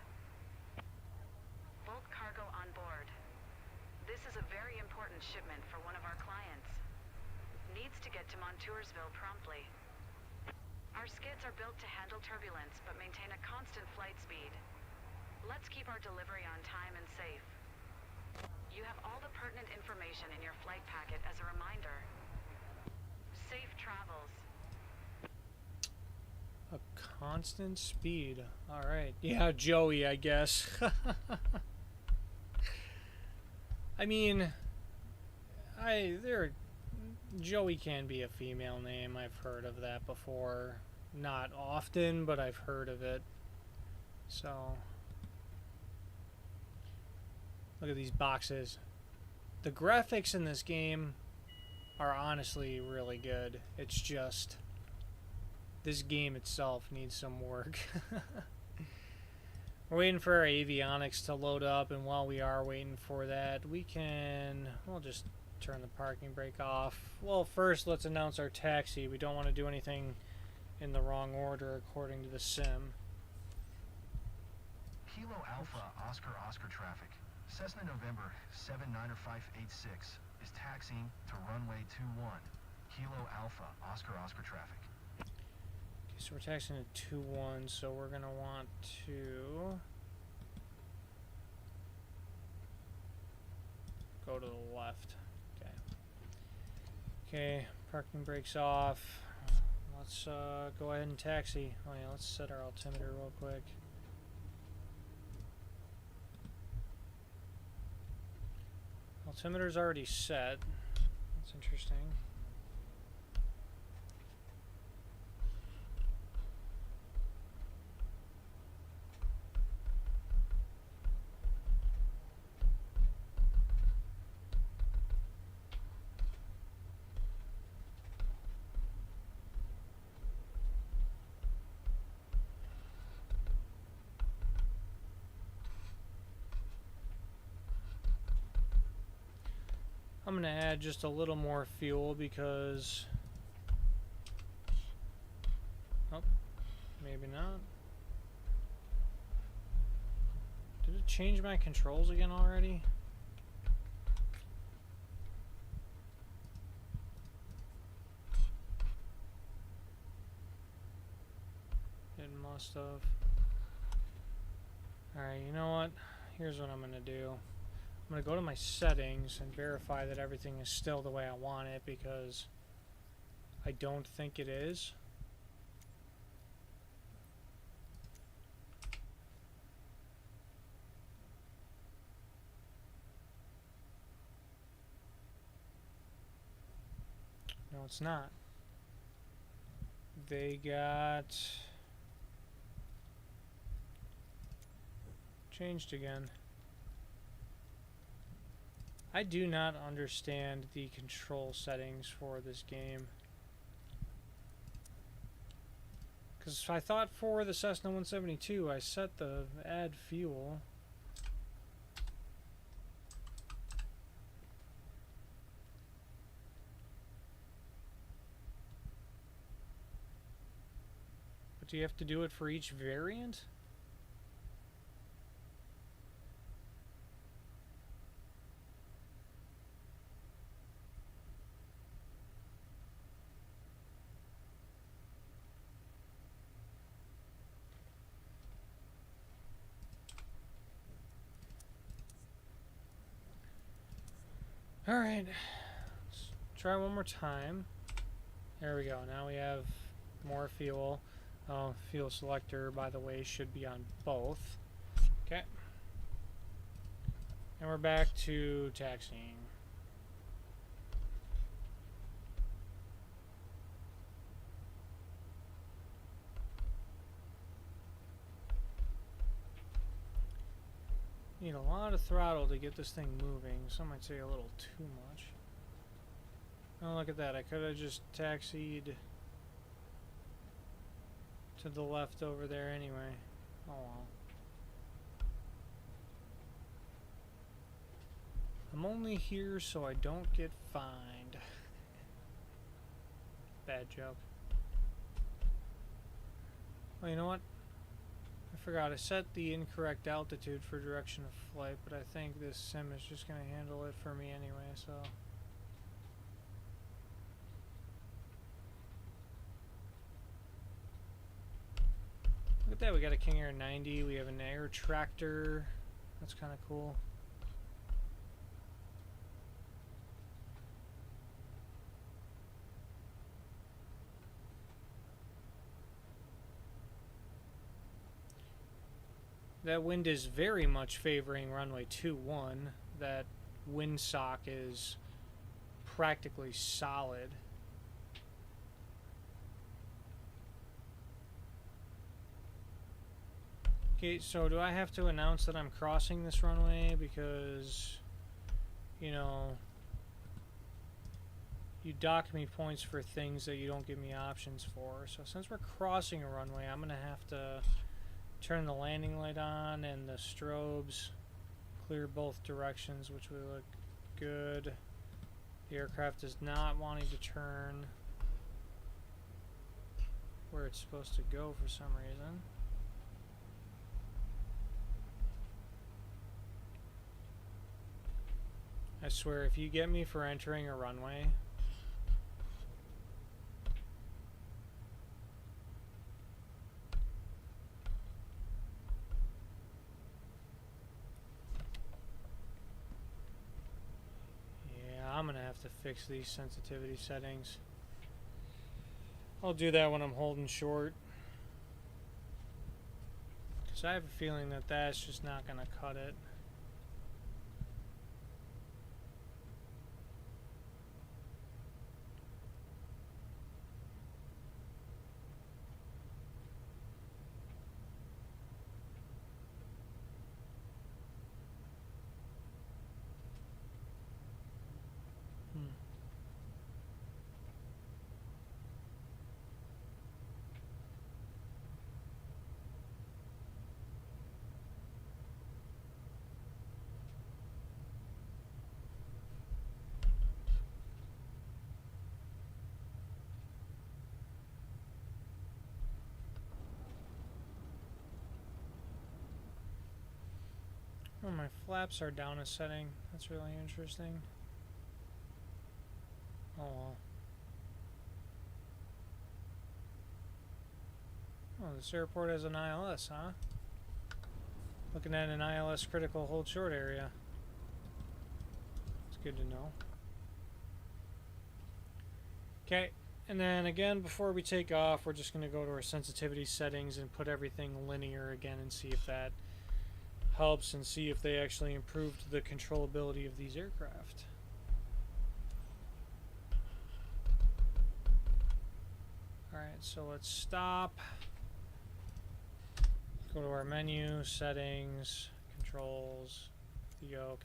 Bulk cargo on board. This is a very important shipment for one of our clients. Needs to get to Montoursville promptly. Our skids are built to handle turbulence but maintain a constant flight speed. Let's keep our delivery on time and safe. You have all the pertinent information in your flight packet as a reminder. Safe travels. A constant speed. Alright. Yeah, Joey, I guess. I mean, Joey can be a female name. I've heard of that before. Not often, but I've heard of it. So, look at these boxes. The graphics in this game are honestly really good. It's just, this game itself needs some work. We're waiting for our avionics to load up, and while we are waiting for that, we'll just turn the parking brake off. Well, first let's announce our taxi. We don't want to do anything in the wrong order according to the sim. Kilo Alpha Oscar traffic. Cessna November 790586 is taxiing to runway 21. Kilo Alpha Oscar traffic. Okay, so we're taxiing at 2-1, so we're going to want to go to the left. Okay. Okay, parking brakes off. Let's go ahead and taxi. Oh yeah, let's set our altimeter real quick. Altimeter's already set. That's interesting. I'm going to add just a little more fuel because... Oh, maybe not. Did it change my controls again already? It must have. Alright, you know what? Here's what I'm going to do. I'm going to go to my settings and verify that everything is still the way I want it, because I don't think it is. No, it's not. They got changed again. I do not understand the control settings for this game. Because I thought for the Cessna 172 I set the add fuel. But do you have to do it for each variant? Alright, let's try one more time. There we go. Now we have more fuel. Fuel selector, by the way, should be on both. Okay. And we're back to taxiing. Need a lot of throttle to get this thing moving. Some might say a little too much. Oh, look at that. I could have just taxied to the left over there anyway. Oh well. I'm only here so I don't get fined. Bad joke. Well, you know what? I forgot. I set the incorrect altitude for direction of flight, but I think this sim is just going to handle it for me anyway, so... Look at that, we got a King Air 90, we have an air tractor. That's kind of cool. That wind is very much favoring runway 21. That windsock is practically solid. Okay, so do I have to announce that I'm crossing this runway? Because, you know, you dock me points for things that you don't give me options for. So since we're crossing a runway, I'm going to have to turn the landing light on and the strobes, clear both directions, which would look good. The aircraft is not wanting to turn where it's supposed to go for some reason. I swear, if you get me for entering a runway, I'm gonna have to fix these sensitivity settings. I'll do that when I'm holding short, because I have a feeling that that's just not gonna cut it. Oh, my flaps are down a setting. That's really interesting. Oh well. Oh, this airport has an ILS, huh? Looking at an ILS critical hold short area. It's good to know. Okay, and then again, before we take off, we're just going to go to our sensitivity settings and put everything linear again and see if that helps, and see if they actually improved the controllability of these aircraft. Alright, so let's stop. Go to our menu, settings, controls, the yoke.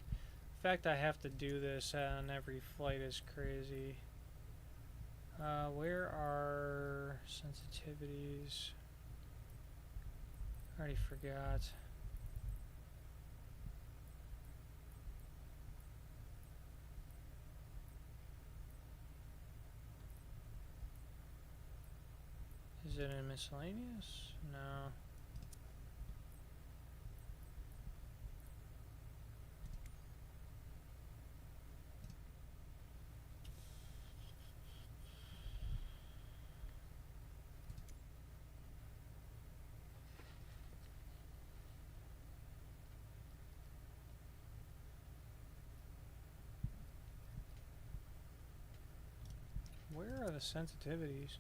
The fact I have to do this on every flight is crazy. Where are sensitivities? I already forgot. Is it in miscellaneous? No. Where are of sensitivities.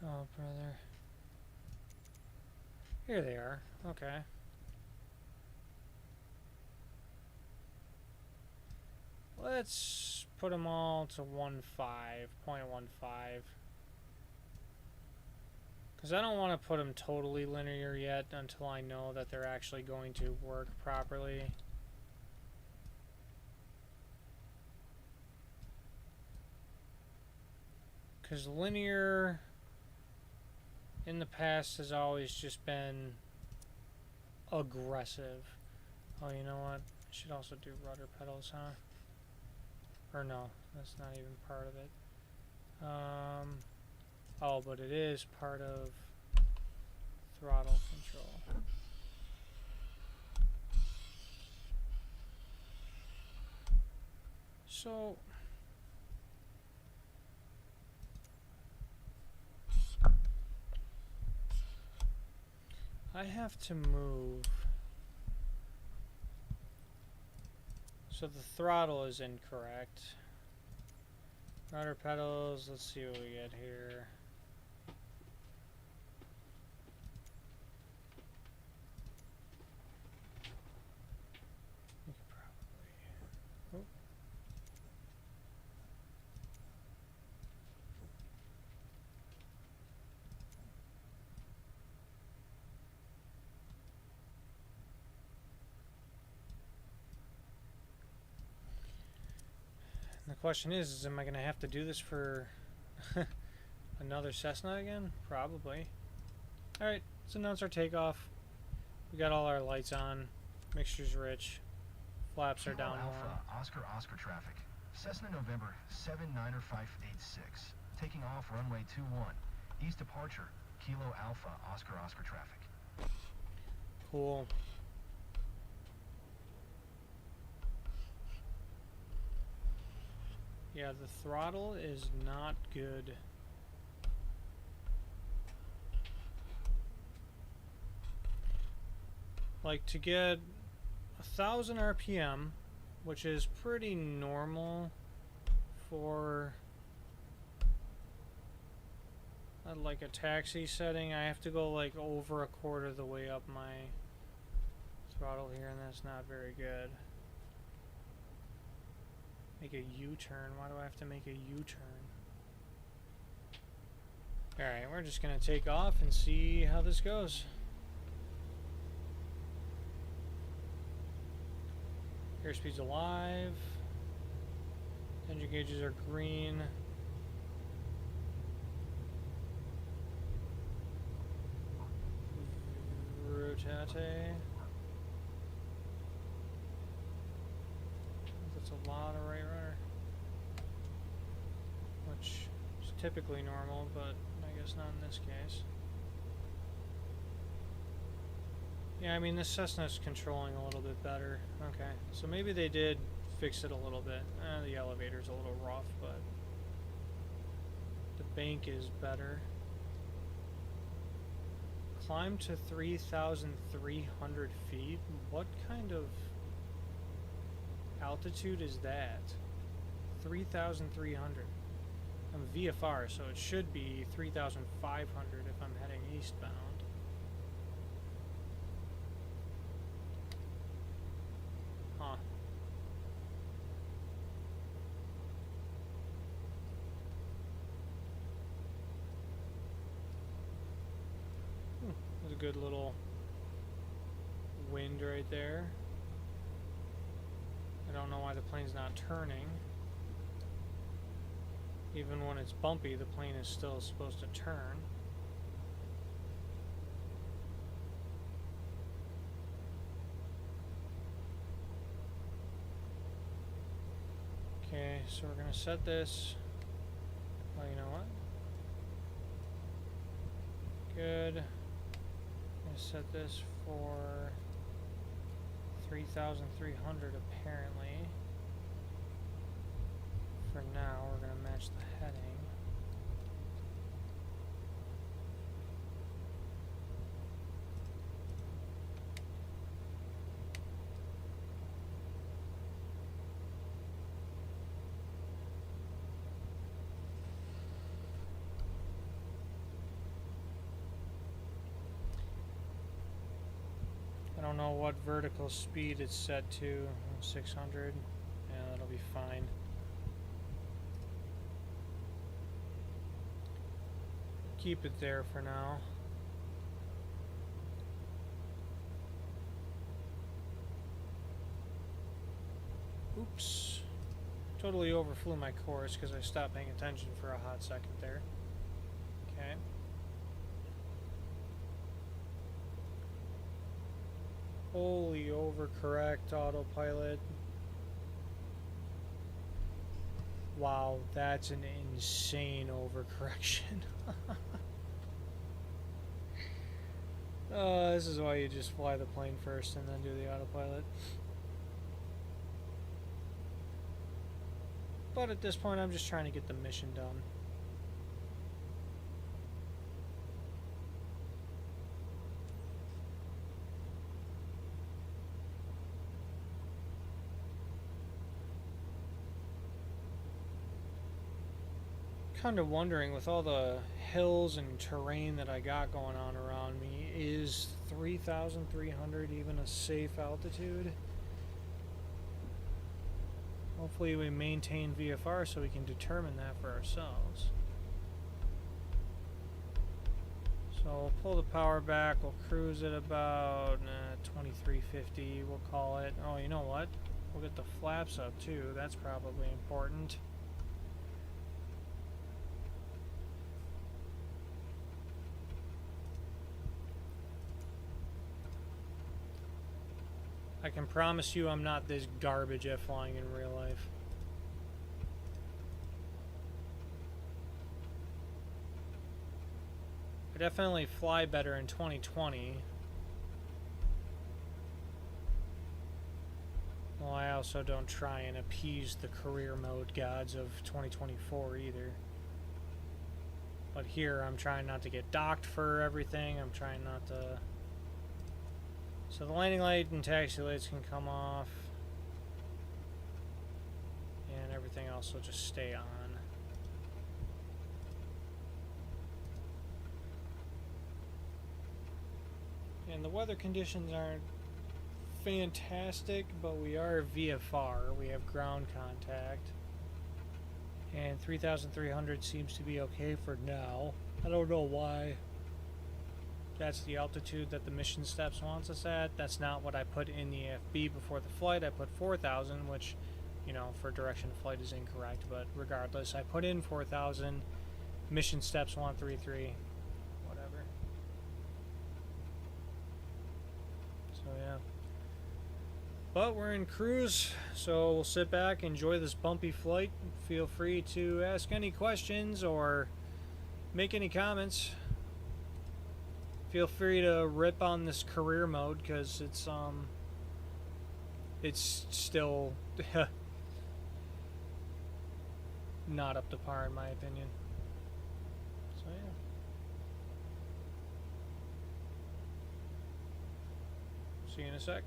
Oh, brother. Here they are. Okay. Let's put them all to 0.15. Because I don't want to put them totally linear yet until I know that they're actually going to work properly. Because linear in the past has always just been aggressive. Oh, you know what? I should also do rudder pedals, huh? Or no, that's not even part of it. Oh, but it is part of throttle control. So I have to move. So the throttle is incorrect. Rudder pedals, let's see what we get here. We could probably... Oh. The question is am I going to have to do this for another Cessna again? Probably. Alright, let's announce our takeoff. We got all our lights on. Mixture's rich. Flaps are down Alpha, low. Oscar traffic. Cessna November 79586. Taking off runway 21. East departure. Kilo Alpha, Oscar traffic. Cool. Yeah, the throttle is not good. Like, to get 1,000 RPM, which is pretty normal for like a taxi setting, I have to go like over a quarter of the way up my throttle here, and that's not very good. Make a U-turn. Why do I have to make a U-turn? Alright, we're just going to take off and see how this goes. Airspeed's alive. Engine gauges are green. Rotate. That's a lot of right rudder, which is typically normal, but I guess not in this case. Yeah, I mean, this Cessna's controlling a little bit better. Okay, so maybe they did fix it a little bit. The elevator's a little rough, but the bank is better. Climb to 3,300 feet? What kind of altitude is that? 3,300. I'm VFR, so it should be 3,500 if I'm heading eastbound. Huh. There's a good little wind right there. I don't know why the plane's not turning. Even when it's bumpy, the plane is still supposed to turn. Okay, so we're gonna set this. Well, you know what? Good. I'm gonna set this for 3,300 apparently. For now, we're going to match the heading. don't know what vertical speed it's set to. 600. Yeah, that'll be fine. Keep it there for now. Oops. Totally overflew my course because I stopped paying attention for a hot second there. Okay. Holy overcorrect autopilot. Wow, that's an insane overcorrection. This is why you just fly the plane first and then do the autopilot. But at this point, I'm just trying to get the mission done. Kind of wondering, with all the hills and terrain that I got going on around me, is 3,300 even a safe altitude? Hopefully we maintain VFR so we can determine that for ourselves. So we'll pull the power back, we'll cruise at about 2350, we'll call it. Oh, you know what? We'll get the flaps up too, that's probably important. I can promise you I'm not this garbage at flying in real life. I definitely fly better in 2020. Well, I also don't try and appease the career mode gods of 2024 either. But here I'm trying not to get docked for everything. I'm trying not to... So the landing light and taxi lights can come off. And everything else will just stay on. And the weather conditions aren't fantastic, but we are VFR. We have ground contact. And 3,300 seems to be okay for now. I don't know why. That's the altitude that the mission steps wants us at. That's not what I put in the AFB before the flight. I put 4,000, which, you know, for direction of flight is incorrect, but regardless, I put in 4,000. Mission steps want 3,3. Whatever. So, yeah. But we're in cruise, so we'll sit back, enjoy this bumpy flight. Feel free to ask any questions or make any comments. Feel free to rip on this career mode because it's still not up to par in my opinion. So yeah. See you in a sec.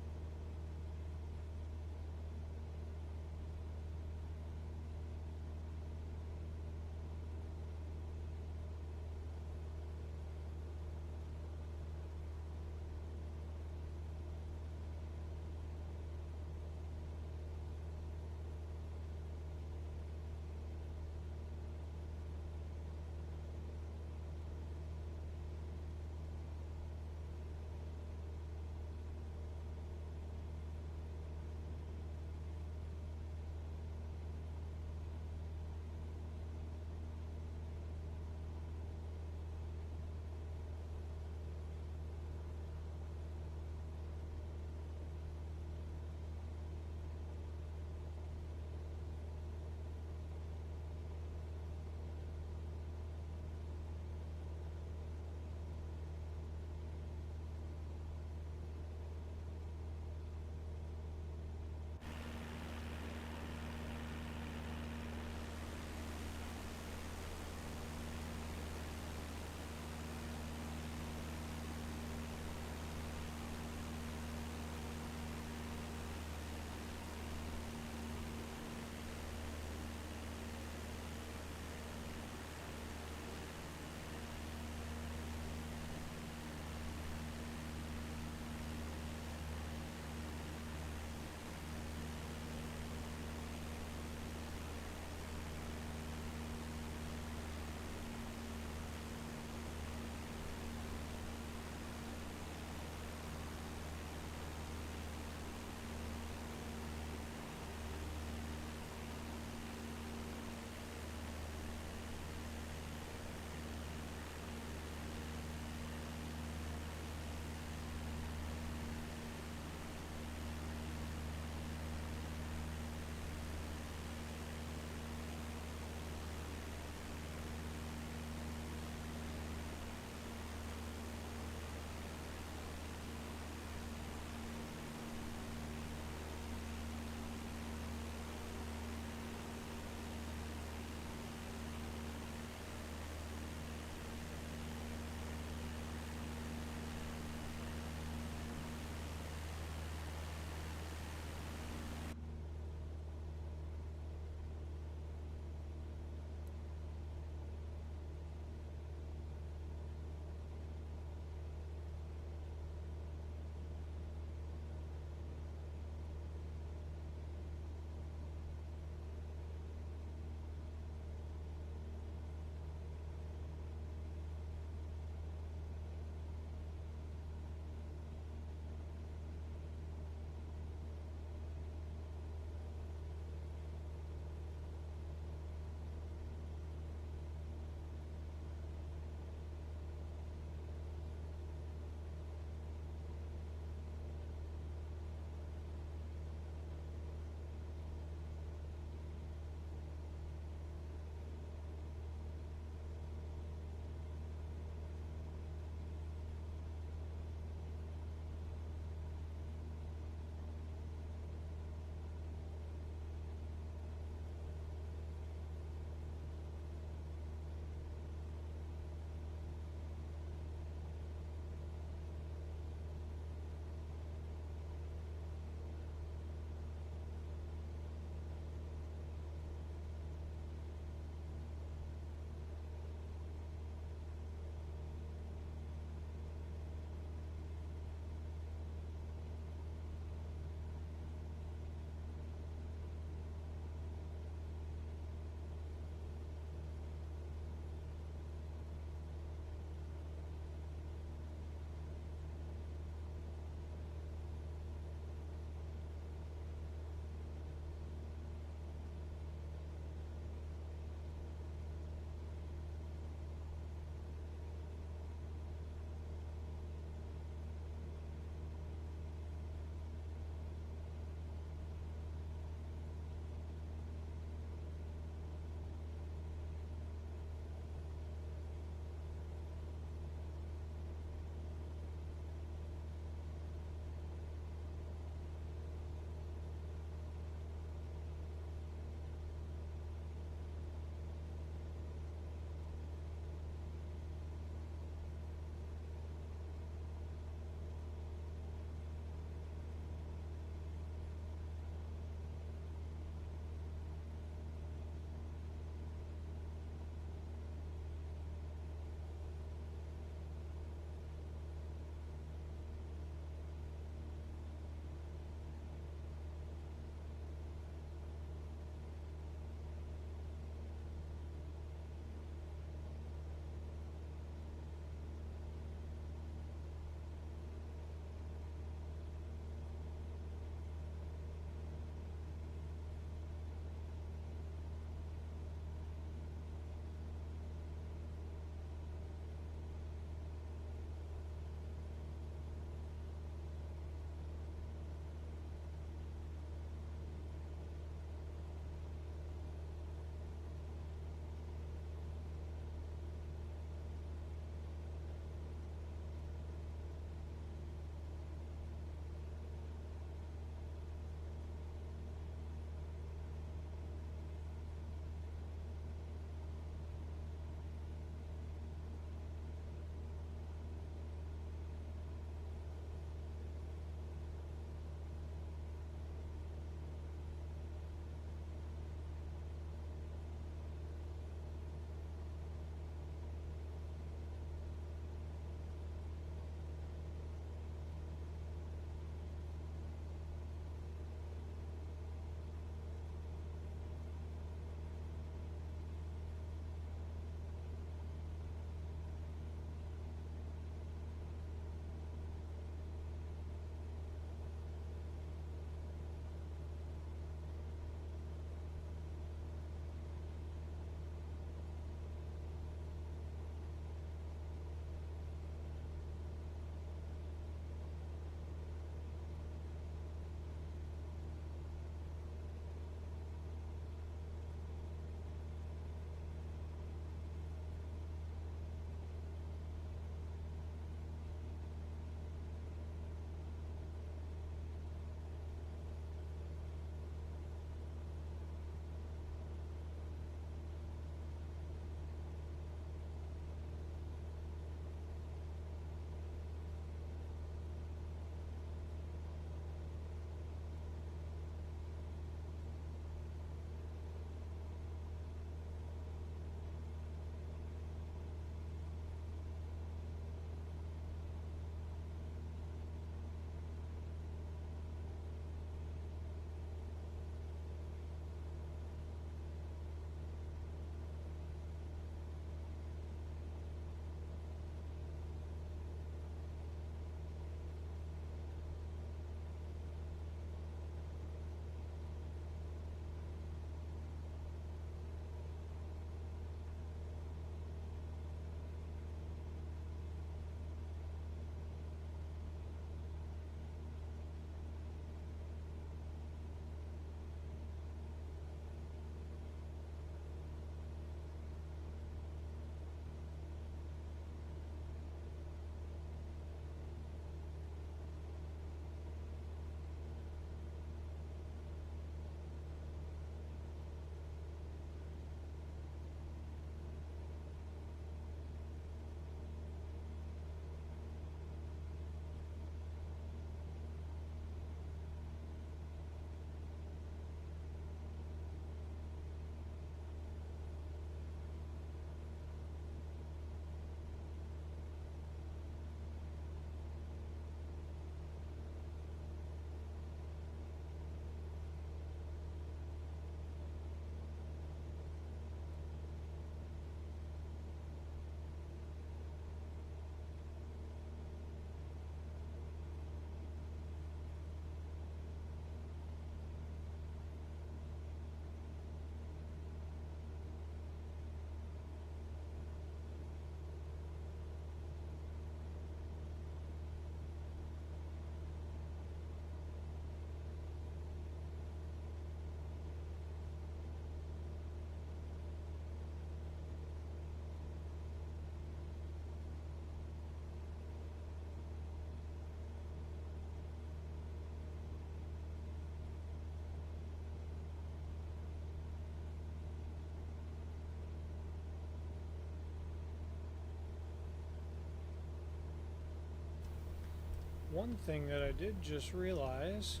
one thing that I did just realize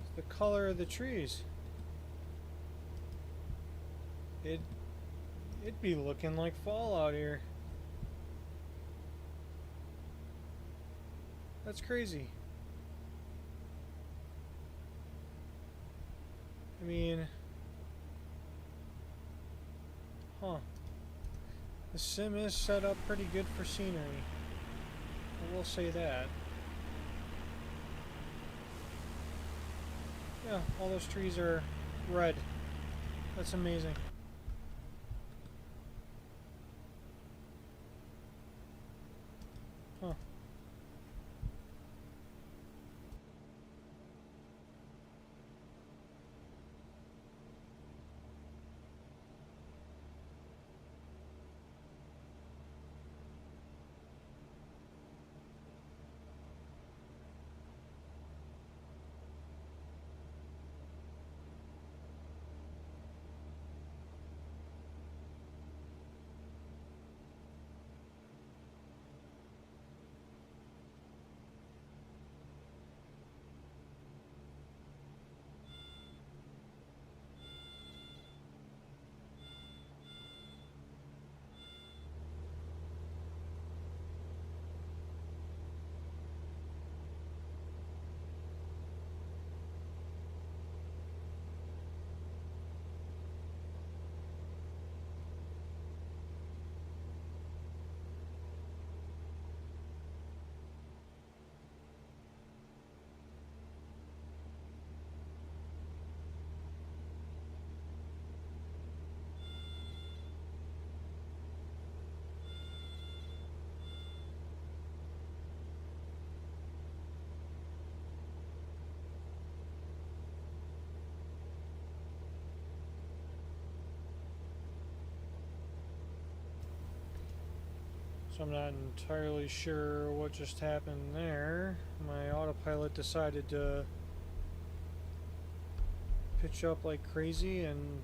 is the color of the trees. It'd be looking like fall out here. That's crazy. I mean, huh. The sim is set up pretty good for scenery. I will say that. Yeah, all those trees are red. That's amazing. Huh. So I'm not entirely sure what just happened there. My autopilot decided to pitch up like crazy and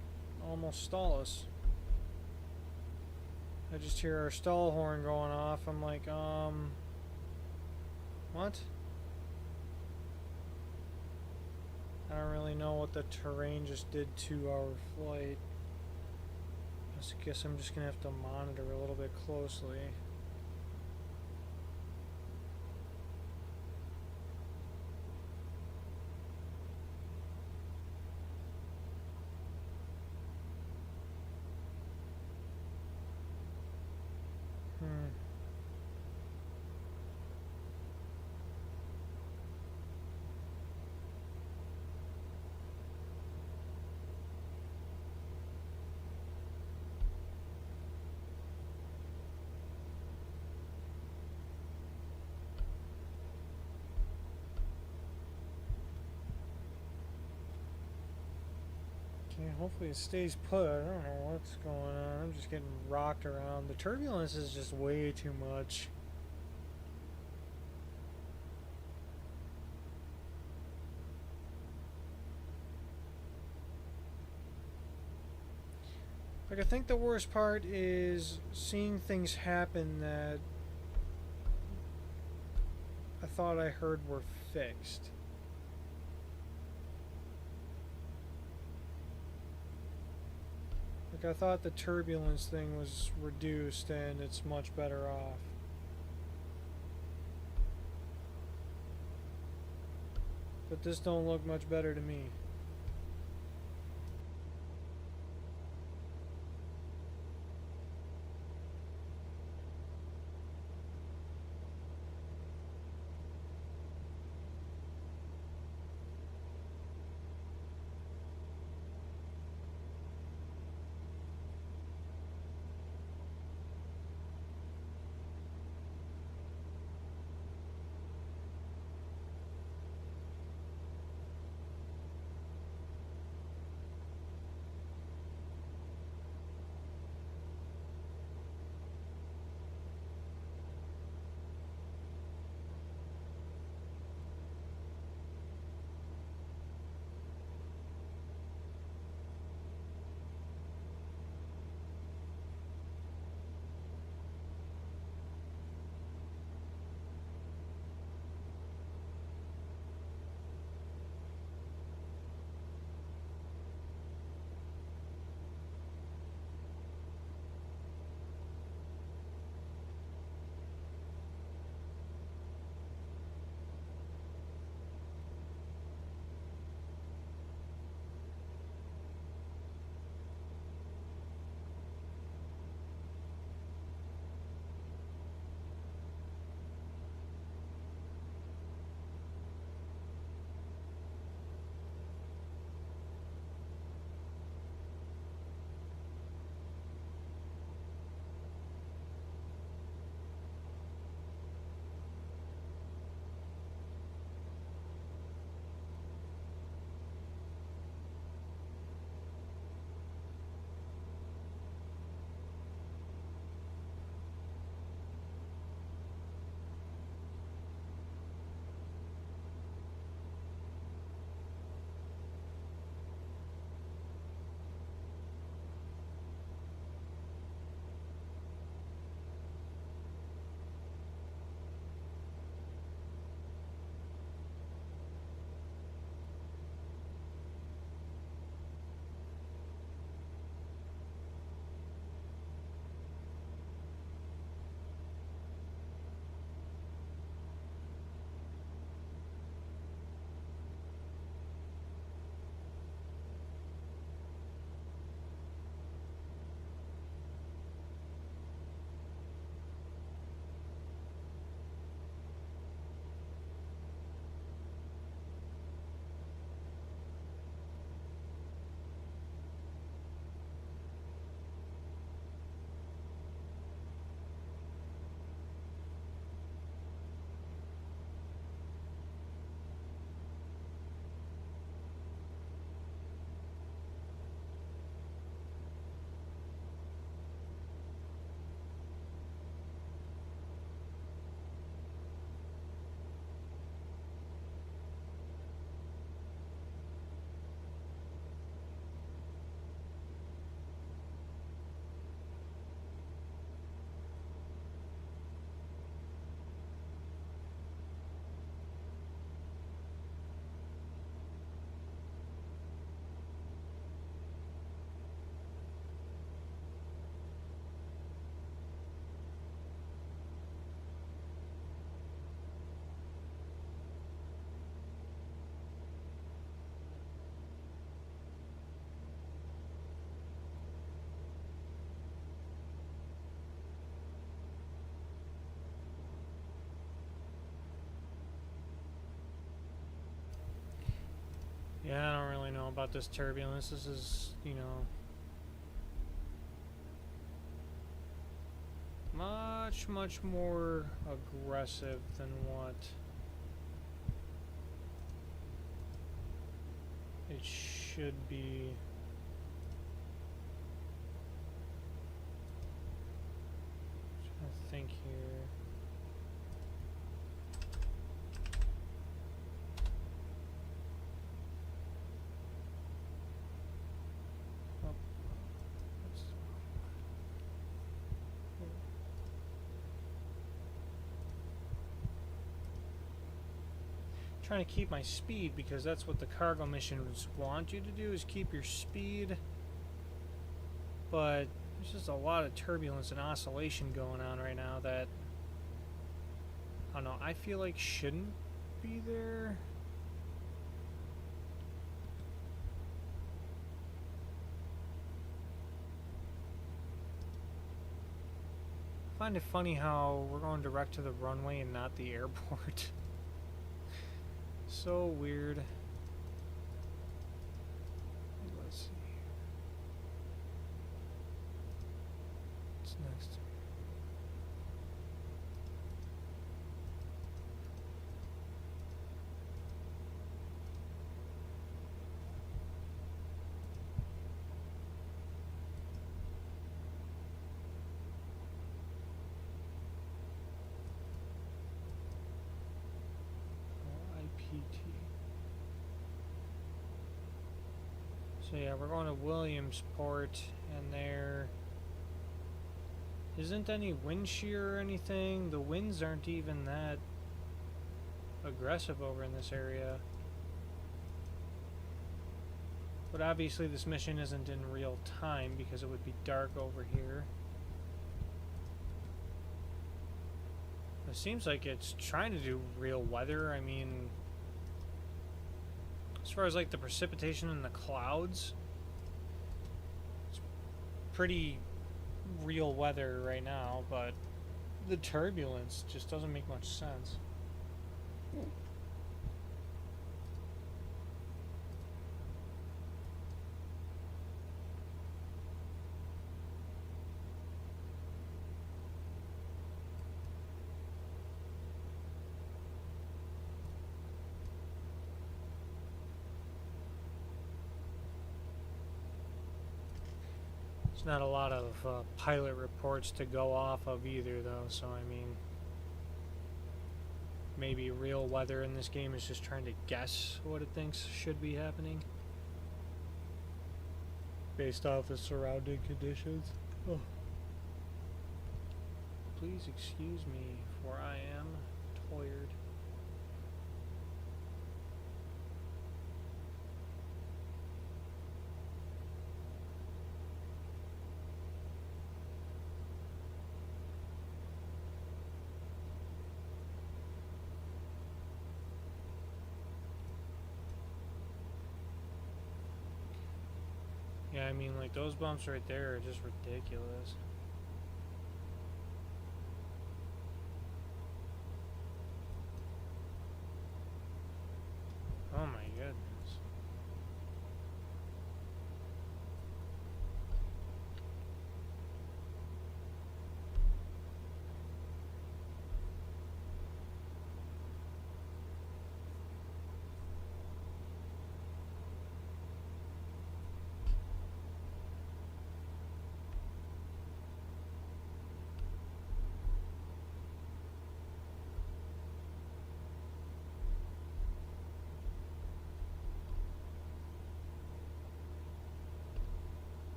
almost stall us. I just hear our stall horn going off. I'm like, what? I don't really know what the terrain just did to our flight. I guess I'm just gonna have to monitor a little bit closely. Okay, hopefully it stays put. I don't know what's going on. I'm just getting rocked around. The turbulence is just way too much. Like, I think the worst part is seeing things happen that I thought I heard were fixed. Like, I thought the turbulence thing was reduced and it's much better off. But this don't look much better to me. Yeah, I don't really know about this turbulence. This is, you know, much more aggressive than what it should be. Trying to think here. Oh, trying to keep my speed because that's what the cargo missions want you to do, is keep your speed. But there's just a lot of turbulence and oscillation going on right now that, I don't know, I feel like shouldn't be there. I find it funny how we're going direct to the runway and not the airport. So weird. Let's see. What's next? IPT. So yeah, we're going to Williamsport, and there isn't any wind shear or anything. The winds aren't even that aggressive over in this area. But obviously this mission isn't in real time because it would be dark over here. It seems like it's trying to do real weather. I mean, as far as like the precipitation in the clouds, it's pretty real weather right now, but the turbulence just doesn't make much sense. Not a lot of pilot reports to go off of either, though, so I mean, maybe real weather in this game is just trying to guess what it thinks should be happening based off the surrounding conditions. Oh. Please excuse me, for I am tired. Yeah, I mean, like, those bumps right there are just ridiculous. Oh my goodness.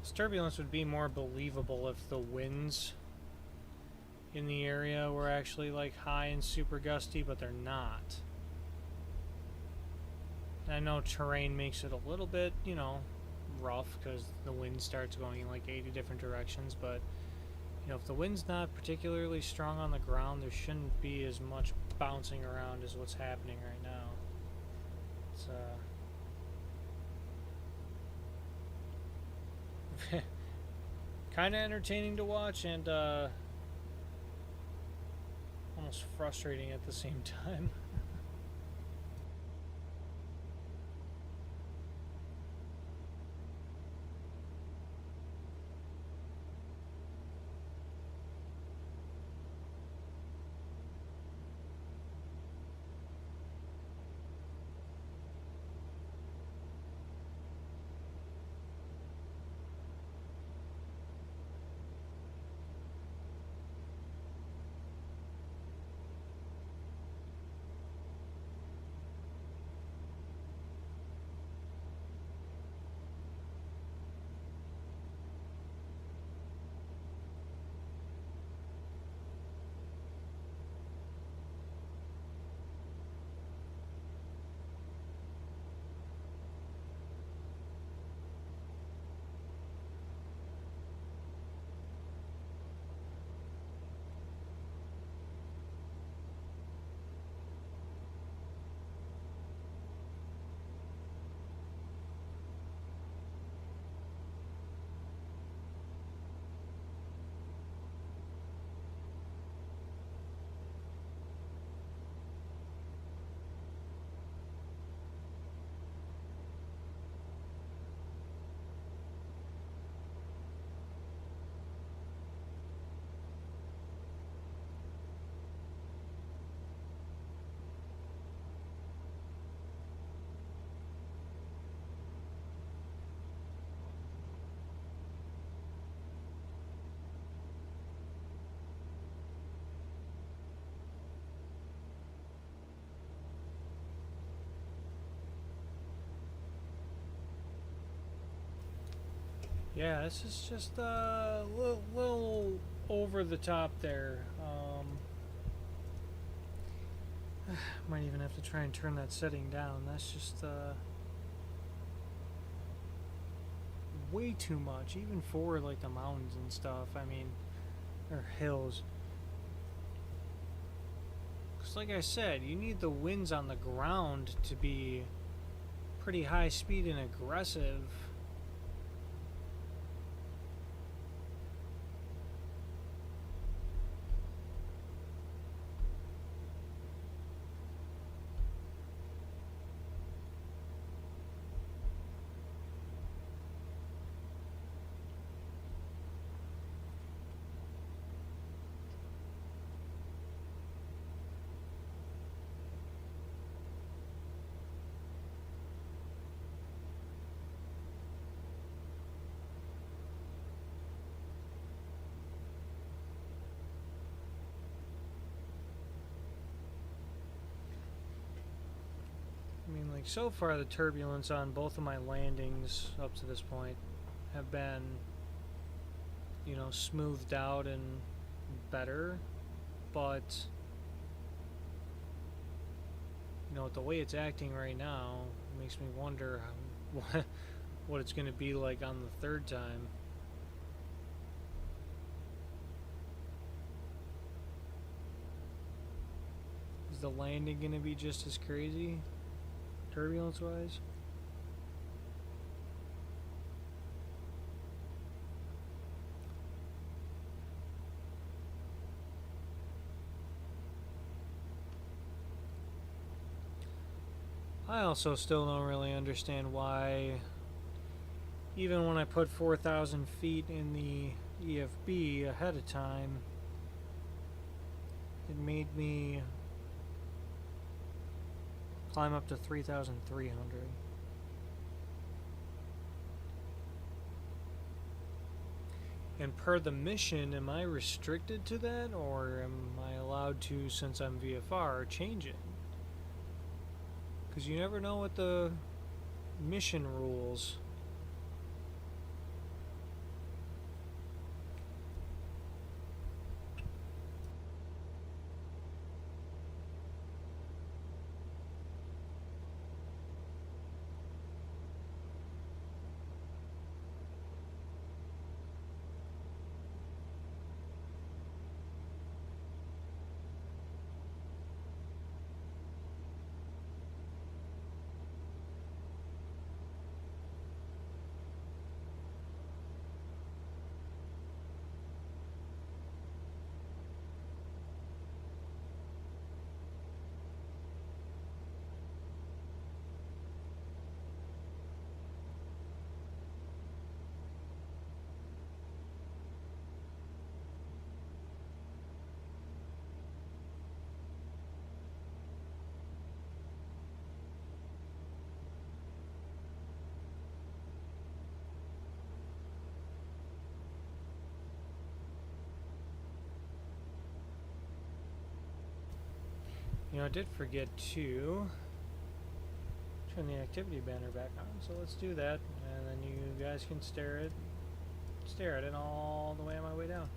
This turbulence would be more believable if the winds in the area were actually like high and super gusty, but they're not. And I know terrain makes it a little bit, you know, rough because the wind starts going in like 80 different directions, but you know, if the wind's not particularly strong on the ground, there shouldn't be as much bouncing around as what's happening right now. It's kind of entertaining to watch, and almost frustrating at the same time. Yeah, this is just a little over the top there. Might even have to try and turn that setting down. That's just way too much, even for like the mountains and stuff. I mean, or hills. Because like I said, you need the winds on the ground to be pretty high speed and aggressive. I mean, like, so far the turbulence on both of my landings up to this point have been, you know, smoothed out and better, but, you know, the way it's acting right now makes me wonder what it's going to be like on the third time. Is the landing going to be just as crazy? Turbulence wise? I also still don't really understand why, even when I put 4,000 feet in the EFB ahead of time, it made me climb up to 3,300. And per the mission, am I restricted to that, or am I allowed to, since I'm VFR, change it? Because you never know what the mission rules. You know, I did forget to turn the activity banner back on, so let's do that, and then you guys can stare at it all the way on my way down.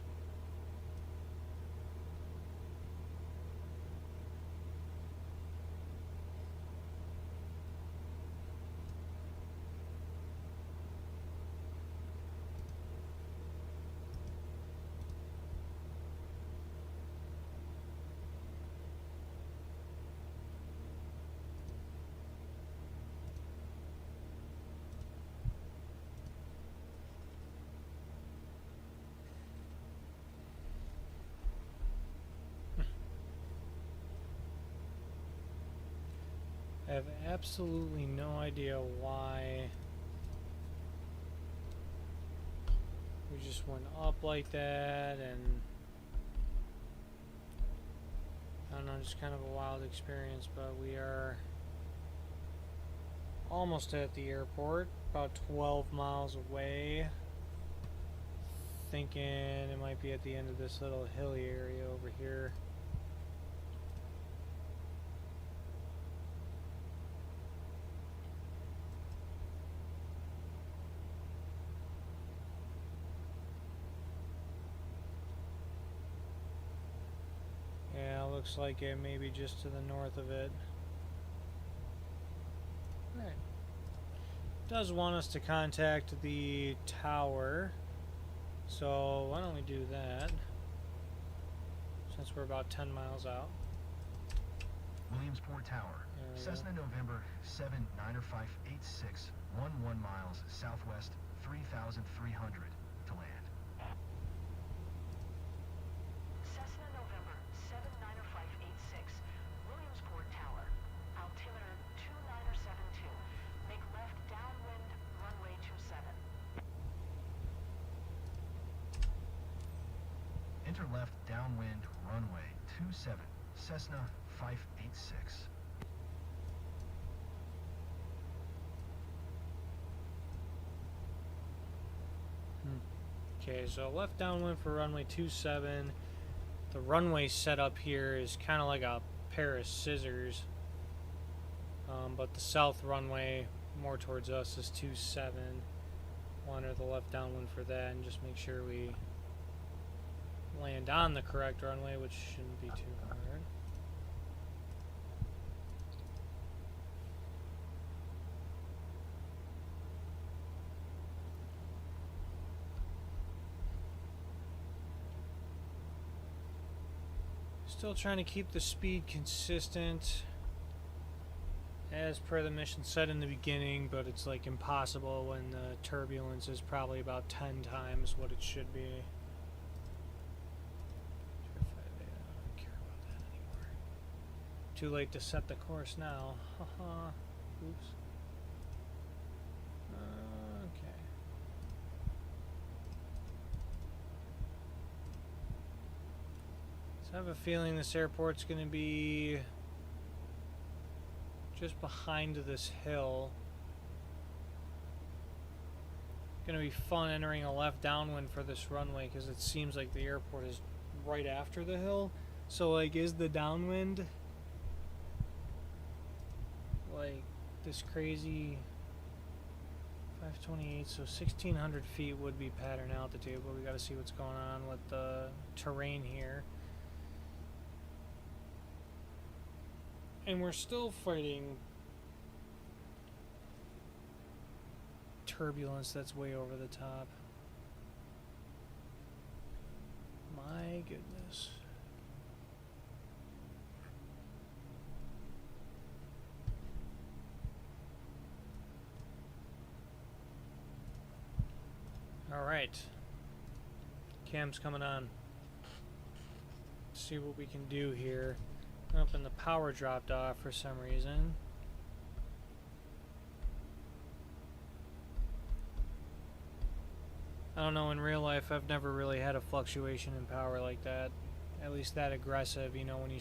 I have absolutely no idea why we just went up like that, and I don't know, just kind of a wild experience. But we are almost at the airport, about 12 miles away. Thinking it might be at the end of this little hilly area over here. Looks like it may be just to the north of it. Alright. Does want us to contact the tower. So why don't we do that? Since we're about 10 miles out. Williamsport Tower. Cessna November 790586, 11 miles southwest, 3,300 to land. Cessna November 790586, Williamsport Tower. Altimeter 2972. Make left downwind, runway 27. Enter left downwind, runway 27, Cessna 586. Okay, so left downwind for runway 27. The runway setup here is kind of like a pair of scissors. But the south runway, more towards us, is 27. We'll enter the left downwind for that and just make sure we land on the correct runway, which shouldn't be too hard. Still trying to keep the speed consistent as per the mission set in the beginning, but it's like impossible when the turbulence is probably about 10 times what it should be. I don't care about that anymore. Too late to set the course now. Haha. Oops. Okay. So I have a feeling this airport's going to be just behind this hill. Going to be fun entering a left downwind for this runway because it seems like the airport is right after the hill. So like, is the downwind like this crazy 528? So 1,600 feet would be pattern altitude, but we got to see what's going on with the terrain here. And we're still fighting turbulence that's way over the top. My goodness. All right. Cam's coming on. Let's see what we can do here. Up and the power dropped off for some reason. I don't know, in real life I've never really had a fluctuation in power like that. At least that aggressive, you know, when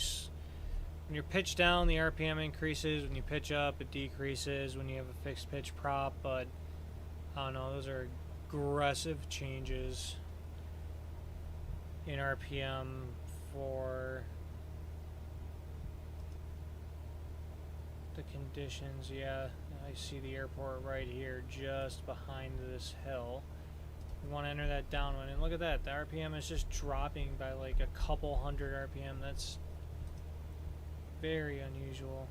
you're pitched down, the RPM increases. When you pitch up, it decreases when you have a fixed pitch prop, but I don't know, those are aggressive changes in RPM for the conditions. Yeah, I see the airport right here, just behind this hill. We want to enter that downwind, and look at that. The RPM is just dropping by like a couple hundred RPM. That's very unusual.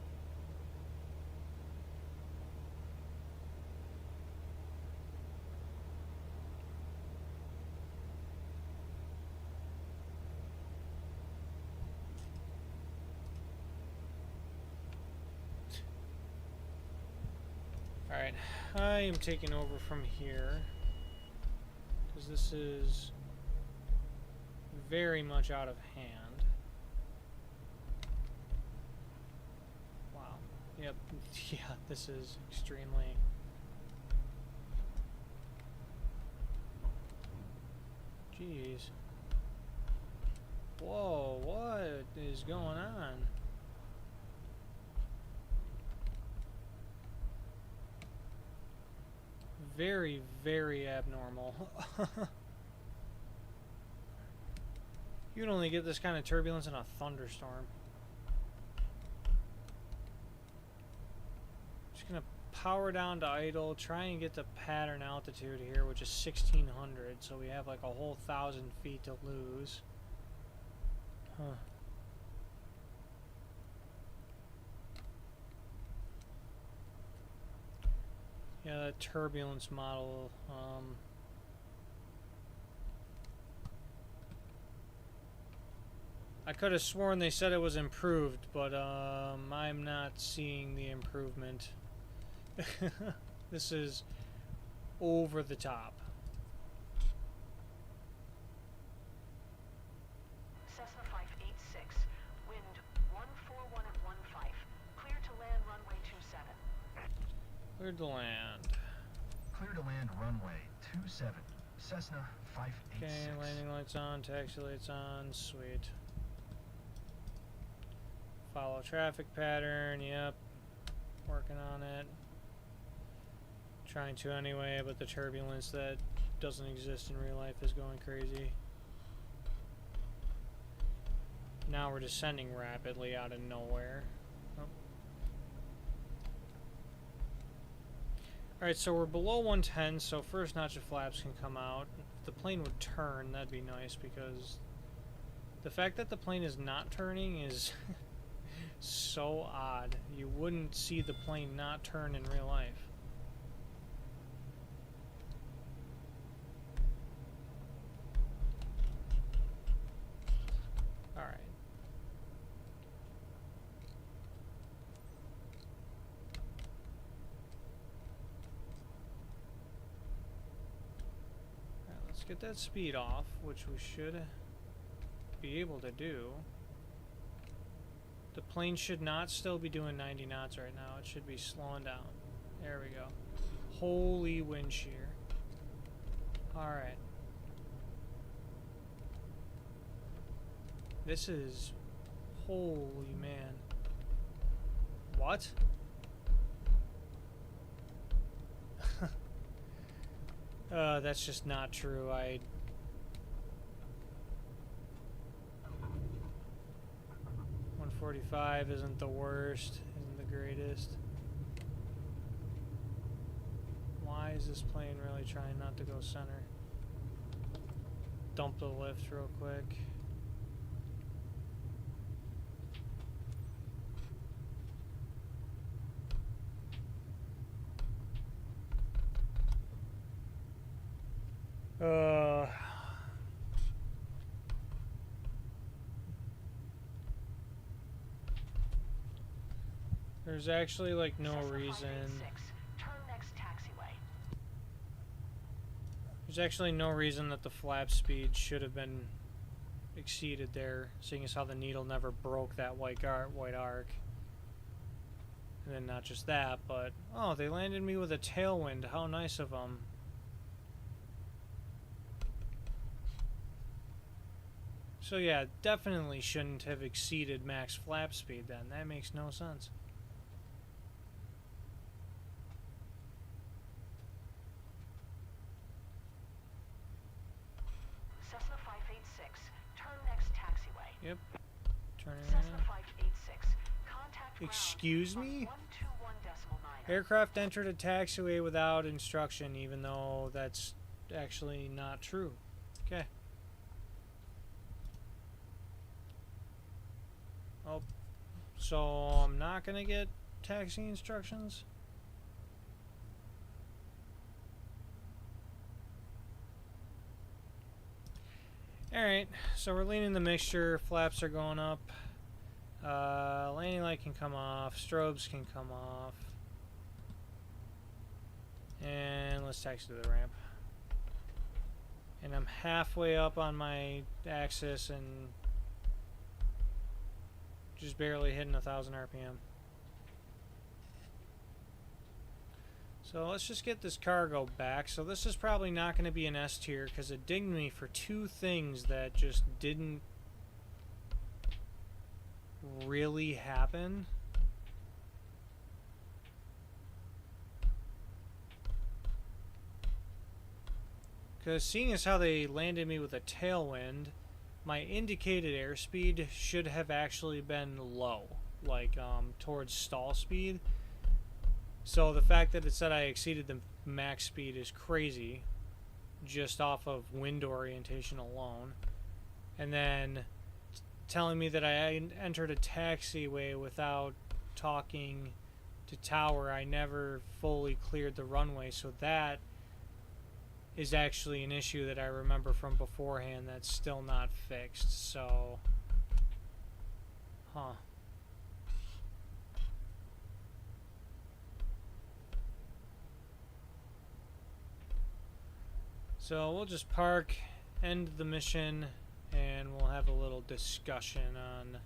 Alright, I am taking over from here, because this is very much out of hand. Wow. Yep. Yeah, this is extremely... Jeez. Whoa, what is going on? Very, very abnormal. You can only get this kind of turbulence in a thunderstorm. Just gonna power down to idle, try and get the pattern altitude here, which is 1600, so we have like a whole 1,000 feet to lose. Huh. Yeah, that turbulence model, I could have sworn they said it was improved, but I'm not seeing the improvement. This is over the top. Cessna 586, wind 141 at 15. Clear to land runway 27. Cleared to land. Clear to land runway 27, Cessna 586. Okay, landing lights on, taxi lights on, sweet. Follow traffic pattern, yep. Working on it. Trying to anyway, but the turbulence that doesn't exist in real life is going crazy. Now we're descending rapidly out of nowhere. Oh. Alright, so we're below 110, so first notch of flaps can come out. If the plane would turn, that'd be nice, because the fact that the plane is not turning is so odd. You wouldn't see the plane not turn in real life. Alright. Alright, let's get that speed off, which we should be able to do. The plane should not still be doing 90 knots right now. It should be slowing down. There we go. Holy wind shear. Alright. This is... Holy man. What? That's just not true. 145 isn't the worst, isn't the greatest. Why is this plane really trying not to go center? Dump the lift real quick. There's actually like no reason. Turn next taxiway. There's actually no reason that the flap speed should have been exceeded there, seeing as how the needle never broke that white arc. And then not just that, but oh, they landed me with a tailwind. How nice of them. So yeah, definitely shouldn't have exceeded max flap speed then. That makes no sense. Cessna 586, turn next taxiway. Yep. Turning Cessna around. 586, contact Excuse me? 121.9. Aircraft entered a taxiway without instruction, even though that's actually not true. Okay. Oh, so I'm not gonna get taxi instructions? Alright, so we're leaning the mixture, flaps are going up, landing light can come off, strobes can come off, and let's taxi to the ramp. And I'm halfway up on my axis and just barely hitting 1,000 RPM. So let's just get this cargo back. So this is probably not going to be an S tier because it dinged me for two things that just didn't really happen. Because seeing as how they landed me with a tailwind, my indicated airspeed should have actually been low, like towards stall speed. So the fact that it said I exceeded the max speed is crazy, just off of wind orientation alone. And then telling me that I entered a taxiway without talking to tower. I never fully cleared the runway, so that is actually an issue that I remember from beforehand that's still not fixed. So, huh. So we'll just park, end the mission, and we'll have a little discussion on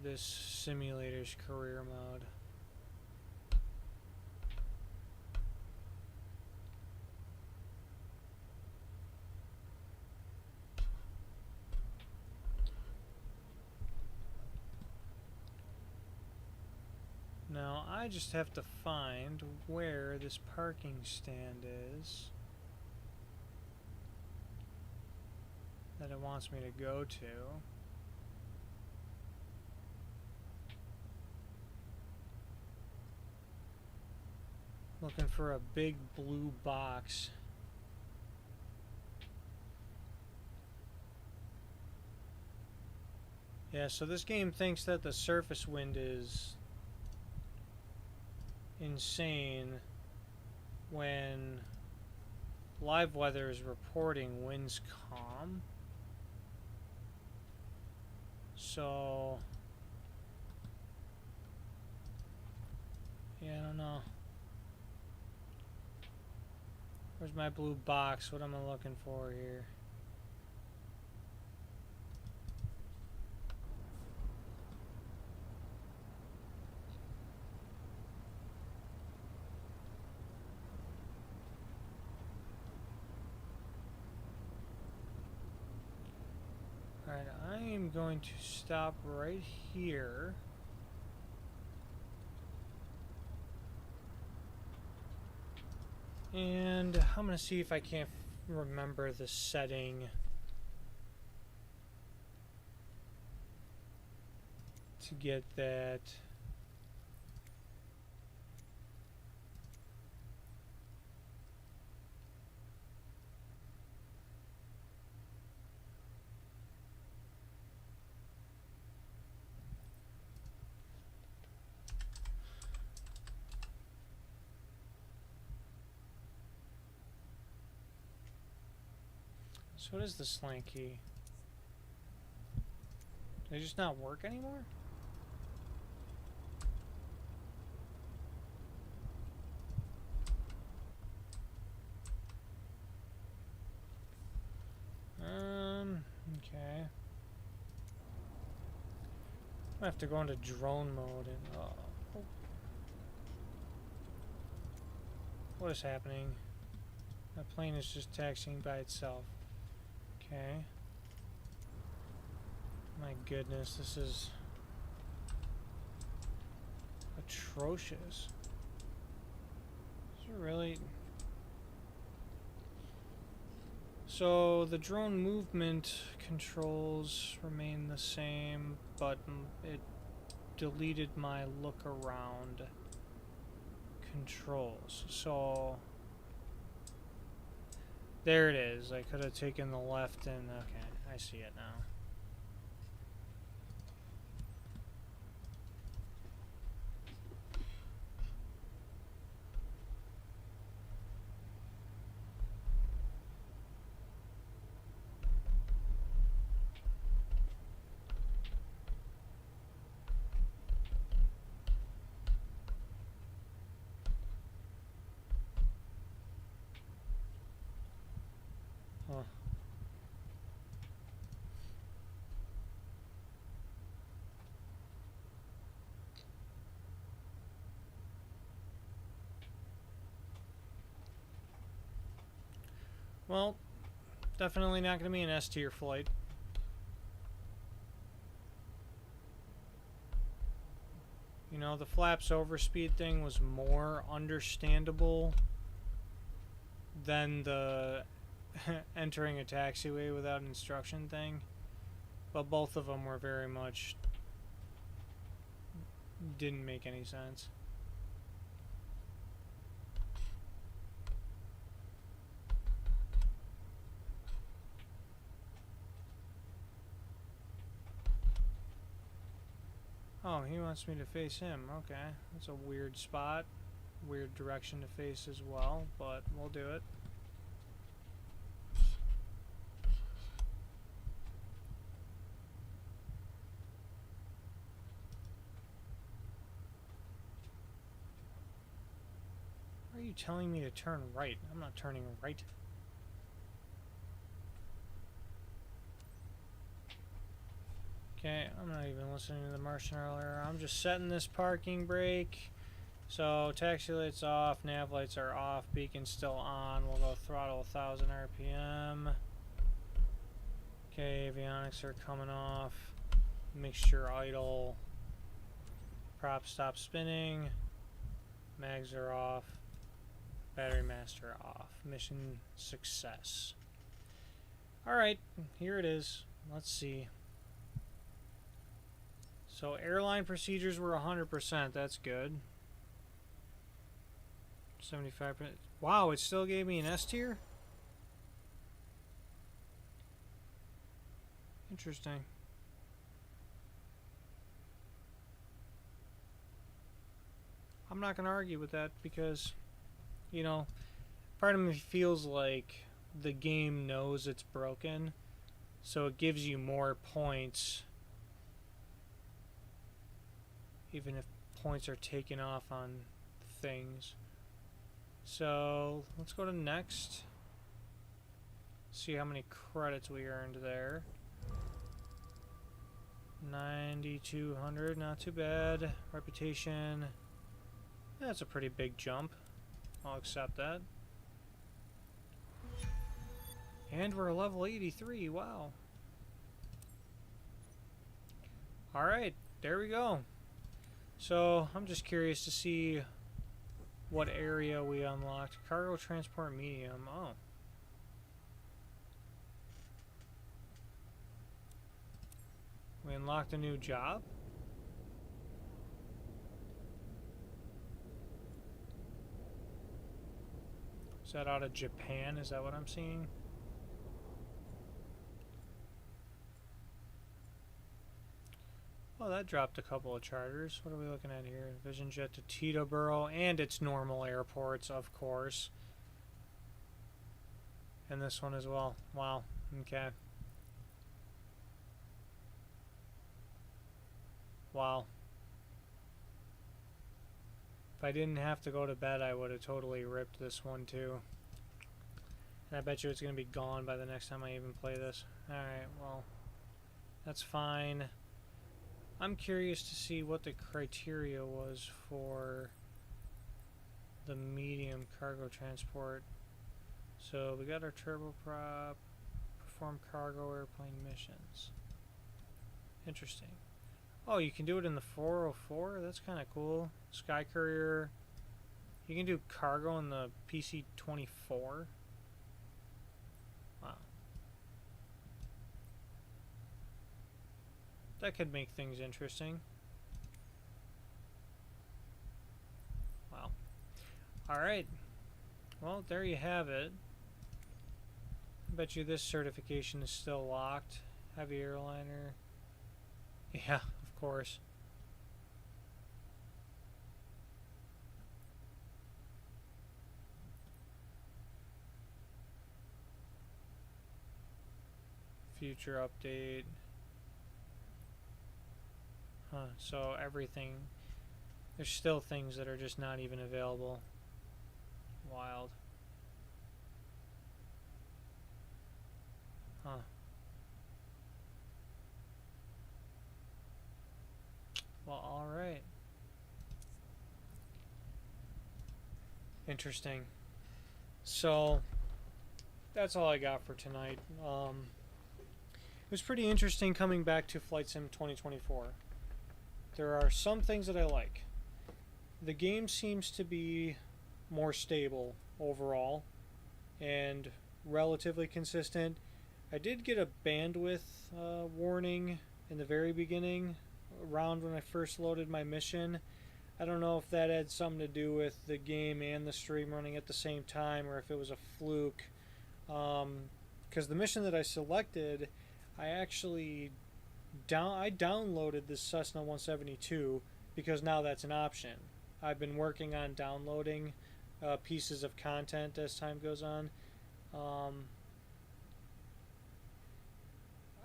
this simulator's career mode. Now I just have to find where this parking stand is that it wants me to go to. Looking for a big blue box. Yeah, so this game thinks that the surface wind is insane when live weather is reporting winds calm. So yeah, I don't know. Where's my blue box? What am I looking for here? Alright, I am going to stop right here. And I'm going to see if I can't remember the setting to get that. So what is the slant key? Do they just not work anymore? Okay. I have to go into drone mode and oh. What is happening? My plane is just taxiing by itself. Okay. My goodness, this is atrocious. Is it really? So the drone movement controls remain the same, but it deleted my look around controls. So there it is. I could have taken the left and okay, I see it now. Huh. Well, definitely not going to be an S tier flight. You know, the flaps overspeed thing was more understandable than the entering a taxiway without instruction thing. But both of them were very much didn't make any sense. Oh, he wants me to face him. Okay, that's a weird spot. Weird direction to face as well, but we'll do it. Why are you telling me to turn right? I'm not turning right. Okay, I'm not even listening to the Martian earlier. I'm just setting this parking brake. So taxi lights off, nav lights are off, beacon's still on. We'll go throttle 1000 RPM. Okay, avionics are coming off. Mixture idle. Prop stop spinning. Mags are off. Battery master off. Mission success. Alright, here it is. Let's see. So airline procedures were 100%. That's good. 75%. Wow, it still gave me an S tier? Interesting. I'm not going to argue with that because, you know, part of me feels like the game knows it's broken, so it gives you more points even if points are taken off on things. So let's go to next. See how many credits we earned there. 9,200, not too bad. Reputation, that's a pretty big jump. I'll accept that. And we're level 83, wow. Alright, there we go. So I'm just curious to see what area we unlocked. Cargo transport medium. Oh. We unlocked a new job? Is that out of Japan? Is that what I'm seeing? Oh, that dropped a couple of charters. What are we looking at here? Vision jet to Teterboro and its normal airports, of course. And this one as well. Wow. Okay. Wow. If I didn't have to go to bed, I would have totally ripped this one too. And I bet you it's going to be gone by the next time I even play this. Alright, well, that's fine. I'm curious to see what the criteria was for the medium cargo transport. So we got our turboprop, perform cargo airplane missions. Interesting. Oh, you can do it in the 404? That's kind of cool. Sky Courier. You can do cargo in the PC-24. Wow. That could make things interesting. Alright. Well, there you have it. I bet you this certification is still locked. Heavy airliner. Yeah, of course. Future update. Huh, so everything. There's still things that are just not even available. Wild. Huh. Well, alright. Interesting. So, that's all I got for tonight. It was pretty interesting coming back to Flight Sim 2024. There are some things that I like. The game seems to be more stable overall and relatively consistent. I did get a bandwidth warning in the very beginning, around when I first loaded my mission. I don't know if that had something to do with the game and the stream running at the same time, or if it was a fluke. Because the mission that I selected, I actually downloaded this Cessna 172 because now that's an option. I've been working on downloading pieces of content as time goes on.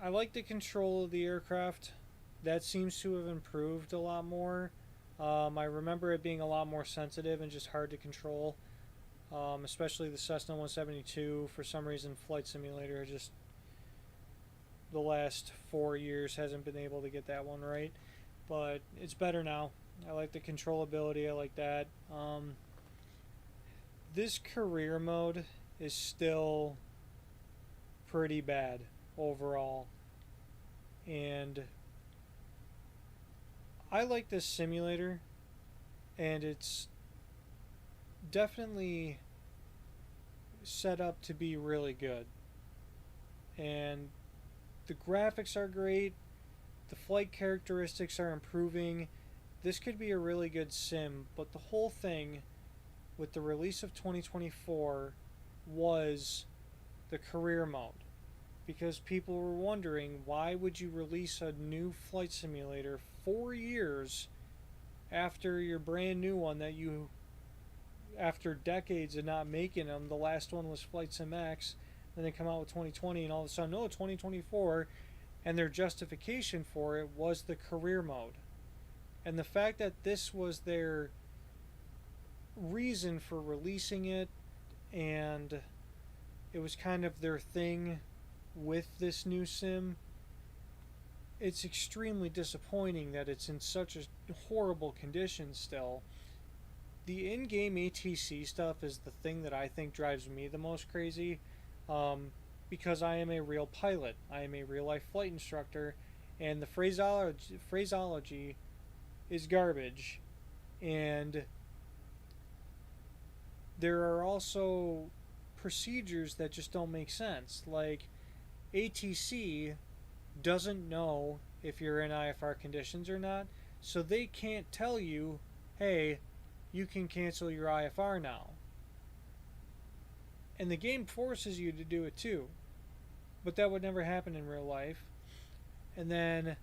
I like the control of the aircraft. That seems to have improved a lot more. I remember it being a lot more sensitive and just hard to control, especially the Cessna 172. For some reason, Flight Simulator just the last 4 years hasn't been able to get that one right, but it's better now. I like the controllability. I like that. This career mode is still pretty bad overall, and I like this simulator, and it's definitely set up to be really good, and the graphics are great, the flight characteristics are improving. This could be a really good sim, but the whole thing with the release of 2024 was the career mode, because people were wondering, why would you release a new flight simulator 4 years after your brand new one that you, after decades of not making them, the last one was Flight Sim X, then they come out with 2020, and all of a sudden, no, 2024, and their justification for it was the career mode. And the fact that this was their reason for releasing it, and it was kind of their thing with this new sim, it's extremely disappointing that it's in such a horrible condition still. The in-game ATC stuff is the thing that I think drives me the most crazy, because I am a real pilot. I am a real-life flight instructor, and the phraseology is garbage. And there are also procedures that just don't make sense. Like, ATC doesn't know if you're in IFR conditions or not, so they can't tell you, hey, you can cancel your IFR now. And the game forces you to do it too, but that would never happen in real life. And then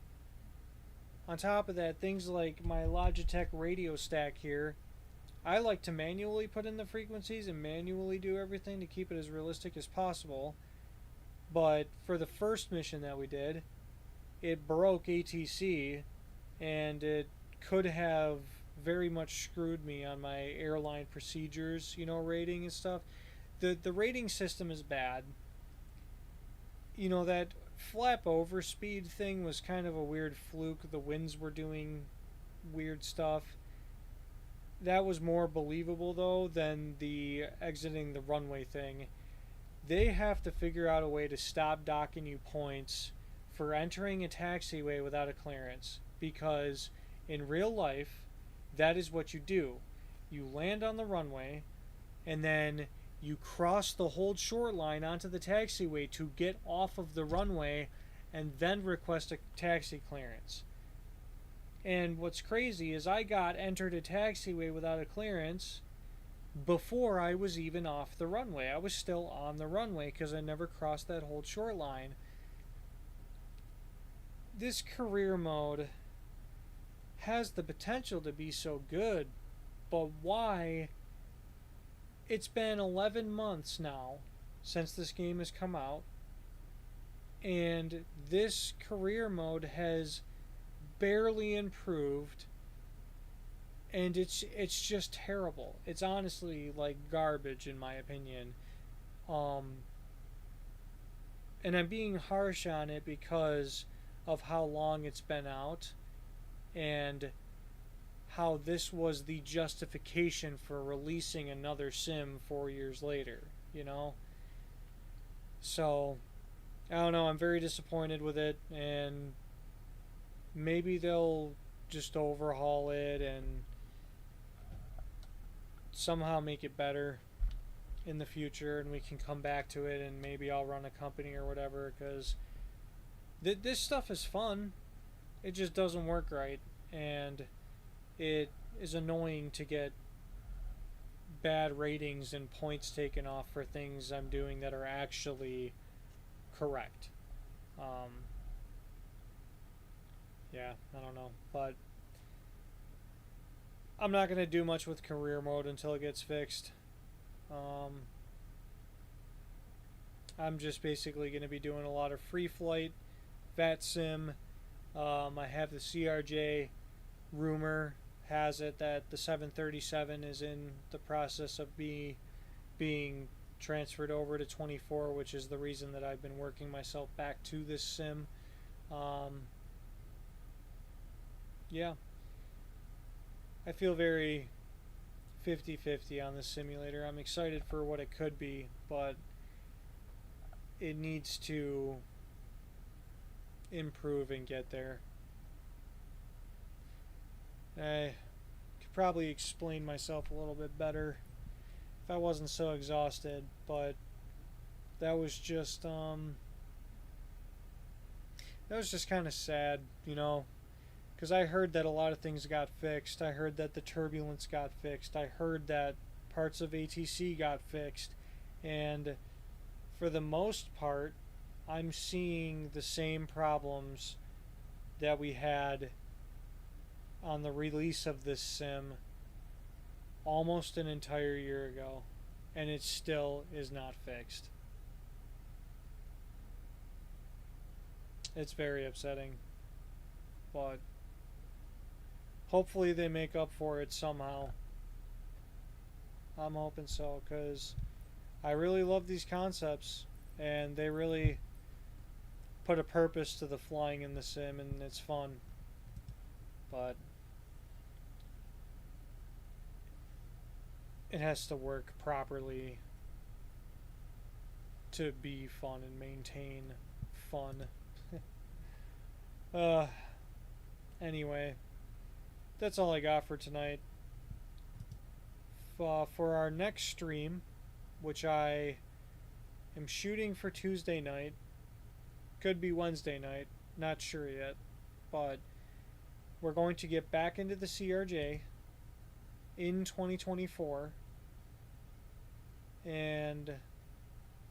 on top of that, things like my Logitech radio stack here, I like to manually put in the frequencies and manually do everything to keep it as realistic as possible. But for the first mission that we did, it broke ATC, and it could have very much screwed me on my airline procedures, rating and stuff. The rating system is bad. That flap over speed thing was kind of a weird fluke. The winds were doing weird stuff. That was more believable, though, than the exiting the runway thing. They have to figure out a way to stop docking you points for entering a taxiway without a clearance, because in real life, that is what you do. You land on the runway, and then you cross the hold short line onto the taxiway to get off of the runway and then request a taxi clearance. And what's crazy is I got entered a taxiway without a clearance, before I was even off the runway. I was still on the runway because I never crossed that whole short line. This career mode has the potential to be so good, but why? It's been 11 months now since this game has come out, and this career mode has barely improved, and it's just terrible. It's honestly like garbage in my opinion. And I'm being harsh on it because of how long it's been out and how this was the justification for releasing another sim 4 years later, you know? So, I don't know, I'm very disappointed with it, and maybe they'll just overhaul it and somehow make it better in the future, and we can come back to it, and maybe I'll run a company or whatever, because this stuff is fun. It just doesn't work right, and it is annoying to get bad ratings and points taken off for things I'm doing that are actually correct. Yeah, I don't know, but I'm not going to do much with career mode until it gets fixed. I'm just basically going to be doing a lot of free flight, VAT sim. I have the CRJ. Rumor has it that the 737 is in the process of being transferred over to 24, which is the reason that I've been working myself back to this sim. Yeah, I feel very 50-50 on this simulator. I'm excited for what it could be, but it needs to improve and get there. I could probably explain myself a little bit better if I wasn't so exhausted, but that was just kind of sad, you know, because I heard that a lot of things got fixed. I heard that the turbulence got fixed. I heard that parts of ATC got fixed, and for the most part, I'm seeing the same problems that we had on the release of this sim almost an entire year ago, and it still is not fixed. It's very upsetting, but hopefully they make up for it somehow. I'm hoping so, because I really love these concepts, and they really put a purpose to the flying in the sim, and it's fun. But it has to work properly to be fun and maintain fun. Anyway, that's all I got for tonight. For our next stream, which I am shooting for Tuesday night, could be Wednesday night, not sure yet, but we're going to get back into the CRJ in 2024, and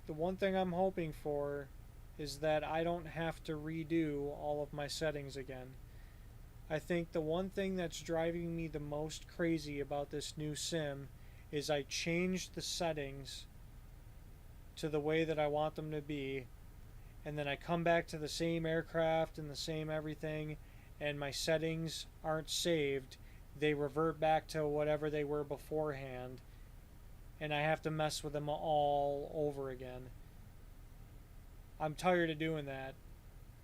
the one thing I'm hoping for is that I don't have to redo all of my settings again. I think the one thing that's driving me the most crazy about this new sim is I changed the settings to the way that I want them to be, and then I come back to the same aircraft and the same everything, and my settings aren't saved. They revert back to whatever they were beforehand, and I have to mess with them all over again. I'm tired of doing that,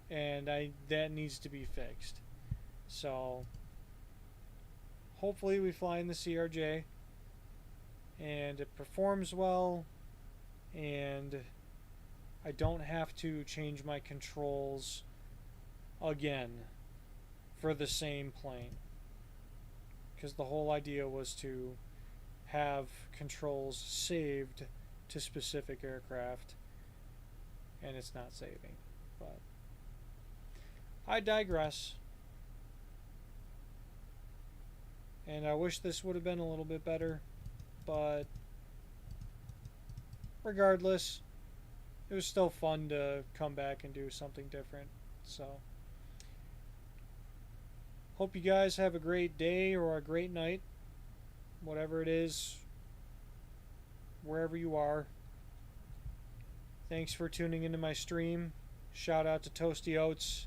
and that needs to be fixed. So hopefully we fly in the CRJ and it performs well, and I don't have to change my controls again for the same plane, because the whole idea was to have controls saved to specific aircraft, and it's not saving. But I digress, and I wish this would have been a little bit better, but regardless, it was still fun to come back and do something different. So, hope you guys have a great day or a great night, whatever it is, wherever you are. Thanks for tuning into my stream. Shout out to Toasty Oats,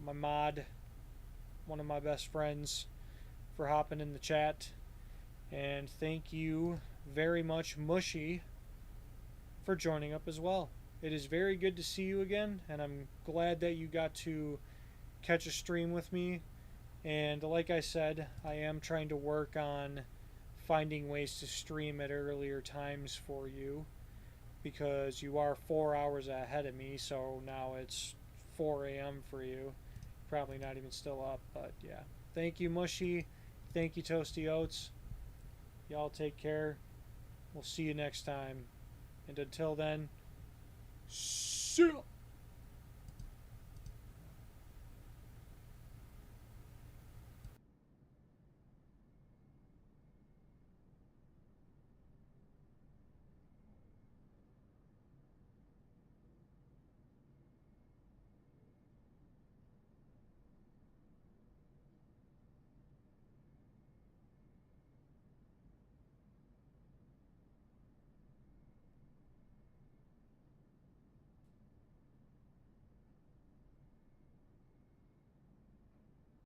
my mod, one of my best friends, for hopping in the chat. And thank you very much, Mushy, for joining up as well. It is very good to see you again, and I'm glad that you got to catch a stream with me. And like I said, I am trying to work on finding ways to stream at earlier times for you, because you are 4 hours ahead of me, so now it's 4 a.m. for you. Probably not even still up, but yeah. Thank you, Mushy. Thank you, Toasty Oats. Y'all take care. We'll see you next time. And until then, see ya!